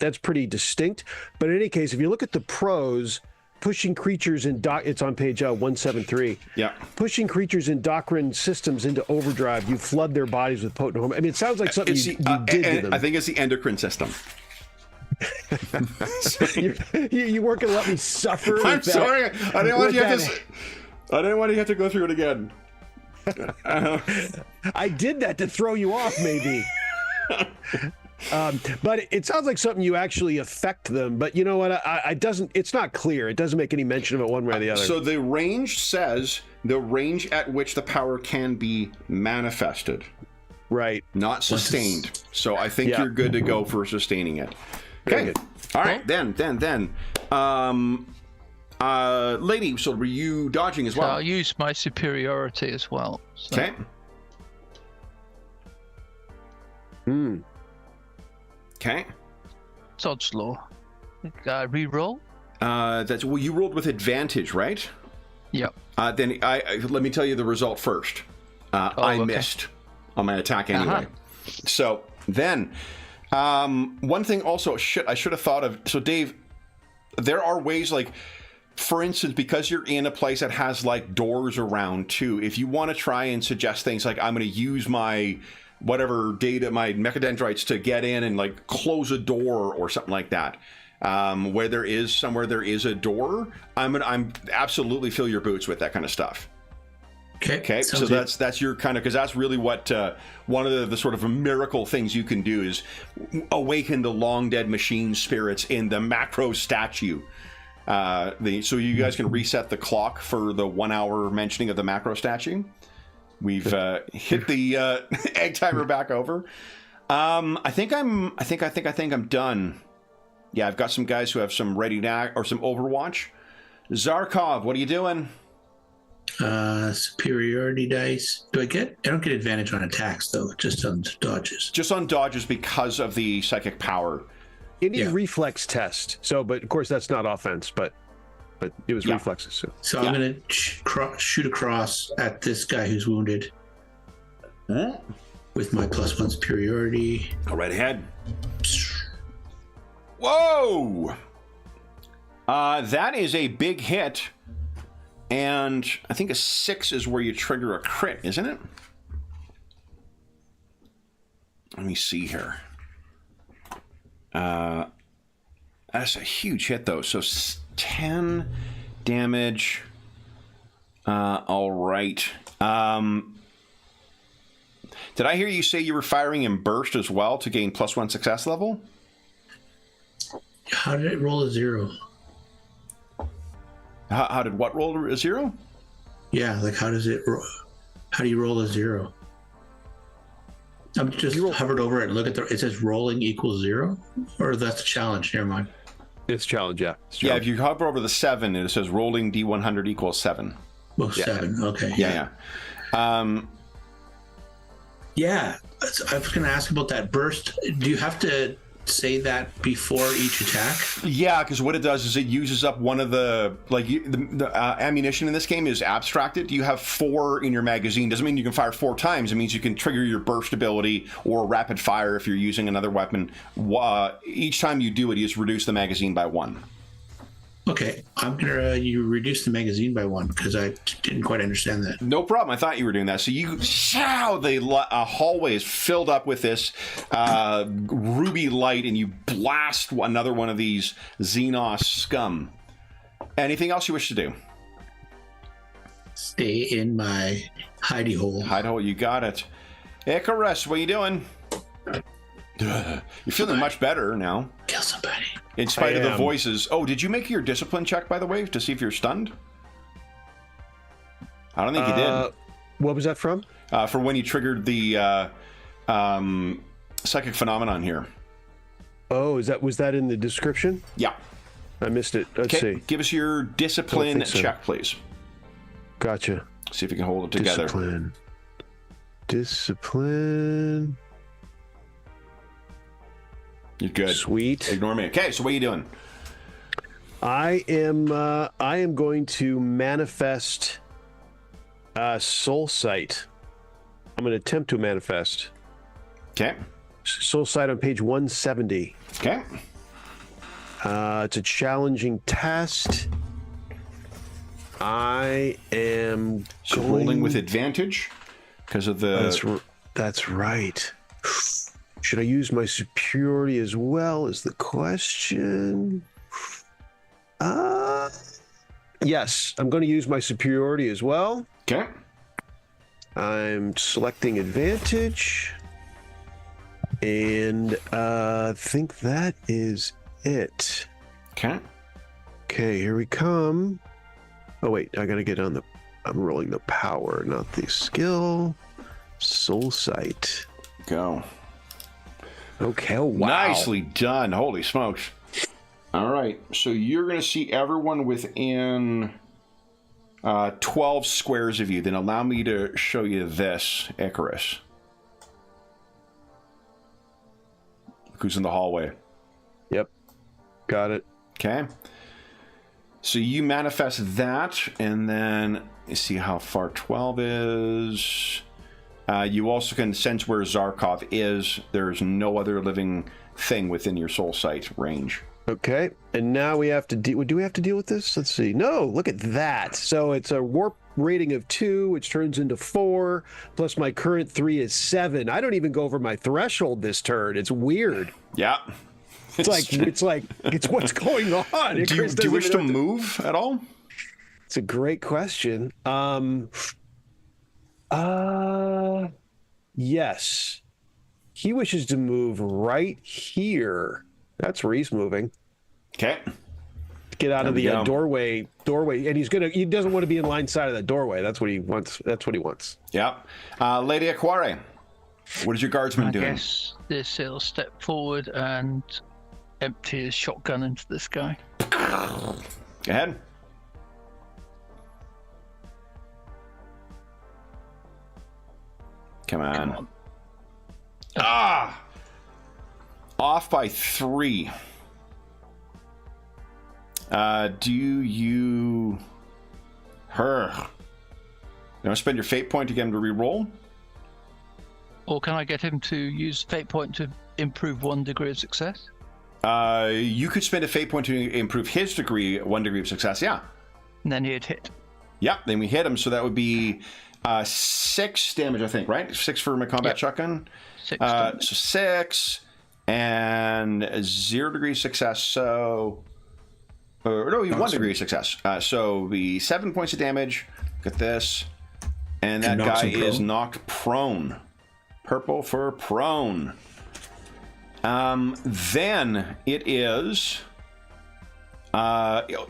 distinct. But in any case, if you look at the pros, pushing creatures in it's on page 173. Yeah. Pushing creatures in doctrine systems into overdrive. You flood their bodies with potent hormone. I mean, it sounds like something you did to them. I think it's the endocrine system. You weren't going to let me suffer. I'm sorry. I didn't want you to have to go through it again. I did that to throw you off, maybe. But it sounds like something you actually affect them. But you know what? It's not clear. It doesn't make any mention of it one way or the other. So the range says the range at which the power can be manifested. Right. Not sustained. So I think you're good to go for sustaining it. Okay. All right. Then. Lady, so were you dodging as well? I'll use my superiority as well. So. Okay. Okay. Dodge law. Reroll? You rolled with advantage, right? Yep. Then let me tell you the result first. I missed on my attack anyway. So then, one thing also, I should have thought of. So Dave, there are ways like, for instance, because you're in a place that has like doors around too, if you want to try and suggest things like, I'm going to use my whatever data, my mechadendrites to get in and like close a door or something like that. Where there is a door, I'm absolutely fill your boots with that kind of stuff. Okay. So that's your kind of, because that's really what one of the sort of miracle things you can do is awaken the long dead machine spirits in the macro statue. So you guys can reset the clock for the 1 hour mentioning of the macro statue. We've hit the egg timer back over. I think I'm done. Yeah, I've got some guys who have some ready now or some Overwatch. Zarkov, what are you doing? Superiority dice. I don't get advantage on attacks though, just on dodges. Just on dodges because of the psychic power. You need a reflex test. So, but of course that's not offense, but it was reflexes. So I'm going to shoot across at this guy who's wounded with my +1 superiority. Go right ahead. Whoa! That is a big hit. And I think a 6 is where you trigger a crit, isn't it? Let me see here. That's a huge hit, though. So 10 damage. All right. Did I hear you say you were firing in burst as well to gain +1 success level? How did it roll a 0? How did what roll a 0? Yeah, like how does it roll? How do you roll a 0? I'm just hovered over it and look at it says rolling equals 0? Or that's a challenge, never mind. It's challenge, yeah. Yeah, if you hover over the 7, it says rolling D100 equals 7. Well, 7, okay. Yeah. Yeah, I was going to ask about that burst. Do you have to say that before each attack? Yeah, because what it does is it uses up one of the ammunition in this game is abstracted. You have 4 in your magazine. Doesn't mean you can fire 4 times. It means you can trigger your burst ability or rapid fire if you're using another weapon. Each time you do it, you just reduce the magazine by 1. Okay, I'm gonna you reduce the magazine by 1 because I didn't quite understand that. No problem. I thought you were doing that. So the hallway is filled up with this ruby light, and you blast another one of these Xenos scum. Anything else you wish to do? Stay in my hidey hole. Hide hole, you got it. Icarus, what are you doing? You're feeling much better now. Kill somebody. In spite of the voices. Oh, did you make your discipline check, by the way, to see if you're stunned? I don't think you did. What was that from? For when you triggered the psychic phenomenon here. Oh, was that in the description? Yeah. I missed it. Let's see. Give us your discipline check, please. Gotcha. See if you can hold it together. Discipline. You're good. Sweet. Ignore me. Okay, so what are you doing? I am going to manifest Soul Sight. I'm going to attempt to manifest. Okay. Soul Sight on page 170. Okay. It's a challenging test. I am rolling with advantage because of the... That's right. Should I use my superiority as well is the question. Yes, I'm going to use my superiority as well. Okay. I'm selecting advantage. And I think that is it. Okay. Okay, here we come. Oh, wait, I got to get on the... I'm rolling the power, not the skill. Soul sight. Go. Okay, oh, wow. Nicely done. Holy smokes. All right, so you're going to see everyone within 12 squares of you. Then allow me to show you this, Icarus. Look who's in the hallway. Yep, got it. Okay. So you manifest that, and then you see how far 12 is. You also can sense where Zarkov is. There's no other living thing within your soul sight range. Okay, and now we have to do we have to deal with this? Let's see. No, look at that. So it's a warp rating of 2, which turns into 4, plus my current 3 is 7. I don't even go over my threshold this turn. It's weird. Yeah. It's what's going on. Do you wish to move at all? It's a great question. Yes. He wishes to move right here. That's where he's moving. Okay. Get out of the doorway, and he doesn't want to be in line side of the doorway. That's what he wants. Yeah. Lady Aquare, what is your guardsman doing? I guess this he'll step forward and empty his shotgun into this guy. Go ahead. Come on. Off by 3. Do you... You want to spend your fate point to get him to re-roll? Or can I get him to use fate point to improve 1 degree of success? You could spend a fate point to improve his 1 degree of success, yeah. And then he'd hit. Yeah, then we hit him, so that would be 6 damage, I think, right? 6 for my combat shotgun. 6 so 6 and 0 degree success, so... no, 1 degree of success. So it'd be 7 points of damage. Look at this. And that guy is knocked prone. Purple for prone. Then it is...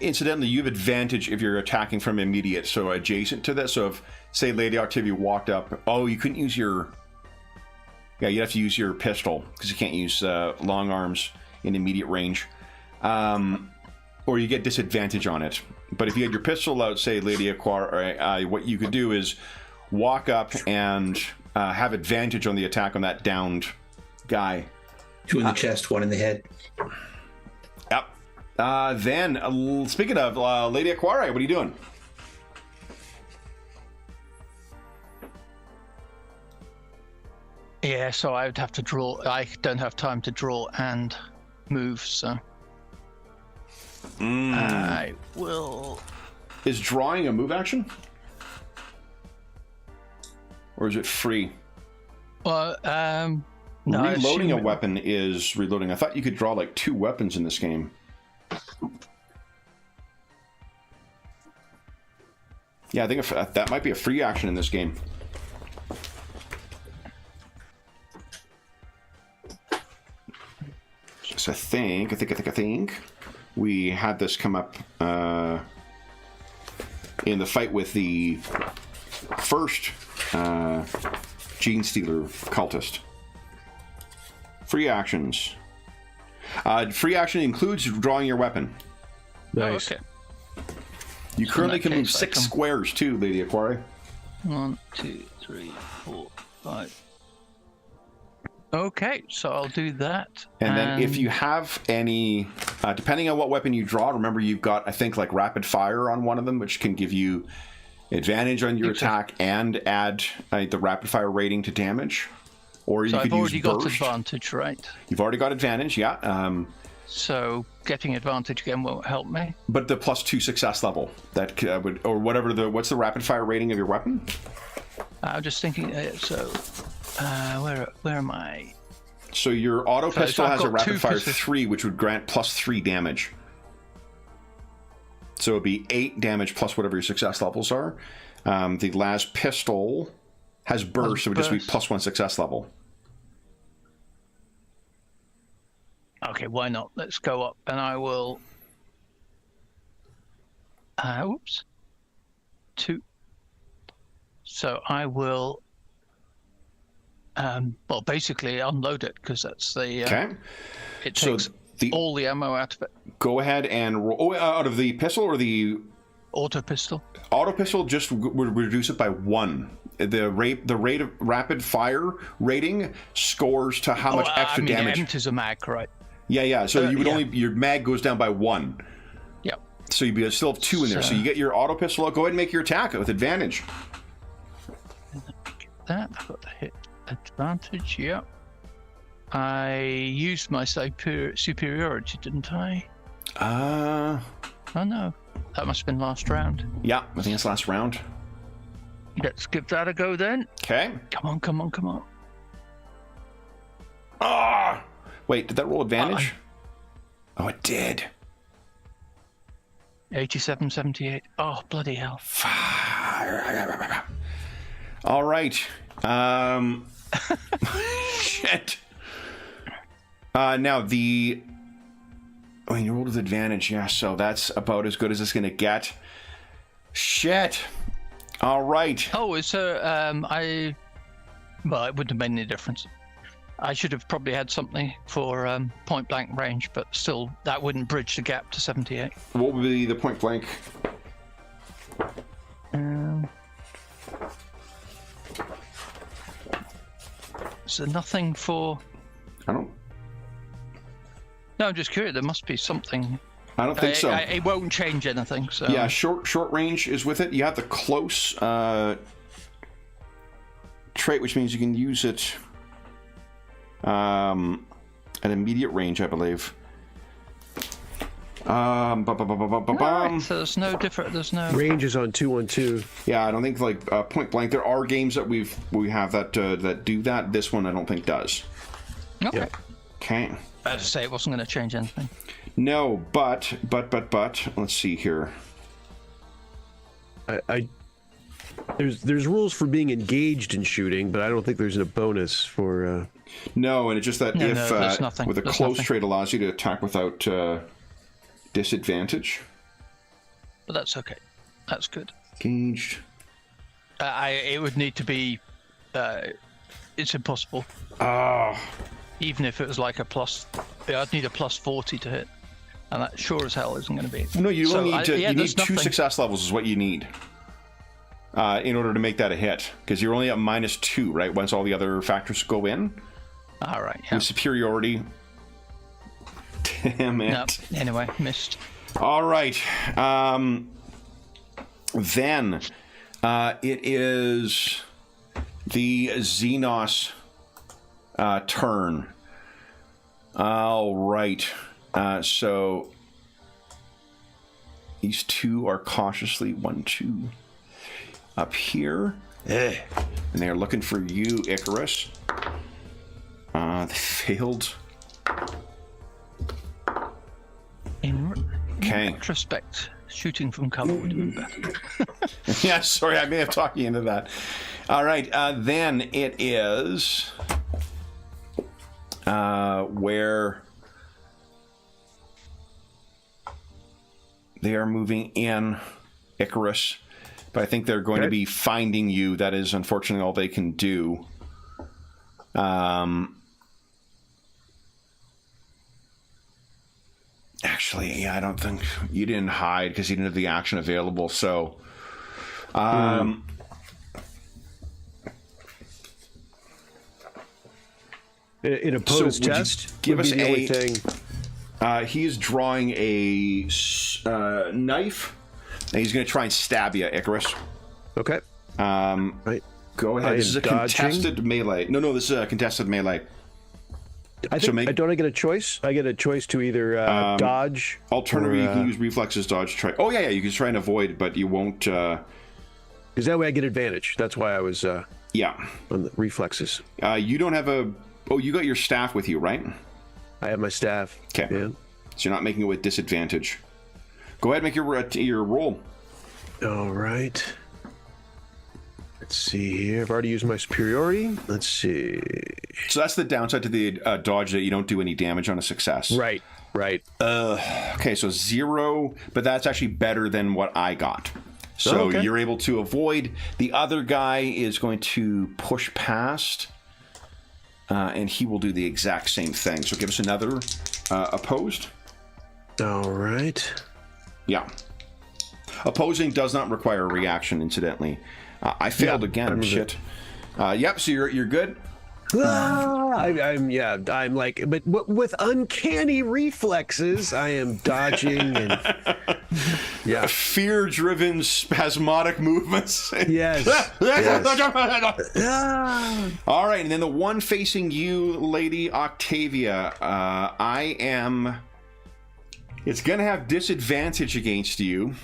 incidentally, you have advantage if you're attacking from immediate, so adjacent to this. So if, say, Lady Octavia walked up... Oh, you couldn't use your... Yeah, you'd have to use your pistol, because you can't use long arms in immediate range. Or you get disadvantage on it. But if you had your pistol out, say, Lady Aquar, what you could do is walk up and have advantage on the attack on that downed guy. 2 in the chest, 1 in the head. Yep. Then, speaking of, Lady Aquaria, what are you doing? Yeah, so I would have to draw. I don't have time to draw and move, so I will. Is drawing a move action? Or is it free? Well, no, reloading a weapon is reloading. I thought you could draw like 2 weapons in this game. Yeah, I think that might be a free action in this game. So I think we had this come up in the fight with the first Gene Stealer cultist. Free actions. Free action includes drawing your weapon. Nice. Oh, okay. You currently can move 6 squares too, Lady Aquari. 1, 2, 3, 4, 5. Okay, so I'll do that. And then if you have any, depending on what weapon you draw, remember you've got, I think, like rapid fire on one of them, which can give you advantage on your attack and add the rapid fire rating to damage. Or you could use burst. I've already got advantage, right? You've already got advantage, yeah. So getting advantage again won't help me. But the +2 success level that would, or whatever what's the rapid fire rating of your weapon? I'm just thinking. Where am I? So your auto pistol has a I've got rapid fire pistols. 3, which would grant +3 damage. So it'd be 8 damage plus whatever your success levels are. The las pistol has burst, so it would just be +1 success level. Okay, why not? Let's go up, and I will. Oops. 2. So I will. Well, basically unload it because that's the. Okay. It takes all the ammo out of it. Go ahead and roll. Oh, out of the pistol or the Auto pistol. auto pistol, just would reduce it by 1. The rate of rapid fire rating scores to how much extra damage. It empties a mag, right? Yeah. So you would only your mag goes down by 1. Yep. So you'd be still have 2 in there. So you get your auto pistol out. Go ahead and make your attack with advantage. That I've got the hit advantage. Yep. I used my superiority, didn't I? Oh no, that must have been last round. Yeah, I think it's last round. Let's give that a go then. Okay. Come on. Ah! Wait, did that roll advantage? Oh, it did. 87, 78. Oh, bloody hell. All right. Shit. Now the. Oh, you rolled with advantage, yeah. So that's about as good as it's gonna get. Shit. All right. Oh, is there? Well, it wouldn't have made any difference. I should have probably had something for point blank range, but still, that wouldn't bridge the gap to 78. What would be the point blank? Is there nothing for? I don't. No, I'm just curious. There must be something. I don't think so. It won't change anything. So yeah, short range is with it. You have the close trait, which means you can use it at immediate range, I believe. Right, so there's no different. There's no Range is on 2-1-2. Yeah, I don't think like point blank. There are games that we have that that do that. This one I don't think does. Okay. Yeah. Okay. As I say, it wasn't going to change anything. No, but let's see here. There's rules for being engaged in shooting, but I don't think there's a bonus for. No, and it's just that if there's nothing. with a There's close nothing. trait allows you to attack without disadvantage. But that's okay. That's good. Engaged. It would need to be. It's impossible. Oh. Even if it was like a plus, I'd need a plus 40 to hit, and that sure as hell isn't going to be. No, you So only need to. yeah, you need there's 2 nothing. success levels is what you need in order to make that a hit, because you're only at -2, right? Once all the other factors go in. All right. Yeah. With superiority. Damn it. No, anyway, missed. All right. Then it is the Xenos turn. All right. So these 2 are cautiously 1, 2 up here. And they're looking for you, Icarus. They failed. In Okay. retrospect, shooting from cover would have been better. Yeah, sorry, I may have talked you into that. All right, then it is where they are moving in, Icarus, but I think they're going to be finding you. That is unfortunately all they can do. Actually, yeah, I don't think you didn't hide because you didn't have the action available. So, In opposed would you test, give would us be the only a- thing. he's drawing a knife, and he's going to try and stab you, Icarus. Okay. Right. Go ahead. I This is am a dodging. contested melee. No, this is a contested melee. I think, don't I get a choice? I get a choice to either dodge. Alternatively, you can use reflexes, dodge, try. Oh yeah, you can try and avoid, but you won't. Because that way I get advantage. That's why I was. On the reflexes. You don't have a. Oh, you got your staff with you, right? I have my staff. Okay. Yeah. So you're not making it with disadvantage. Go ahead, and make your roll. All right. Let's see here. I've already used my superiority. Let's see. So that's the downside to the dodge, that you don't do any damage on a success. Right. Okay, so 0, but that's actually better than what I got. So you're able to avoid. The other guy is going to push past, and he will do the exact same thing. So give us another opposed. All right. Yeah. Opposing does not require a reaction, incidentally. I failed again. Shit. Yep. So you're good. I'm like, but with uncanny reflexes, I am dodging and fear-driven spasmodic movements. Yes. All right, and then the one facing you, Lady Octavia, it's gonna have disadvantage against you.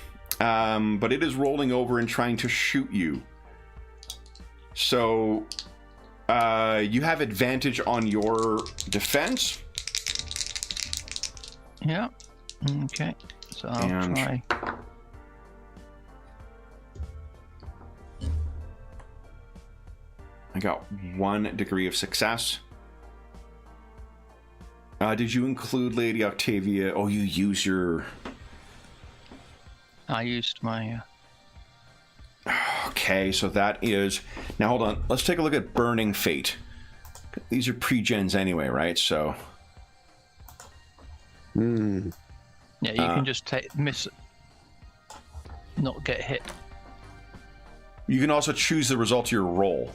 But it is rolling over and trying to shoot you. So you have advantage on your defense. Yeah. Okay. So I'll try. I got 1 degree of success. Did you include Lady Octavia? Oh, you use your... I used my... Okay, so that is... Now, hold on. Let's take a look at Burning Fate. These are pre-gens anyway, right? So... Yeah, you can just miss... Not get hit. You can also choose the result of your roll.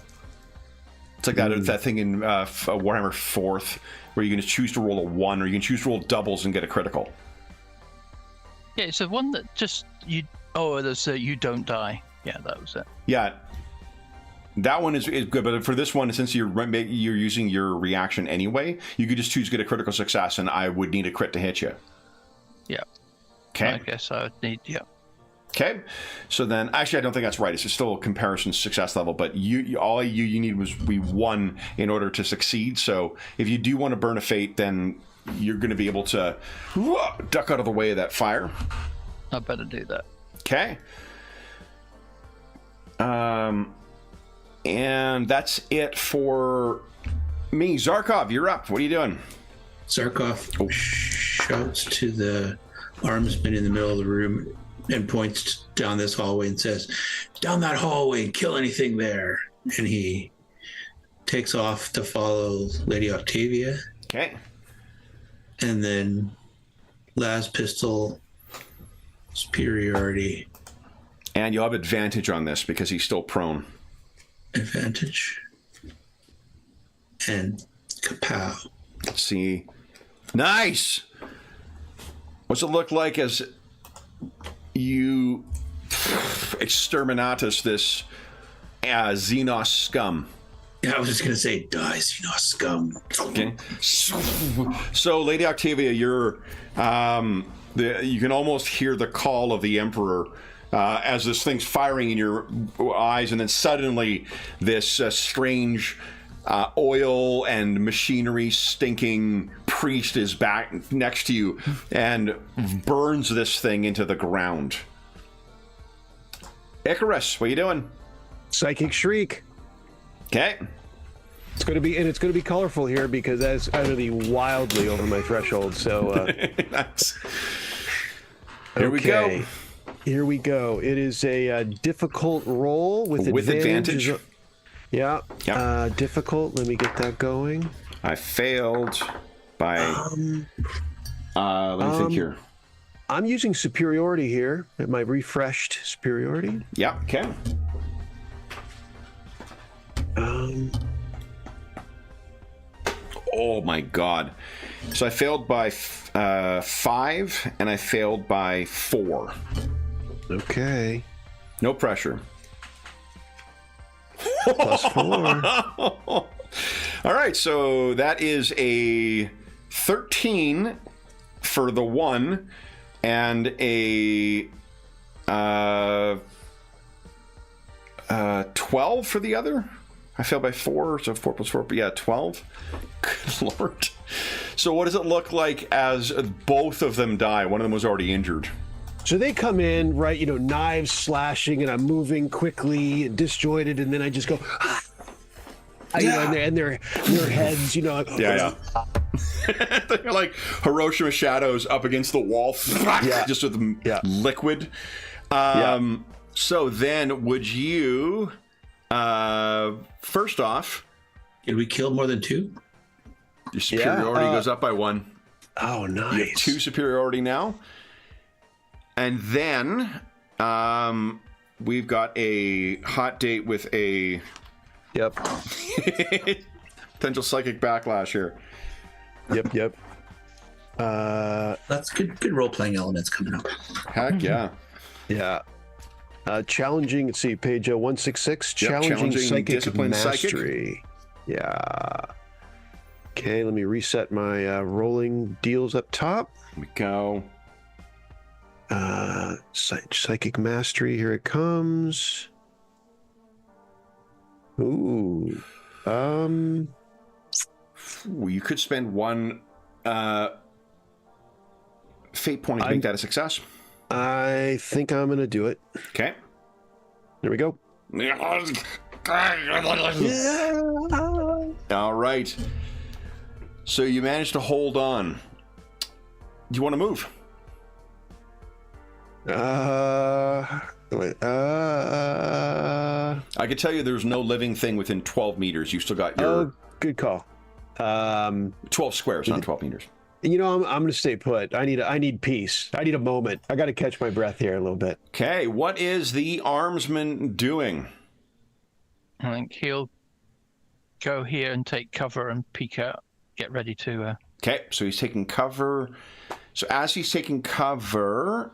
It's like that thing in Warhammer 4th, where you can just choose to roll a 1, or you can choose to roll doubles and get a critical. Yeah, it's the one that just you. Oh, there's you don't die. Yeah, that was it. Yeah, that one is good, but for this one, since you're using your reaction anyway, you could just choose to get a critical success, and I would need a crit to hit you. Yeah. Okay. I guess I would need. Yeah. Okay, so then actually I don't think that's right. It's still a comparison success level, but all you need was we 1 in order to succeed. So if you do want to burn a fate, then you're going to be able to duck out of the way of that fire. I better do that. Okay. And that's it for me. Zarkov, you're up. What are you doing? Zarkov shouts to the armsman in the middle of the room and points down this hallway and says, "Down that hallway and kill anything there." And he takes off to follow Lady Octavia. Okay. And then las pistol, superiority. And you'll have advantage on this because he's still prone. Advantage. And kapow. Let's see. Nice! What's it look like as you exterminatus this Xenos scum? Yeah, I was just going to say, die, Xenos scum. Okay. So, Lady Octavia, you can almost hear the call of the Emperor as this thing's firing in your eyes, and then suddenly this strange oil and machinery stinking priest is back next to you and burns this thing into the ground. Icarus, what are you doing? Psychic Shriek. Okay. It's going to be colorful here because that's going to be wildly over my threshold. So Here we go. Here we go. It is a difficult roll with advantage. Yeah. Difficult. Let me get that going. I failed by... let me think here. I'm using superiority here. My refreshed superiority. Yeah, okay. Oh my god. So I failed by 5 and I failed by 4. Okay. No pressure. +4. All right, so that is a 13 for the one and a 12 for the other. I failed by 4, so 4 plus 4, but yeah, 12. Good lord. So what does it look like as both of them die? One of them was already injured. So they come in, right, you know, knives slashing, and I'm moving quickly and disjointed, and then I just go, you know, and their heads, you know. Yeah. They're like Hiroshima shadows up against the wall, just with liquid. So then, would you, first off... Did we kill more than 2? Your superiority goes up by 1. Oh, nice. You have 2 superiority now. And then we've got a hot date with a potential psychic backlash here. Yep. That's good role-playing elements coming up. Heck yeah. Yeah. Challenging, let's see, page 166. Yep, challenging psychic discipline mastery. Psychic. Yeah. Okay, let me reset my rolling deals up top. Here we go. Psychic mastery, here it comes. Ooh. You could spend 1 fate point to make that a success. I think I'm going to do it. Okay. There we go. All right. So you managed to hold on. Do you want to move? I can tell you there's no living thing within 12 meters. You still got your... Oh, good call. 12 squares, not 12 meters. You know, I'm going to stay put. I need peace. I need a moment. I got to catch my breath here a little bit. Okay, what is the armsman doing? I think he'll go here and take cover and peek out. Get ready to... Okay, so he's taking cover. So as he's taking cover,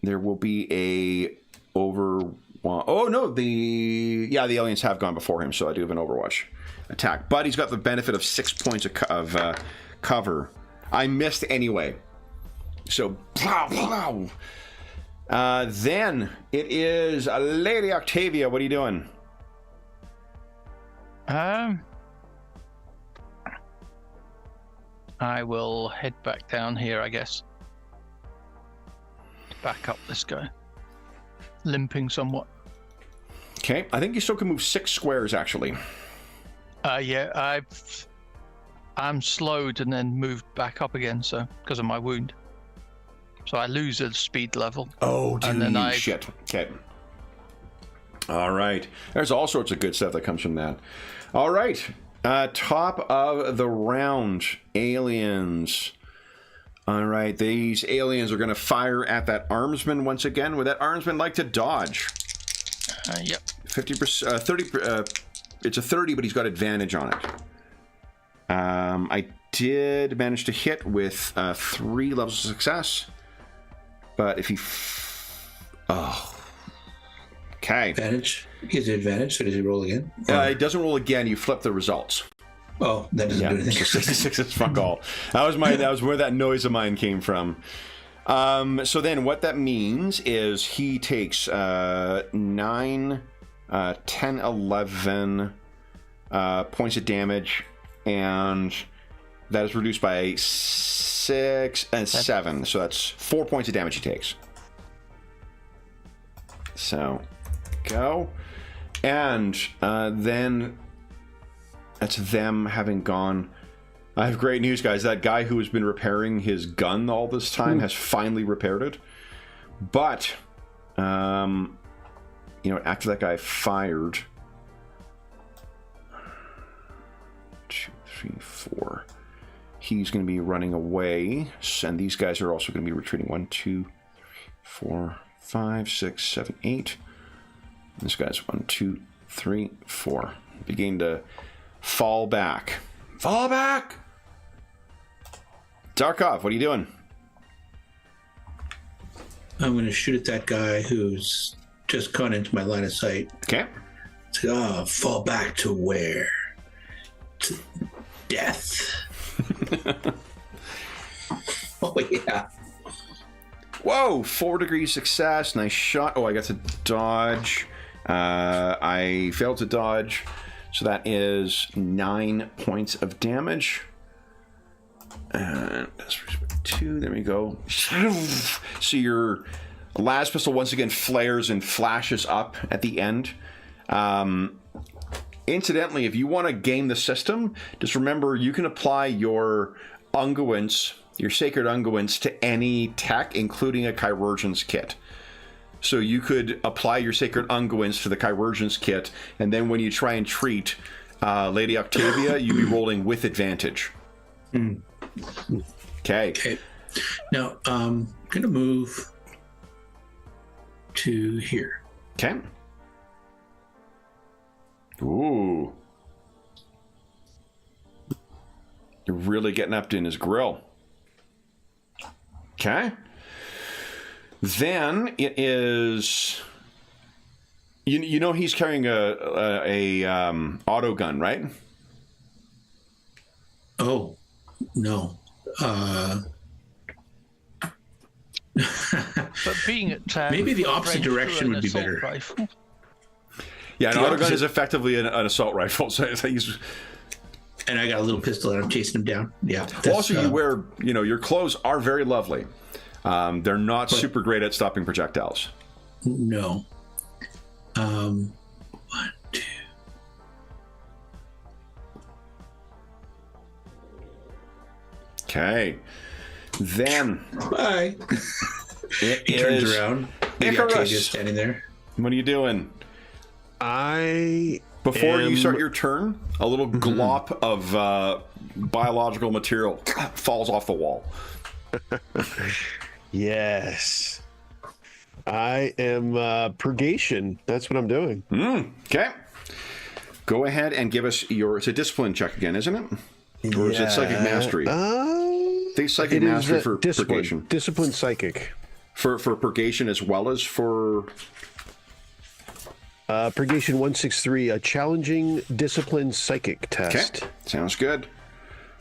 there will be a Oh, no, the aliens have gone before him, so I do have an Overwatch attack. But he's got the benefit of 6 points of cover. I missed anyway. So, then it is Lady Octavia. What are you doing? I will head back down here, I guess. Back up this guy. Limping somewhat. Okay, I think you still can move 6 squares, actually. Yeah, I'm slowed and then moved back up again, so because of my wound. So I lose a speed level. Oh, dude, shit. Okay. All right. There's all sorts of good stuff that comes from that. All right. Top of the round, aliens. All right, these aliens are going to fire at that armsman once again. Would that armsman like to dodge? Yep. 50%, 30. It's a 30, but he's got advantage on it. I did manage to hit with 3 levels of success, but if he, okay. Advantage. He gives you advantage. So does he roll again? It doesn't roll again. You flip the results. Oh, that doesn't do anything. So 66 is fuck all. That was where that noise of mine came from. So then what that means is he takes 9, 10, 11 points of damage, and that is reduced by 6 and 7. So that's 4 points of damage he takes. So go. And then that's them having gone. I have great news, guys. That guy who has been repairing his gun all this time has finally repaired it. But, after that guy fired... 2, 3, 4. He's going to be running away. And these guys are also going to be retreating. 1, 2, 3, 4, 5, 6, 7, 8. This guy's 1, 2, 3, 4. Beginning to fall back. Fall back! Darkov, what are you doing? I'm going to shoot at that guy who's just gone into my line of sight. Okay. Fall back to where? to death. Oh, yeah. Whoa, 4-degree success. Nice shot. Oh, I got to dodge. I failed to dodge. So that is 9 points of damage. And that's 2. There we go. So your las pistol once again flares and flashes up at the end. Incidentally, if you want to game the system, just remember you can apply your unguents, your sacred unguents, to any tech, including a chirurgeon's kit. So you could apply your sacred unguents to the chirurgeon's kit, and then when you try and treat Lady Octavia, you'd be rolling with advantage. Okay. Okay. Now, I'm going to move to here. Okay. Ooh. You're really getting up in his grill. Okay. Then it is... You know he's carrying a auto gun, right? Oh, no. But being at maybe the opposite direction would be better. Rifle. Yeah, an auto gun is effectively an assault rifle. So he's... And I got a little pistol and I'm chasing him down. Yeah. Also, you wear, your clothes are very lovely. They're not super great at stopping projectiles. No. 1, 2. Okay. Then... Bye. He turns around. You got Octavia standing there. What are you doing? Before you start your turn, a little glop of biological material falls off the wall. Yes. I am purgation. That's what I'm doing. Okay. Go ahead and give us it's a discipline check again, isn't it? Or is it psychic mastery? I think psychic mastery for purgation. Discipline psychic. For purgation as well as for... Purgation 163, a challenging discipline psychic test. Okay, sounds good.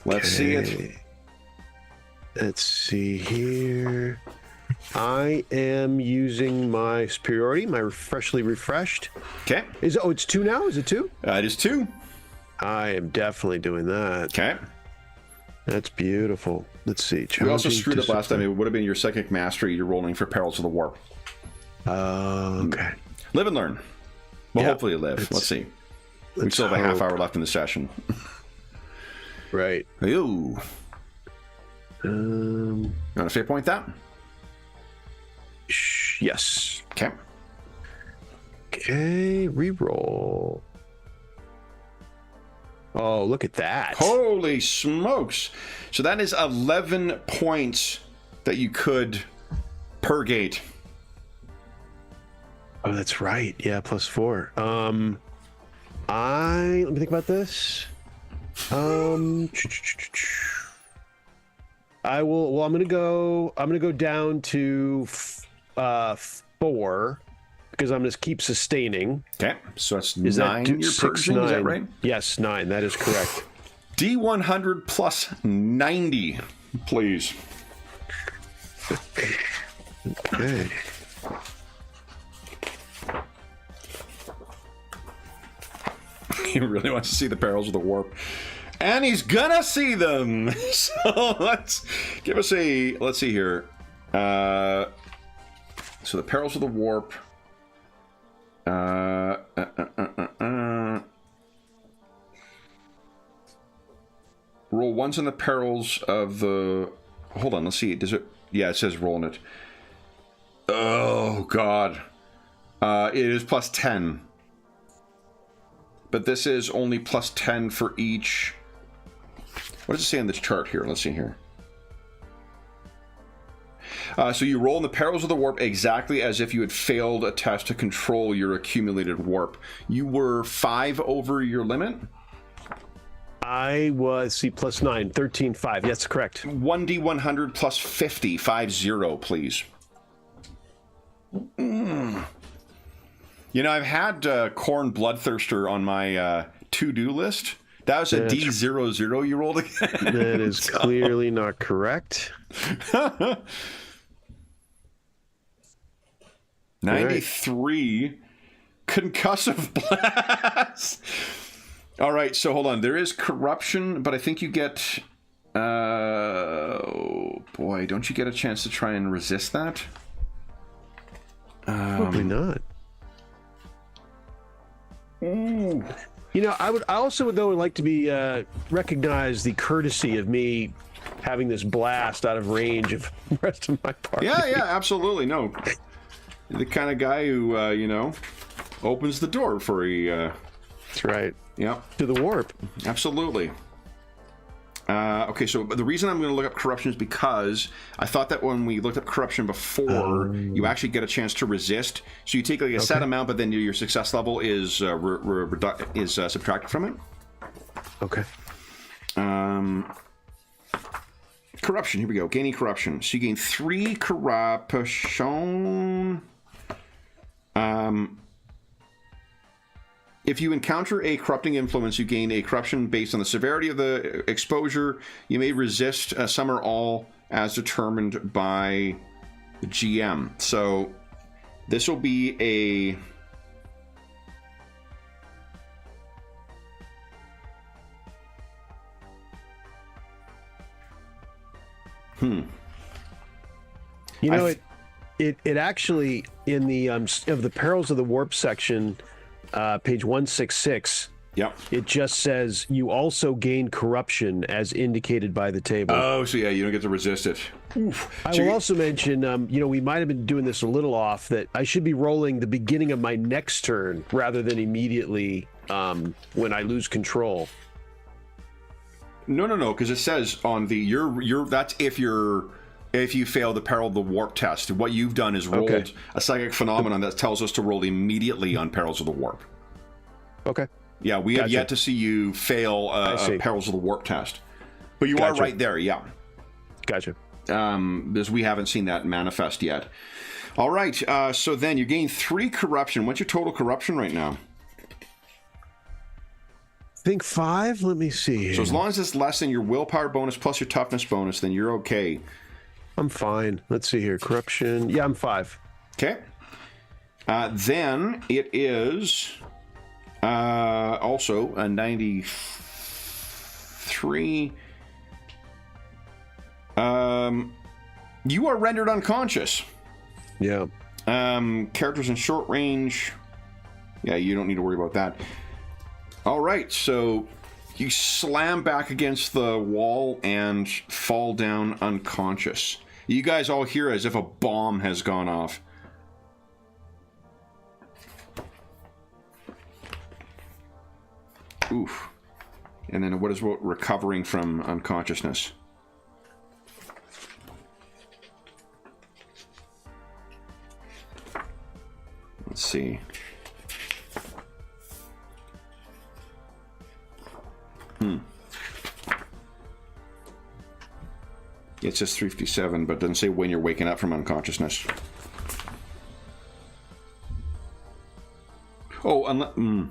Let's see it. Let's see here. I am using my superiority, my freshly refreshed. Okay. It's 2 now? Is it 2? It is 2. I am definitely doing that. Okay. That's beautiful. Let's see. We also screwed up last time. It would have been your psychic mastery you're rolling for Perils of the Warp. Okay. Live and learn. Well, hopefully live. Let's see. We still have a half hour left in the session. Right. Ooh. You want to fate point that? Yes. Okay. Okay, reroll. Oh, look at that. Holy smokes. So that is 11 points that you could purgate. Oh, that's right. Yeah, +4. Let me think about this. I'm gonna go down to 4 because I'm gonna keep sustaining. Okay, so that's 9 you're purging, is that right? Yes, 9, that is correct. D100 plus 90, please. Okay. He really wants to see the Perils of the Warp. And he's gonna see them! So let's see here. So the Perils of the Warp. Roll once on the Perils of the... Hold on, let's see. Does it... Yeah, it says roll on it. Oh, God. It is plus 10. But this is only plus 10 for each... What does it say on this chart here? Let's see here. So you roll in the Perils of the Warp exactly as if you had failed a test to control your accumulated warp. You were 5 over your limit? I was, plus 9, 13, 5. Yes, correct. 1d100 plus 50, 50, please. You know, I've had Corn Bloodthirster on my to-do list That was a D00 you rolled again. That is clearly not correct. 93 concussive blast. All right, so hold on. There is corruption, but I think you get... oh, boy, don't you get a chance to try and resist that? Probably not. Ooh. You know, I also would though like to be recognize the courtesy of me having this blast out of range of the rest of my party. Yeah, absolutely. No, the kind of guy who opens the door for a. That's right. Yeah. To the warp. Absolutely. Okay, so the reason I'm going to look up corruption is because I thought that when we looked up corruption before, you actually get a chance to resist. So you take like a set amount, but then your success level is subtracted from it. Okay. Corruption. Here we go. Gaining corruption. So you gain 3 corruption. If you encounter a corrupting influence, you gain a corruption based on the severity of the exposure. You may resist some or all as determined by the GM. So this will be a... You know, it actually, in the of the Perils of the Warp section, page 166, Yep. it just says you also gain corruption as indicated by the table. Oh, so yeah, you don't get to resist it. Oof. I So will you- also mention, we might have been doing this a little off, that I should be rolling the beginning of my next turn rather than immediately when I lose control. No, because it says on the that's if you fail the Peril of the Warp test. What you've done is rolled a psychic phenomenon that tells us to roll immediately on Perils of the Warp. Okay. Yeah, we have yet to see you fail a Perils of the Warp test. But you are right there, yeah. Gotcha. Because we haven't seen that manifest yet. All right, so then you gain 3 corruption. What's your total corruption right now? I think 5. Let me see. So as long as it's less than your willpower bonus plus your toughness bonus, then you're okay. I'm fine. Let's see here. Corruption. Yeah, I'm 5. Okay. Then it is also a 93. You are rendered unconscious. Yeah. Characters in short range. Yeah, you don't need to worry about that. All right, so you slam back against the wall and fall down unconscious. You guys all hear as if a bomb has gone off. Oof. And then what is recovering from unconsciousness? Let's see. It says 357, but it doesn't say when you're waking up from unconsciousness. Oh,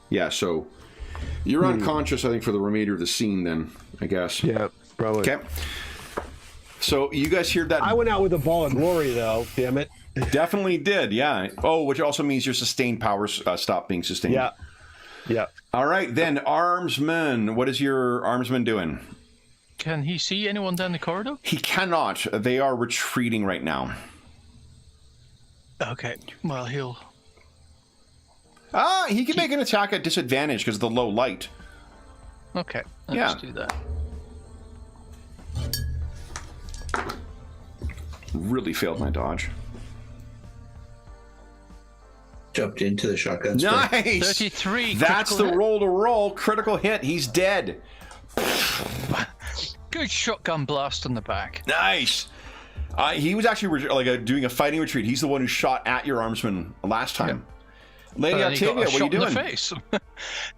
yeah, so you're unconscious, I think, for the remainder of the scene then, I guess. Yeah, probably. Okay. So you guys hear that? I went out with a ball of glory, though. Damn it. Definitely did, yeah. Oh, which also means your sustained powers stop being sustained. Yeah. Yeah. All right, then, Armsman. What is your Armsman doing? Can he see anyone down the corridor? He cannot. They are retreating right now. Okay, well, he'll... He can make an attack at disadvantage because of the low light. Okay, let's do that. Really failed my dodge. Jumped into the shotgun. Nice! 33. That's the roll to roll. Critical hit. He's dead. Good shotgun blast on the back. Nice. He was actually doing a fighting retreat. He's the one who shot at your Armsman last time. Lady Octavia, what are you doing? In the face.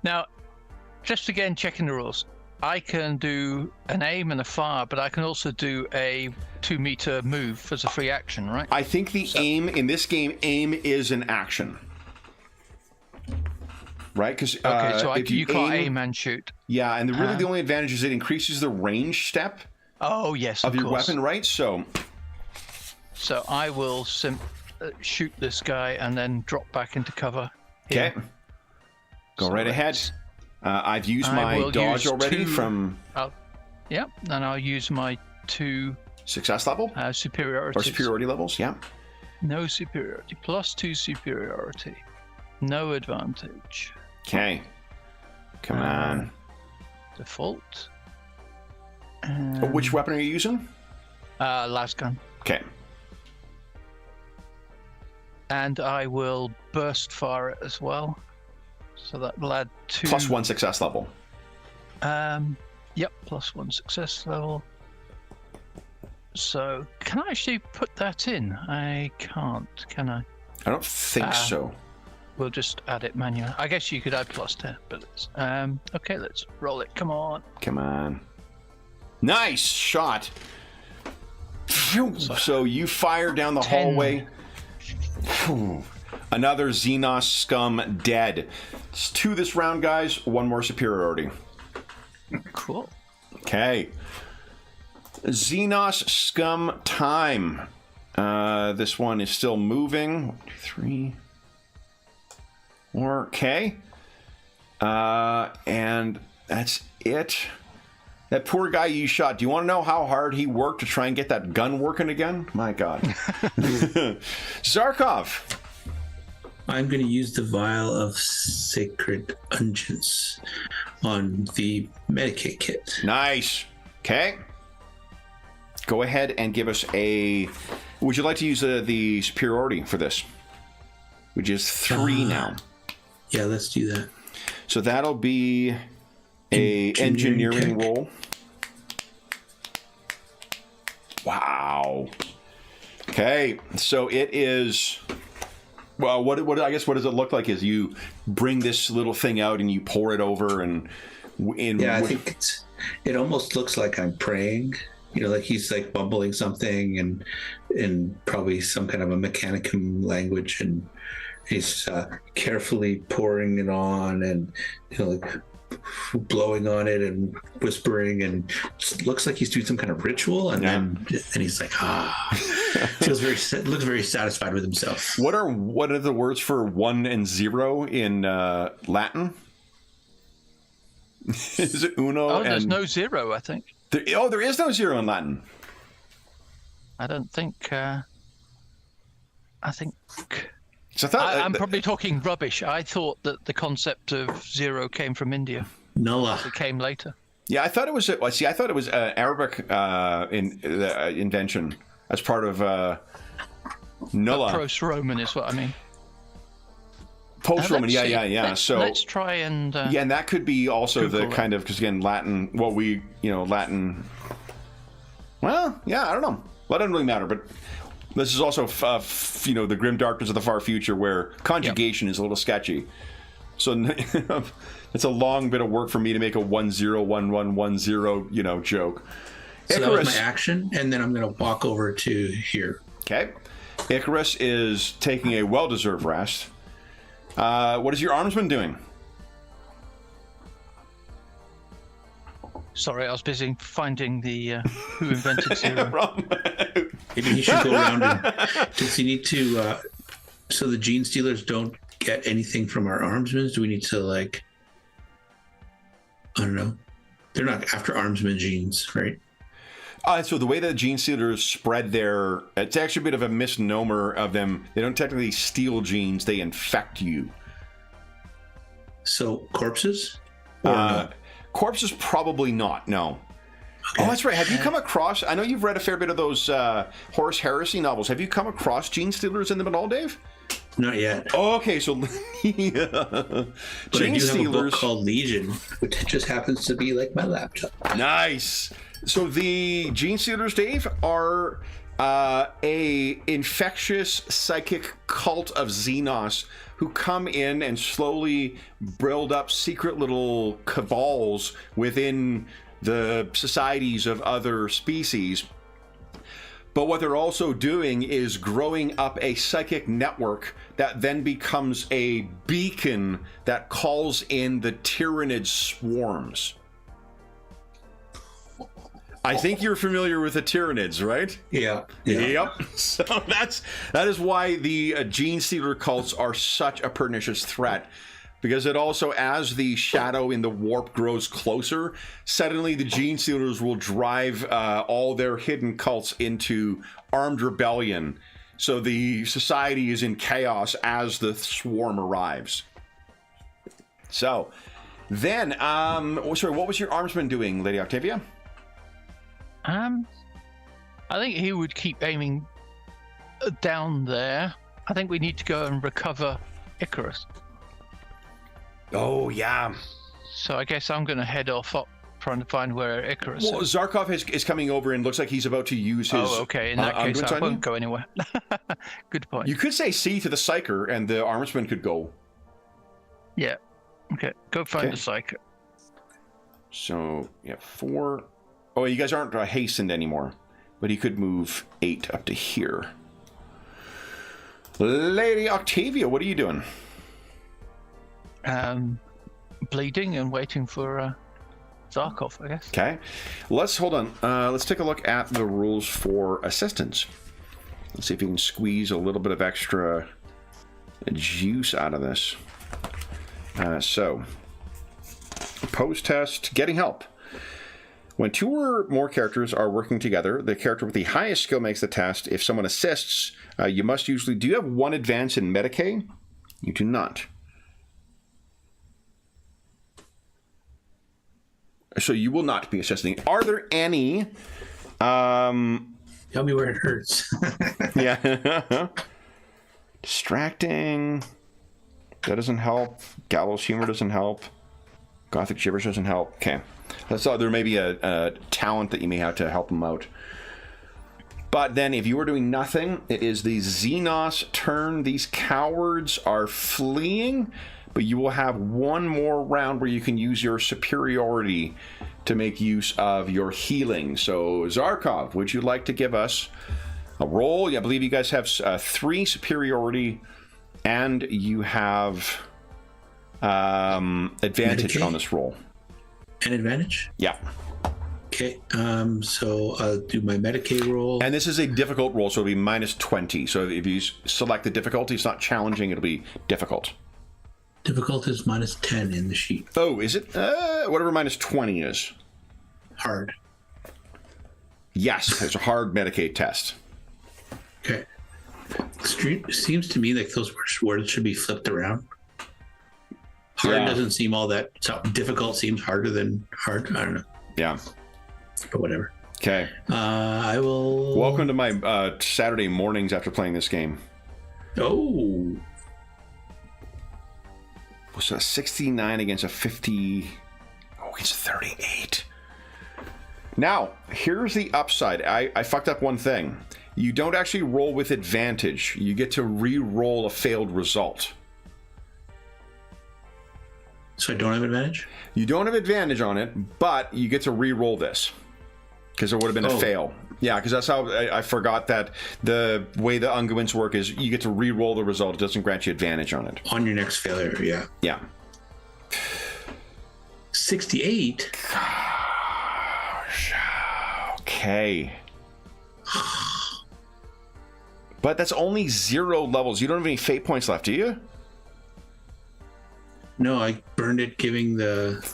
Now, just again checking the rules. I can do an aim and a fire, but I can also do a 2-meter move as a free action, right? I think aim in this game, aim is an action. right? Because Okay, so if you can't aim and shoot. Yeah, and the only advantage is it increases the range step. Oh yes, of your course. weapon, right? So I will shoot this guy and then drop back into cover. Okay. Go right ahead. I've used my dodge already from. Yeah, and I'll use my 2 success level superiority. Or superiority levels. Yeah. No superiority. +2 superiority. No advantage. Okay. Come on. Default. Which weapon are you using? Las gun. Okay. And I will burst fire it as well. So that will add 2. +1 success level. Yep, +1 success level. So, can I actually put that in? I can't, can I? I don't think so. We'll just add it manually. I guess you could add +10, but it's, okay, let's roll it. Come on. Come on. Nice shot. So you fire down the hallway. Another Xenos scum dead. It's 2 this round, guys. 1 more superiority. Cool. Okay. Xenos scum time. This one is still moving. 1, 2, 3. 4. Okay. And that's it. That poor guy you shot. Do you want to know how hard he worked to try and get that gun working again? My God. Zarkov. I'm going to use the Vial of Sacred Unguents on the Medicate kit. Nice. Okay. Go ahead and give us a... Would you like to use the superiority for this? Which is 3 now. Yeah, let's do that. So that'll be a engineering roll. Wow. Okay, so it is... Well, what I guess what does it look like is you bring this little thing out and you pour it over and I think it almost looks like I'm praying. You know, like he's like bumbling something and probably some kind of a mechanicum language, and he's carefully pouring it on and, you know, like blowing on it and whispering, and it looks like he's doing some kind of ritual, and then he's like, looks very satisfied with himself. What are the words for 1 and 0 in Latin? Is it uno? Oh, there's no 0, I think. There is no 0 in Latin. I don't think. I think. So I'm probably talking rubbish. I thought that the concept of 0 came from India. Nulla. It came later. Yeah, I thought it was. I thought it was Arabic invention as part of nulla. Post-Roman is what I mean. Post-Roman, yeah. So let's try and. And that could be also Google the kind of, because again, Latin. Well, Latin. Well, yeah, I don't know. Well, it doesn't really matter, but. This is also, the grim darkness of the far future, where conjugation is a little sketchy. So it's a long bit of work for me to make a 101110, joke. So Icarus, that was my action, and then I'm going to walk over to here. Okay. Icarus is taking a well-deserved rest. What is your armsman doing? Sorry, I was busy finding the who invented 0. Maybe he should go around and does he need to so the gene stealers don't get anything from our armsmen? Do we need to, like, I don't know. They're not after armsman genes, right? So the way that gene stealers spread it's actually a bit of a misnomer of them. They don't technically steal genes, they infect you. So corpses? Or no? Corpses probably not, no. Okay. Oh, that's right. Have you come across... I know you've read a fair bit of those Horus Heresy novels. Have you come across gene stealers in them at all, Dave? Not yet. Oh, okay, so... But gene I do have a book called Legion, which just happens to be like my laptop. Nice. So the gene stealers, Dave, are a infectious psychic cult of Xenos who come in and slowly build up secret little cabals within the societies of other species. But what they're also doing is growing up a psychic network that then becomes a beacon that calls in the Tyrannid swarms. I think you're familiar with the Tyrannids, right? Yeah. Yep. So that is why the Gene Stealer cults are such a pernicious threat. Because it also, as the shadow in the warp grows closer, suddenly the Gene Stealers will drive all their hidden cults into armed rebellion. So the society is in chaos as the swarm arrives. So, then, sorry, what was your armsman doing, Lady Octavia? I think he would keep aiming down there. I think we need to go and recover Icarus. Oh, yeah. So I guess I'm going to head off up, trying to find where Icarus is. Zarkov is coming over and looks like he's about to use his... Oh, okay. In that case, I won't go anywhere. Good point. You could say C to the Psyker, and the armsman could go. Yeah. Okay. Go find the Psyker. So, yeah, 4... Oh, you guys aren't hastened anymore. But he could move 8 up to here. Lady Octavia, what are you doing? Bleeding and waiting for Zarkov, I guess. Okay. Hold on. Let's take a look at the rules for assistance. Let's see if we can squeeze a little bit of extra juice out of this. So, pose test, getting help. When 2 or more characters are working together, the character with the highest skill makes the test. If someone assists, you must usually... Do you have 1 advance in Medicaid? You do not. So you will not be assisting. Are there any... Tell me where it hurts. Yeah. Distracting. That doesn't help. Gallows humor doesn't help. Gothic gibberish doesn't help. Okay. So there may be a talent that you may have to help them out. But then if you are doing nothing, it is the Xenos turn. These cowards are fleeing, but you will have 1 more round where you can use your superiority to make use of your healing. So Zarkov, would you like to give us a roll? I believe you guys have 3 superiority, and you have advantage on this roll. An advantage? Yeah. Okay, so I'll do my Medicaid roll. And this is a difficult roll, so it'll be minus 20. So if you select the difficulty, it's not challenging, it'll be difficult. Difficult is minus 10 in the sheet. Oh, is it? Whatever minus 20 is. Hard. Yes, it's a hard Medicaid test. Okay. Seems to me like those words should be flipped around. Hard doesn't seem all that... So difficult seems harder than hard. I don't know. Yeah. But whatever. Okay. I will... Welcome to my Saturday mornings after playing this game. Oh. So a 69 against a 50... Oh, against 38. Now, here's the upside. I fucked up one thing. You don't actually roll with advantage. You get to re-roll a failed result. So I don't have advantage? You don't have advantage on it, but you get to re-roll this. Because there would have been a fail. Yeah, because that's how I forgot that the way the Ungwins work is you get to re-roll the result. It doesn't grant you advantage on it. On your next failure, yeah. Yeah. 68? Gosh. Okay. But that's only 0 levels. You don't have any fate points left, do you? No, I burned it giving the...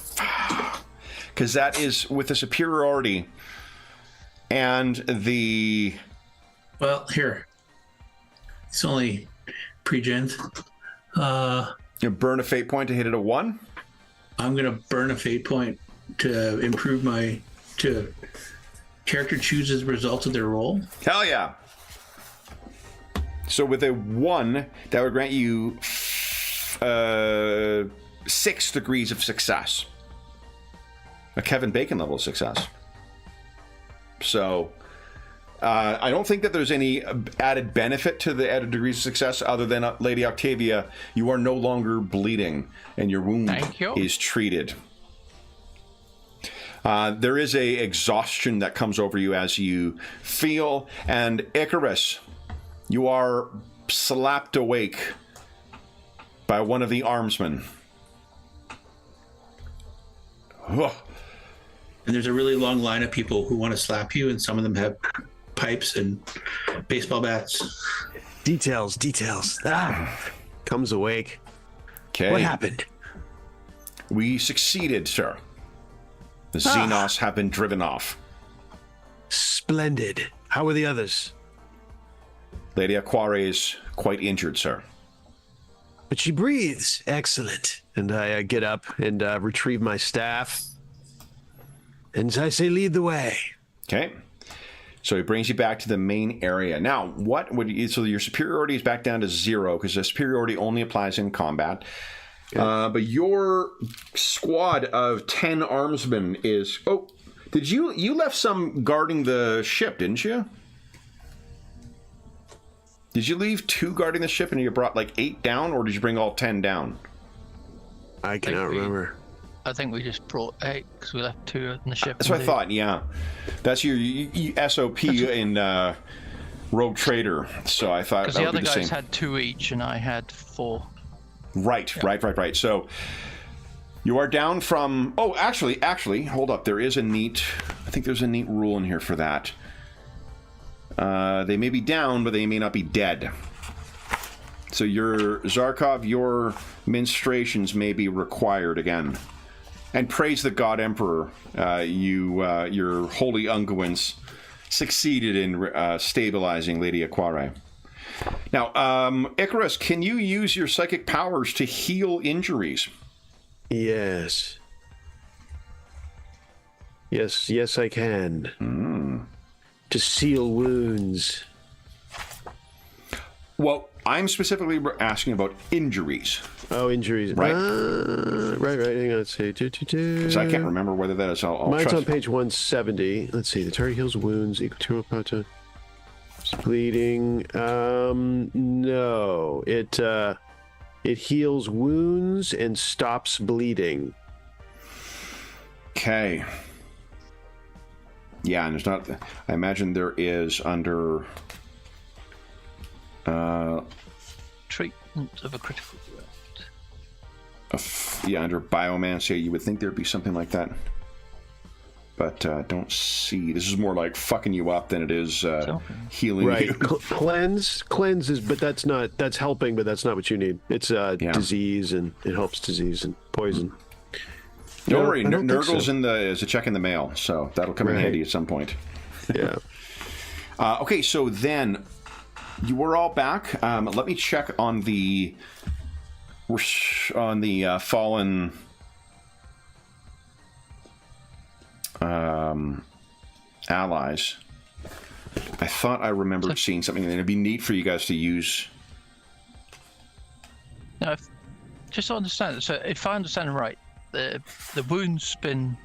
Because that is with the superiority and the... Well, here. It's only pre-gens. You burn a fate point to hit it a 1? I'm going to burn a fate point to improve my... to character chooses results of their roll. Hell yeah. So with a 1, that would grant you 6 degrees of success. A Kevin Bacon level of success. So I don't think that there's any added benefit to the added degrees of success other than Lady Octavia, you are no longer bleeding and your wound is treated. There is a exhaustion that comes over you as you feel, and Icarus, you are slapped awake by one of the armsmen. And there's a really long line of people who want to slap you, and some of them have pipes and baseball bats. Details. Comes awake. Okay. What happened? We succeeded, sir. The Xenos have been driven off. Splendid. How are the others? Lady Aquare is quite injured, sir. But she breathes. Excellent. And I get up and retrieve my staff. And I say, lead the way. Okay. So he brings you back to the main area. Now, what would you... So your superiority is back down to 0, because the superiority only applies in combat. Okay. But your squad of 10 armsmen is... Oh, did you left some guarding the ship, didn't you? Did you leave 2 guarding the ship and you brought like 8 down, or did you bring all 10 down? I cannot remember. I think we just brought 8 because we left 2 on the ship. That's what I thought, yeah. That's your SOP in Rogue Trader, so I thought that would be the same. Because the other guys had 2 each and I had 4. Right, yeah. Right. So you are down from... Oh, actually, hold up. There is a neat... I think there's a neat rule in here for that. They may be down, but they may not be dead. So your Zarkov, your menstruations may be required again. And praise the God Emperor, your holy unguents succeeded in stabilizing Lady Aquare. Now, Icarus, can you use your psychic powers to heal injuries? Yes. Yes, I can. To seal wounds. Well, I'm specifically asking about injuries. Oh, injuries. Right. Right. Hang on. Let's see. Because I can't remember whether that is... Mine's on page 170. Let's see. The target heals wounds equal to a bleeding. No. It heals wounds and stops bleeding. Okay. Yeah, and there's not... I imagine there is under... Treatment of a critical wound. Yeah, under biomancy, you would think there'd be something like that. But don't see. This is more like fucking you up than it is healing right. you. Cleanse is, but that's helping, but that's not what you need. It's disease, and it helps disease and poison. Don't worry, Nurgle's is a check in the mail, so that'll come in handy at some point. Yeah. Okay, so then you were all back. Let me check on the fallen allies. I thought I remembered seeing something, and it'd be neat for you guys to use. Now, just to understand, so if I understand right, the wound's been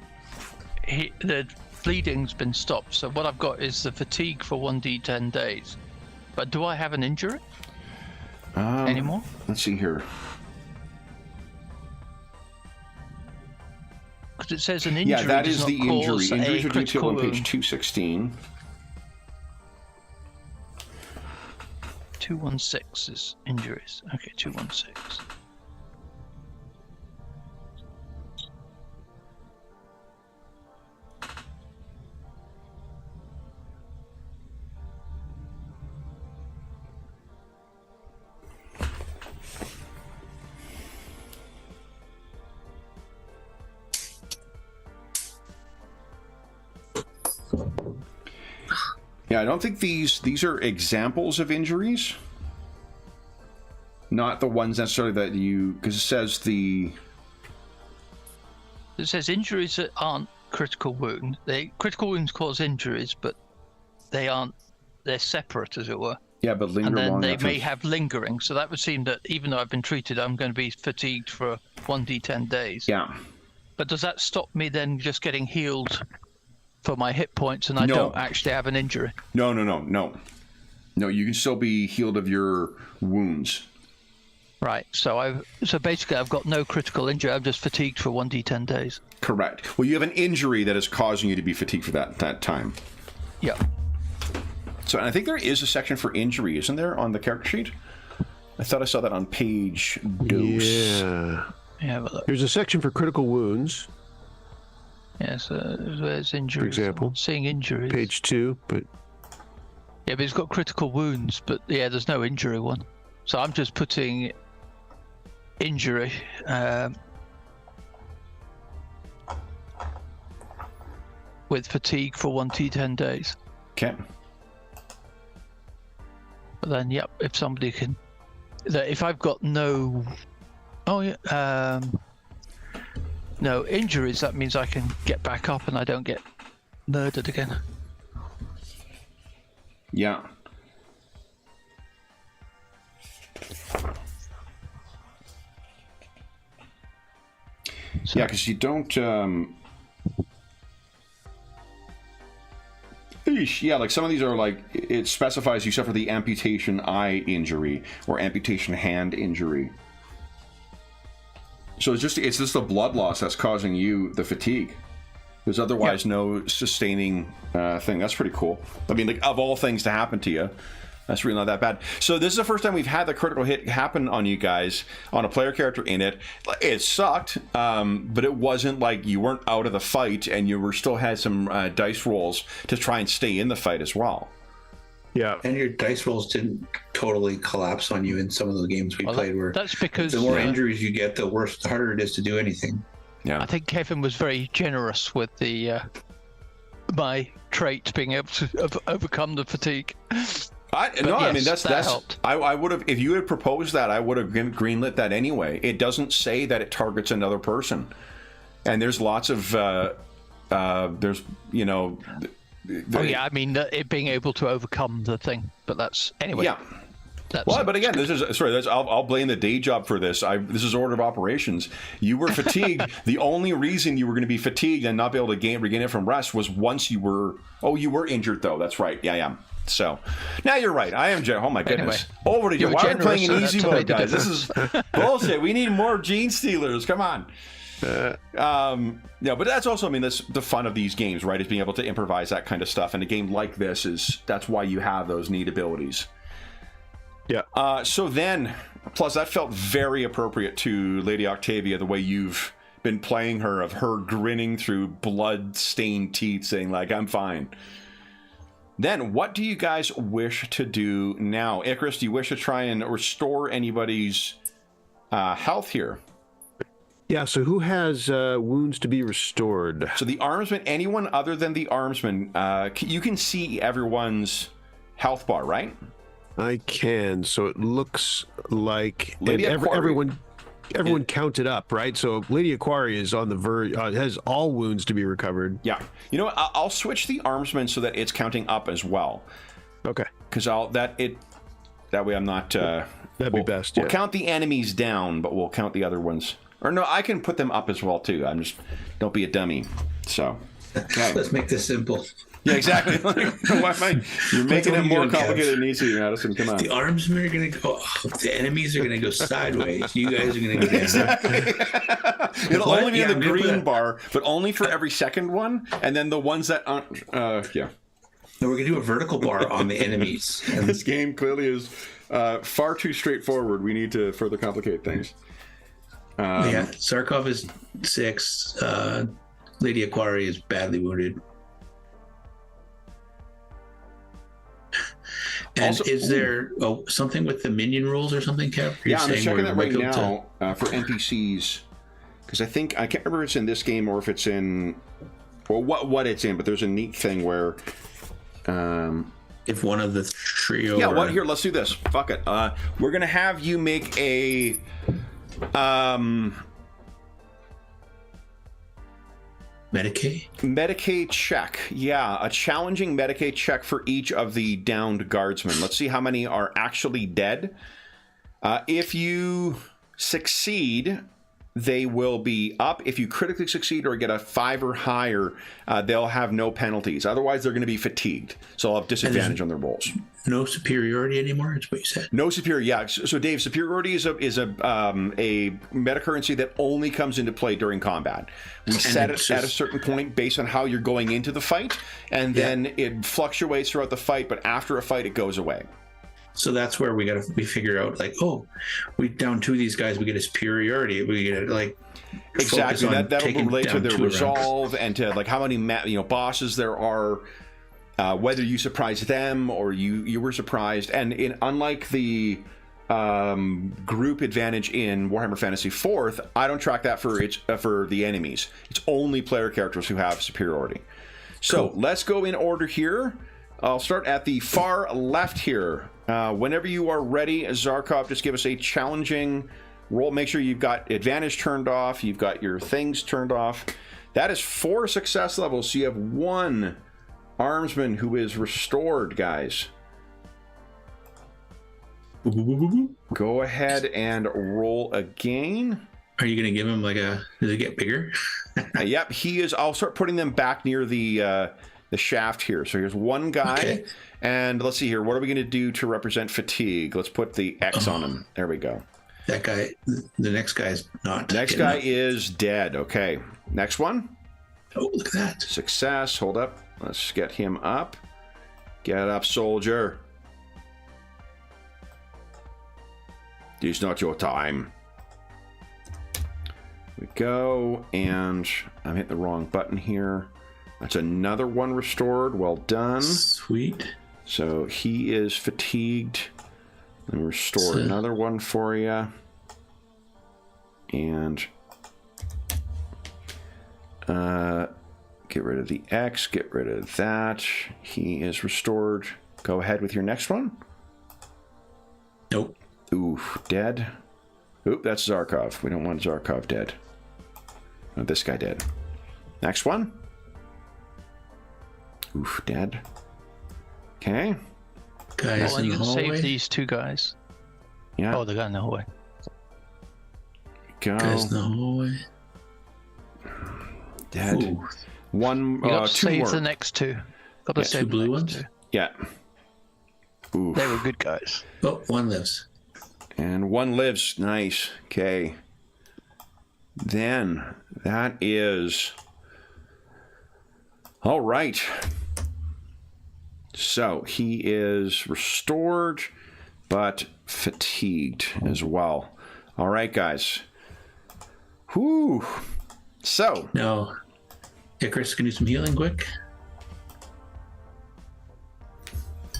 the bleeding's been stopped. So what I've got is the fatigue for 1d10 days. But do I have an injury anymore? Let's see here. Because it says an injury. Yeah, that is the injury. Injuries are detailed on page 216. 216 is injuries. Okay, 216. Yeah, I don't think these are examples of injuries. Not the ones necessarily that you... Because it says the... It says injuries that aren't critical wounds. Critical wounds cause injuries, but they aren't... They're separate, as it were. Yeah, but linger long enough. And then enough they may have lingering. So that would seem that even though I've been treated, I'm going to be fatigued for 1d10 days. Yeah. But does that stop me then just getting healed for my hit points and I don't actually have an injury? No. No, you can still be healed of your wounds. Right. So basically I've got no critical injury. I'm just fatigued for 1d10 days. Correct. Well, you have an injury that is causing you to be fatigued for that time. Yep. So and I think there is a section for injury, isn't there, on the character sheet? I thought I saw that on page dose. Yeah. Have a look. There's a section for critical wounds. Yes, where's injuries? For example. I'm seeing injuries. Page 2, but... Yeah, but it's got critical wounds, but yeah, there's no injury one. So I'm just putting injury. With fatigue for 1d10 days. Okay. But then, yep, if somebody can... If I've got no... Oh, yeah. No injuries, that means I can get back up and I don't get murdered again. Yeah. So, Yeah, because you don't... Eesh, yeah, like some of these are like, it specifies you suffer the amputation eye injury or amputation hand injury. So it's just the blood loss that's causing you the fatigue. There's otherwise no sustaining thing. That's pretty cool. I mean, like, of all things to happen to you, that's really not that bad. So this is the first time we've had the critical hit happen on you guys, on a player character in it. It sucked, but it wasn't like you weren't out of the fight and you were still had some dice rolls to try and stay in the fight as well. Yeah. And your dice rolls didn't totally collapse on you in some of the games we played, where that's because the more injuries you get, the harder it is to do anything. Yeah. I think Kevin was very generous with the my trait being able to overcome the fatigue. I mean that's helped. I would have, if you had proposed that, I would have greenlit that anyway. It doesn't say that it targets another person, and there's lots of there's I mean it being able to overcome the thing, but that's anyway. Yeah. Well, but again, I'll blame the day job for this. This is order of operations. You were fatigued. The only reason you were going to be fatigued and not be able to regain it from rest was once you were. Oh, you were injured though. That's right. Yeah. So now you're right. I am. Oh my goodness. Anyway, over to you. Why are we playing an easy mode, guys? This difference. is bullshit. We need more gene stealers. Come on. Yeah, but that's also, I mean, that's the fun of these games, right? Is being able to improvise that kind of stuff. And a game like this that's why you have those neat abilities. Yeah. So then, plus that felt very appropriate to Lady Octavia, the way you've been playing her, of her grinning through blood-stained teeth, saying like, "I'm fine." Then, what do you guys wish to do now? Icarus, do you wish to try and restore anybody's health here? Yeah, so who has wounds to be restored? So the armsman, anyone other than the armsman, you can see everyone's health bar, right? I can. So it looks like Lady everyone counted up, right? So Lady Aquaria is on the verge, has all wounds to be recovered. Yeah. You know what? I'll switch the armsman so that it's counting up as well. Okay. Because that way I'm not. That'd be best. We'll count the enemies down, but we'll count the other ones. Or no, I can put them up as well too. Don't be a dummy. So. Okay. Let's make this simple. Yeah, exactly. You're making it more complicated than it needs to be, Madison. Come on. The armsmen are going to go up. The enemies are going to go sideways. You guys are going to go down. Exactly. It'll only be in the green bar, but only for every second one. And then the ones that aren't, yeah. No, we're going to do a vertical bar on the enemies. And this game clearly is far too straightforward. We need to further complicate things. Yeah, Zarkov is 6. Lady Aquaria is badly wounded. And also, is there something with the minion rules or something, Kev? Yeah, I'm checking that right now for NPCs. Because I can't remember if it's in this game or if it's in, or what it's in, but there's a neat thing where... if one of the trio... Yeah, here, let's do this. Fuck it. We're going to have you make a... Medicaid check. Yeah, a challenging Medicaid check for each of the downed guardsmen. Let's see how many are actually dead. If you succeed, they will be up. If you critically succeed or get a 5 or higher, they'll have no penalties. Otherwise, they're going to be fatigued. So they'll have disadvantage on their rolls. No superiority anymore, is what you said. No superiority, yeah. So Dave, superiority is a meta currency that only comes into play during combat. We set it at a certain point based on how you're going into the fight, and then it fluctuates throughout the fight, but after a fight, it goes away. So that's where we figure out, like, oh, we down 2 of these guys, we get a superiority. We get like exactly that will relate to their resolve and to like how many bosses there are, whether you surprise them or you were surprised. And unlike the group advantage in Warhammer Fantasy 4th, I don't track that for the enemies. It's only player characters who have superiority. So let's go in order here. I'll start at the far left here. Whenever you are ready, Zarkov, just give us a challenging roll. Make sure you've got advantage turned off. You've got your things turned off. That is 4 success levels. So you have 1 armsman who is restored, guys. Go ahead and roll again. Are you going to give him does it get bigger? Yep, he is. I'll start putting them back near the shaft here. So here's 1 guy, and let's see here. What are we going to do to represent fatigue? Let's put the X on him. There we go. That guy, the next guy is not. Next guy is dead. Okay. Next one. Oh, look at that. Success. Hold up. Let's get him up. Get up, soldier. This is not your time. We go, and I'm hitting the wrong button here. That's another 1 restored. Well done. Sweet. So he is fatigued. Let me restore another 1 for you. And get rid of the X. Get rid of that. He is restored. Go ahead with your next one. Nope. Ooh, dead. Oop, that's Zarkov. We don't want Zarkov dead. Oh, this guy dead. Next one. Oof, dead. Okay. Guys in the hallway. Save these 2 guys. Yeah. Oh, they're going in the hallway. Go. Guys in the hallway. Dead. Ooh. 1, You got to 2 save more. the next 2. Got to save 2 blue the ones? next 2. Yeah. Ooh. They were good guys. Oh, 1 lives. And 1 lives. Nice. Okay. Then that is all right. So he is restored, but fatigued as well. All right, guys. Whew. So No. Icarus can do some healing quick.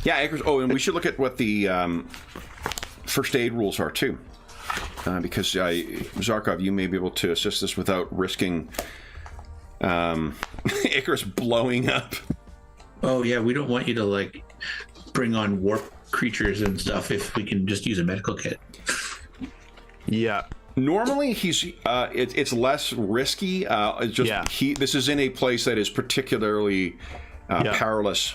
yeah, Icarus. Oh, and we should look at what the first aid rules are too, because Zarkov, you may be able to assist us without risking Icarus blowing up. Oh yeah, we don't want you to bring on warp creatures and stuff if we can just use a medical kit. Yeah. Normally, it's less risky. It's just this is in a place that is particularly perilous.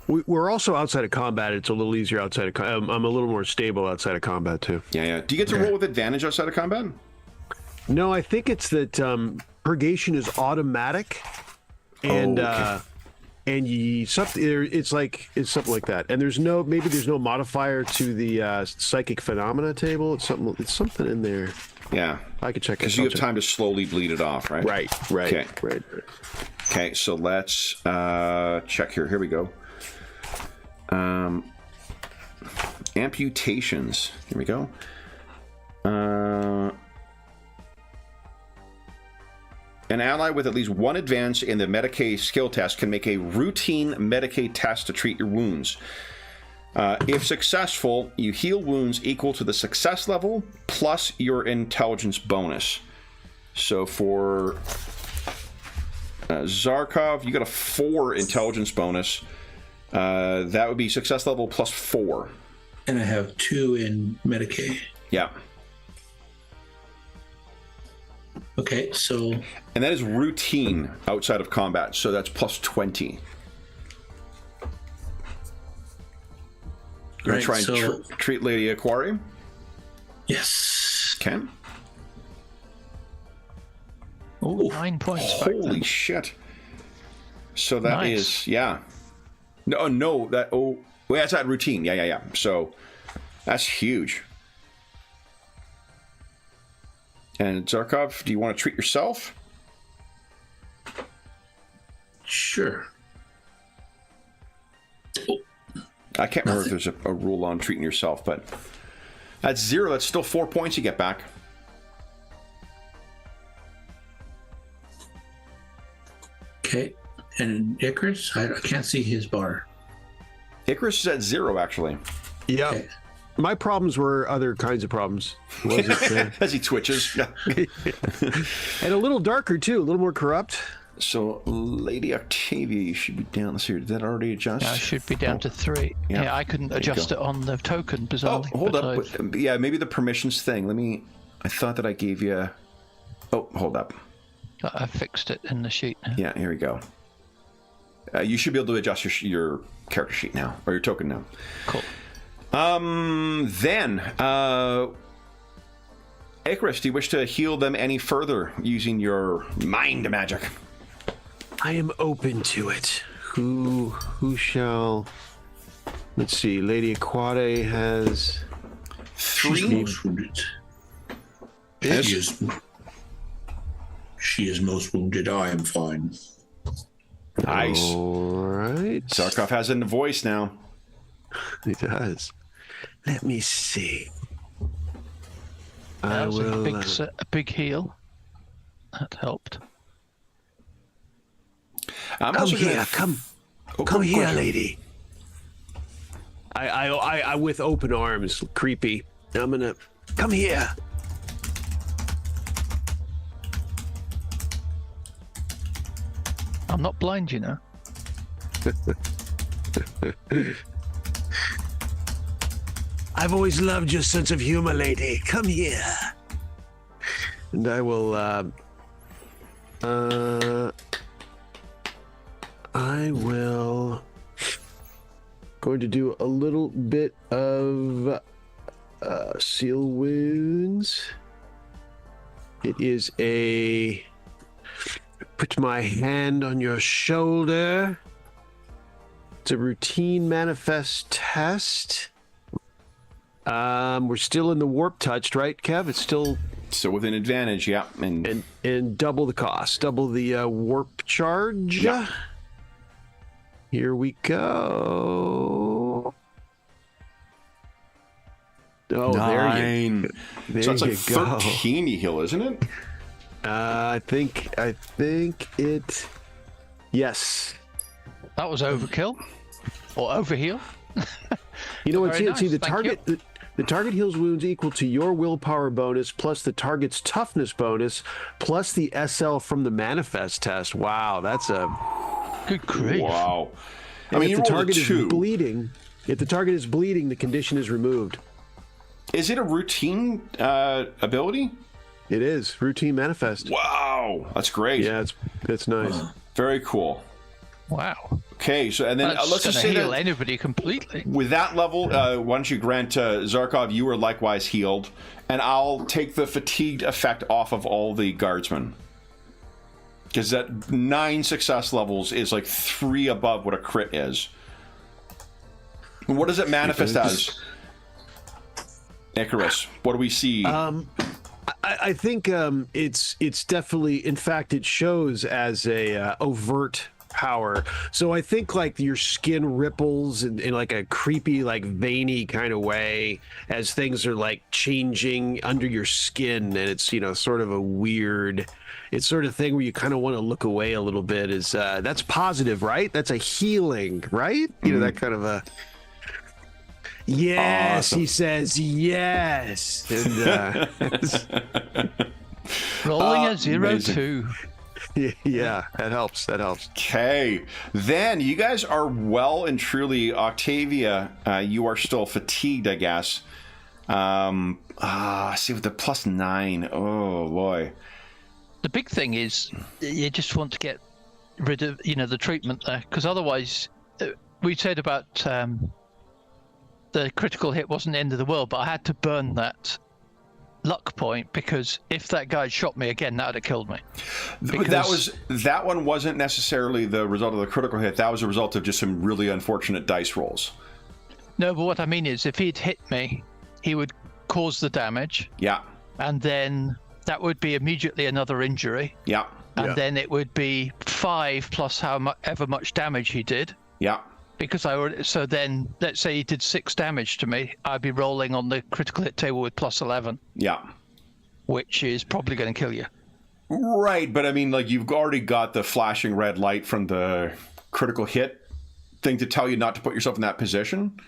We're also outside of combat. It's a little easier outside of combat. I'm a little more stable outside of combat, too. Yeah. Do you get to roll with advantage outside of combat? No, I think it's that purgation is automatic. And and it's something like that. And there's no modifier to the psychic phenomena table. It's something in there. Yeah. I could check it. Because you have time to slowly bleed it off, right? Right. Okay. Right. Okay, so let's check here. Here we go. Amputations. Here we go. An ally with at least 1 advance in the Medicaid skill test can make a routine Medicaid test to treat your wounds. If successful, you heal wounds equal to the success level plus your intelligence bonus. So for Zarkov, you got a 4 intelligence bonus. That would be success level plus 4. And I have 2 in Medicaid. Yeah. Okay, so... And that is routine outside of combat, so that's plus 20. You're going to try and treat Lady Aquarium? Yes. Okay. Ooh, 9 points back Holy then. shit. So that is, Nice. yeah. No, that, well, that's that routine. Yeah. So that's huge. And Zarkov, do you want to treat yourself? Sure. I can't remember if there's a rule on treating yourself, but that's 0. That's still 4 points you get back. Okay. And Icarus, I can't see his bar. Icarus is at 0, actually. Yeah. Okay. My problems were other kinds of problems. Wasn't As he twitches. Yeah. and a little darker too, a little more corrupt. So, Lady Octavia, you should be down. Let's see, did that already adjust? Yeah, I should be down to 3. Yeah. Yeah, I couldn't you adjust go. it on the token, Oh, bizarrely. hold but up. Yeah, maybe the permissions thing. I thought that I gave you... Oh, hold up. I fixed it in the sheet. Yeah, here we go. You should be able to adjust your character sheet now, or your token now. Cool. Then, Icarus, do you wish to heal them any further using your mind magic? I am open to it. Who shall? Let's see. Lady Aquade has. She's 3. most wounded. Yes. She is most wounded. I am fine. Nice. All right. Zarkov has a voice now. He does. Let me see. That I was will. a big heal. That helped. I'm Come also here. gonna... Come Oh, Come good here, question. lady. I with open arms, creepy. I'm gonna come here. I'm not blind, you know. I've always loved your sense of humor, lady. Come here. And I will. I will. Going to do a little bit of seal wounds. It is a. Put my hand on your shoulder. It's a routine manifest test. We're still in the warp touched, right, Kev? It's still So with an advantage, yeah. and double the cost, double the warp charge. Yeah. Here we go. Oh, 9. there So it's like you go. 13 you heal, isn't it? I think it. Yes. That was overkill. Or overheal. You know what? Very See, nice, the thank target. The target heals wounds equal to your willpower bonus plus the target's toughness bonus plus the SL from the manifest test. Wow, that's a. Good grief. Wow. I And mean, if you the rolled a target is 2. bleeding, the condition is removed. Is it a routine ability? It is routine manifest. Wow, that's great. Yeah, it's nice. Very cool. Wow. Okay, so and then That's let's just say heal that anybody completely. with that level, why don't you grant Zarkov, you are likewise healed, and I'll take the fatigued effect off of all the guardsmen. Because that 9 success levels is like 3 above what a crit is. What does it manifest as? Icarus, what do we see? I think it's definitely, in fact, it shows as a overt power. So I think like your skin ripples in like a creepy, like veiny kind of way as things are like changing under your skin, and it's sort of a weird. It's sort of thing where you kind of want to look away a little bit. Is that's positive, right? That's a healing, right? That kind of a. Yes, Awesome. he says yes. And, Rolling a amazing. 0-2. yeah, that helps. Okay, then you guys are well and truly Octavia. You are still fatigued, I guess. See with the +9. Oh boy. The big thing is you just want to get rid of the treatment there, because otherwise we said about the critical hit wasn't the end of the world, but I had to burn that luck point, because if that guy had shot me again, that would have killed me. That one wasn't necessarily the result of the critical hit. That was a result of just some really unfortunate dice rolls. No, but what I mean is, if he'd hit me, he would cause the damage. Yeah. And then that would be immediately another injury. Yeah. And then it would be 5 plus however much damage he did. Yeah. Because so then, let's say he did 6 damage to me, I'd be rolling on the critical hit table with plus 11. Yeah. Which is probably going to kill you. Right, but I mean, like, you've already got the flashing red light from the critical hit thing to tell you not to put yourself in that position.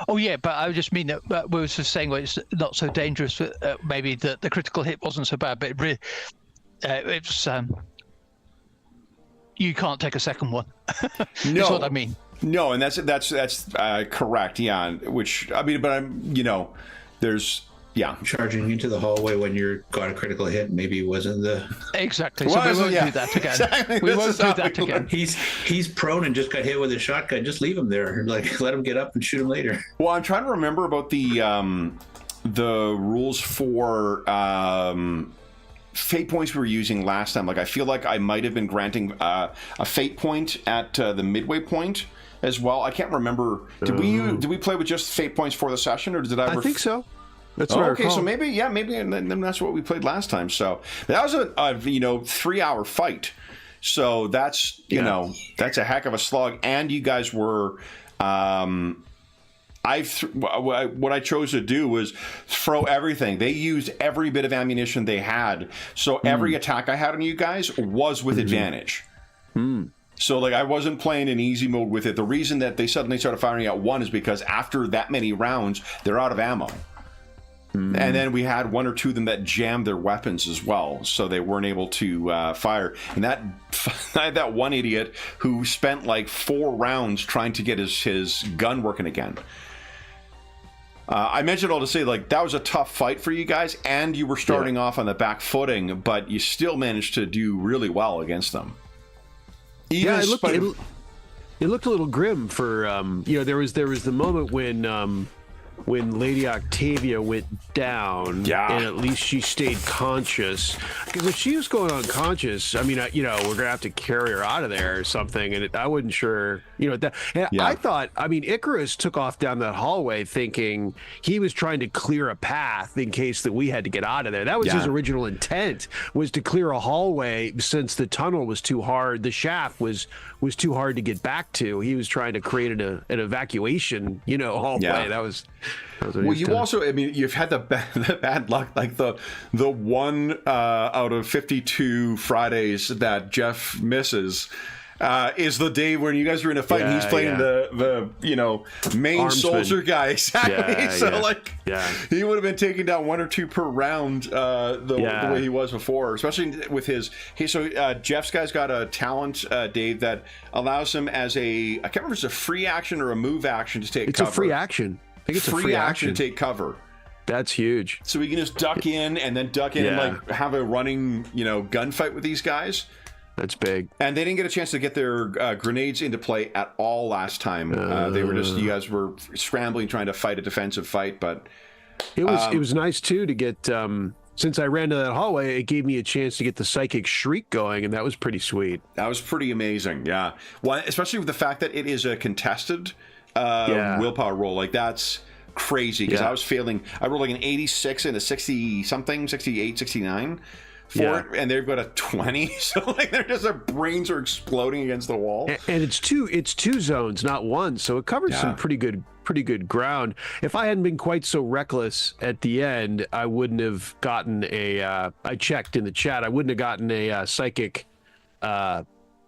Oh yeah, but I just mean that we were just saying, well, it's not so dangerous. Maybe the critical hit wasn't so bad, but it's you can't take a second one. No, that's what I mean. No, and that's correct. Yeah, which I mean, but there's. Yeah, charging into the hallway when you got a critical hit maybe wasn't the exactly. So we won't do that again. Exactly. We won't do that again. He's prone and just got hit with a shotgun. Just leave him there. Like, let him get up and shoot him later. Well, I'm trying to remember about the rules for fate points we were using last time. Like, I feel like I might have been granting a fate point at the midway point as well. I can't remember. Did we play with just fate points for the session, or did I? I think so. That's what I recall. So maybe, and then that's what we played last time. So that was a 3-hour fight. So that's that's a heck of a slog. And you guys were, what I chose to do was throw everything. They used every bit of ammunition they had. So every attack I had on you guys was with advantage. So, like, I wasn't playing in easy mode with it. The reason that they suddenly started firing at one is because after that many rounds, they're out of ammo. And then we had 1 or 2 of them that jammed their weapons as well, so they weren't able to fire. And I had that one idiot who spent like 4 rounds trying to get his gun working again. I mentioned all to say, like, that was a tough fight for you guys, and you were starting off on the back footing, but you still managed to do really well against them. It looked a little grim for there was the moment when Lady Octavia went down, and at least she stayed conscious. Because if she was going unconscious, I mean, we're gonna have to carry her out of there or something. And I wasn't sure, I thought, I mean, Icarus took off down that hallway thinking he was trying to clear a path in case that we had to get out of there. That was his original intent, was to clear a hallway since the tunnel was too hard. The shaft was too hard to get back to. He was trying to create an evacuation, hallway. Yeah. That was well, you also, I mean, you've had the bad luck, like the one out of 52 Fridays that Jeff misses is the day when you guys were in a fight and he's playing the main Armsman. soldier guy. Exactly. He would have been taking down 1 or 2 per round the way he was before, especially with his. So Jeff's guy's got a talent, Dave, that allows him as I can't remember if it's a free action or a move action to take cover. It's a free action. I think it's free action to take cover. That's huge. So we can just duck in and like have a running, gunfight with these guys. That's big. And they didn't get a chance to get their grenades into play at all last time. They were you guys were scrambling, trying to fight a defensive fight, but it was nice too to get. Since I ran to that hallway, it gave me a chance to get the psychic shriek going, and that was pretty sweet. That was pretty amazing. Yeah, well, especially with the fact that it is a contested willpower roll. Like, that's crazy, because I was failing. I rolled like an 86 and a 60 something, 68, 69 for it, and they've got a 20. So like, they're just, their brains are exploding against the wall. And it's two zones, not one, so it covers some pretty good ground. If I hadn't been quite so reckless at the end, I wouldn't have gotten I checked in the chat, I wouldn't have gotten a psychic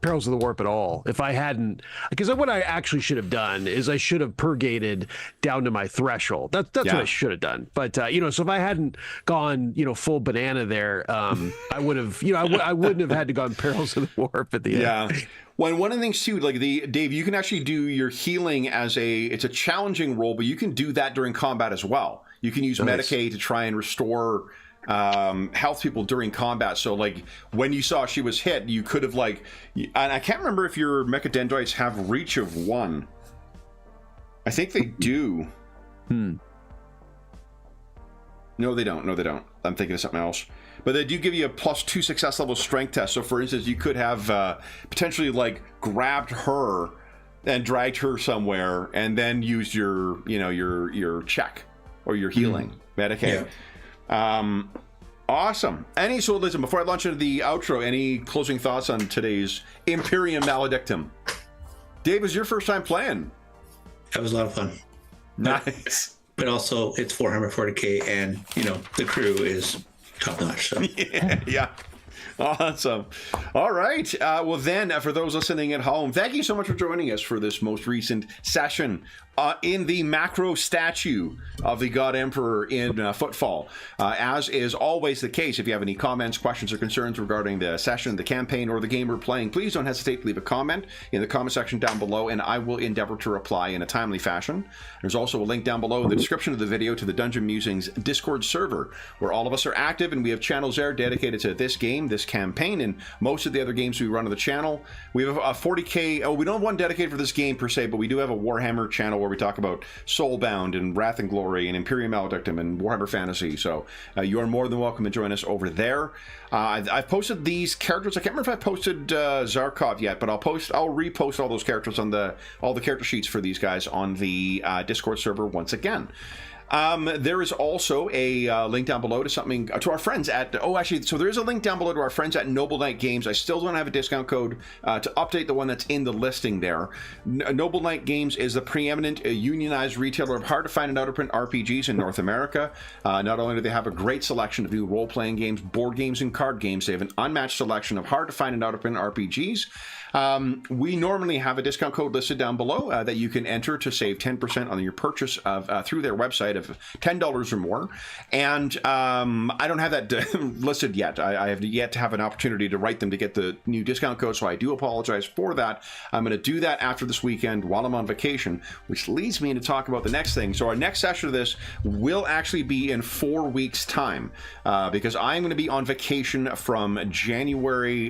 Perils of the Warp at all if I hadn't, because what I actually should have done is I should have purgated down to my threshold. That's what I should have done. But so if I hadn't gone full banana there, I would have I wouldn't have had to gone Perils of the Warp at the end. Yeah. Well, one of the things too, like Dave, you can actually do your healing it's a challenging role, but you can do that during combat as well. You can use Medicaid to try and restore health people during combat. So like, when you saw she was hit, you could have and I can't remember if your mechadendrites have reach of 1. I think they do. No, they don't. No, they don't. I'm thinking of something else. But they do give you a +2 success level strength test. So, for instance, you could have potentially like grabbed her and dragged her somewhere, and then used your check or your healing Medicaid. Yeah. Awesome. So listen, before I launch into the outro, any closing thoughts on today's Imperium Maledictum? Dave, was your first time playing? That was a lot of fun. Nice. But also, it's Warhammer 40K, and the crew is top notch. So. Yeah. Awesome. All right. Well, then, for those listening at home, thank you so much for joining us for this most recent session in the macro statue of the God Emperor in Footfall. As is always the case, if you have any comments, questions, or concerns regarding the session, the campaign, or the game we're playing, please don't hesitate to leave a comment in the comment section down below, and I will endeavor to reply in a timely fashion. There's also a link down below in the description of the video to the Dungeon Musings Discord server, where all of us are active, and we have channels there dedicated to this game, this campaign, and most of the other games we run on the channel. We have a 40K, we don't have one dedicated for this game per se, but we do have a Warhammer channel where we talk about Soulbound and Wrath and Glory and Imperium Maledictum and Warhammer Fantasy. So you are more than welcome to join us over there. I've posted these characters. I can't remember if I posted Zarkov yet, but I'll repost all those characters on all the character sheets for these guys on the Discord server once again. There is also a link down below to our friends at, so there is a link down below to our friends at Noble Knight Games. I still don't have a discount code to update the one that's in the listing there. Noble Knight Games is the preeminent unionized retailer of hard to find and out of print RPGs in North America. Not only do they have a great selection of new role-playing games, board games, and card games, they have an unmatched selection of hard to find and out of print RPGs. We normally have a discount code listed down below that you can enter to save 10% on your purchase of through their website of $10 or more. And I don't have that listed yet. I have yet to have an opportunity to write them to get the new discount code, so I do apologize for that. I'm going to do that after this weekend while I'm on vacation, which leads me to talk about the next thing. So our next session of this will actually be in 4 weeks' time because I'm going to be on vacation from July.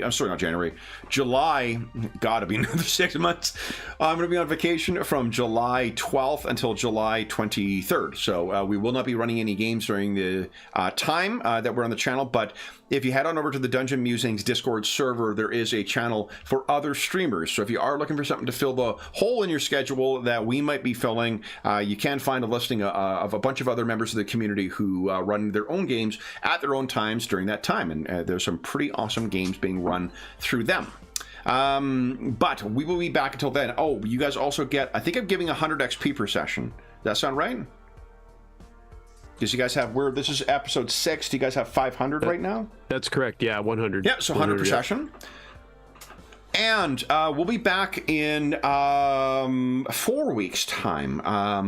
Gotta be another 6 months. I'm going to be on vacation from July 12th until July 23rd. So we will not be running any games during the time that we're on the channel. But if you head on over to the Dungeon Musings Discord server, there is a channel for other streamers. So if you are looking for something to fill the hole in your schedule that we might be filling, you can find a listing of a bunch of other members of the community who run their own games at their own times during that time. And there's some pretty awesome games being run through them. But we will be back until then. Oh, you guys also get, I think I'm giving 100 XP per session. Does that sound right? Because you guys have, this is episode 6. Do you guys have 500 right now? That's correct. Yeah, 100. Yeah, so 100 per session. And we'll be back in 4 weeks' time.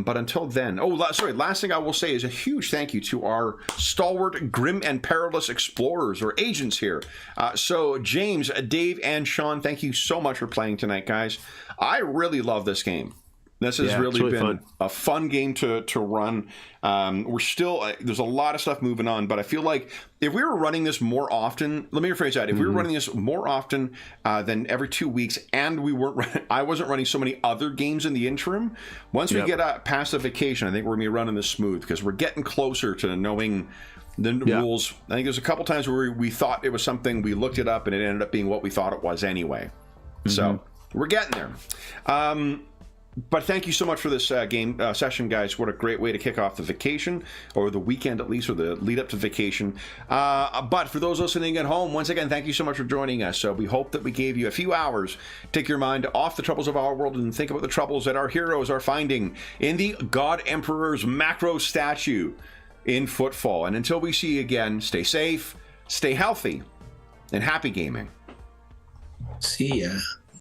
But until then, last thing I will say is a huge thank you to our stalwart, grim, and perilous explorers or agents here. So James, Dave, and Sean, thank you so much for playing tonight, guys. I really love this game. This has really been a fun game to run. We're still, there's a lot of stuff moving on, but I feel like if we were running this more often, let me rephrase that. If we were running this more often than every 2 weeks, and I wasn't running so many other games in the interim, once we get past the vacation, I think we're going to be running this smooth because we're getting closer to knowing the rules. I think there's a couple times where we thought it was something, we looked it up, and it ended up being what we thought it was anyway. So we're getting there. But thank you so much for this game session, guys. What a great way to kick off the vacation, or the weekend at least, or the lead up to vacation. But for those listening at home, once again, thank you so much for joining us. We hope that we gave you a few hours to take your mind off the troubles of our world and think about the troubles that our heroes are finding in the God Emperor's macro statue in Footfall. And until we see you again, stay safe, stay healthy, and happy gaming. See ya.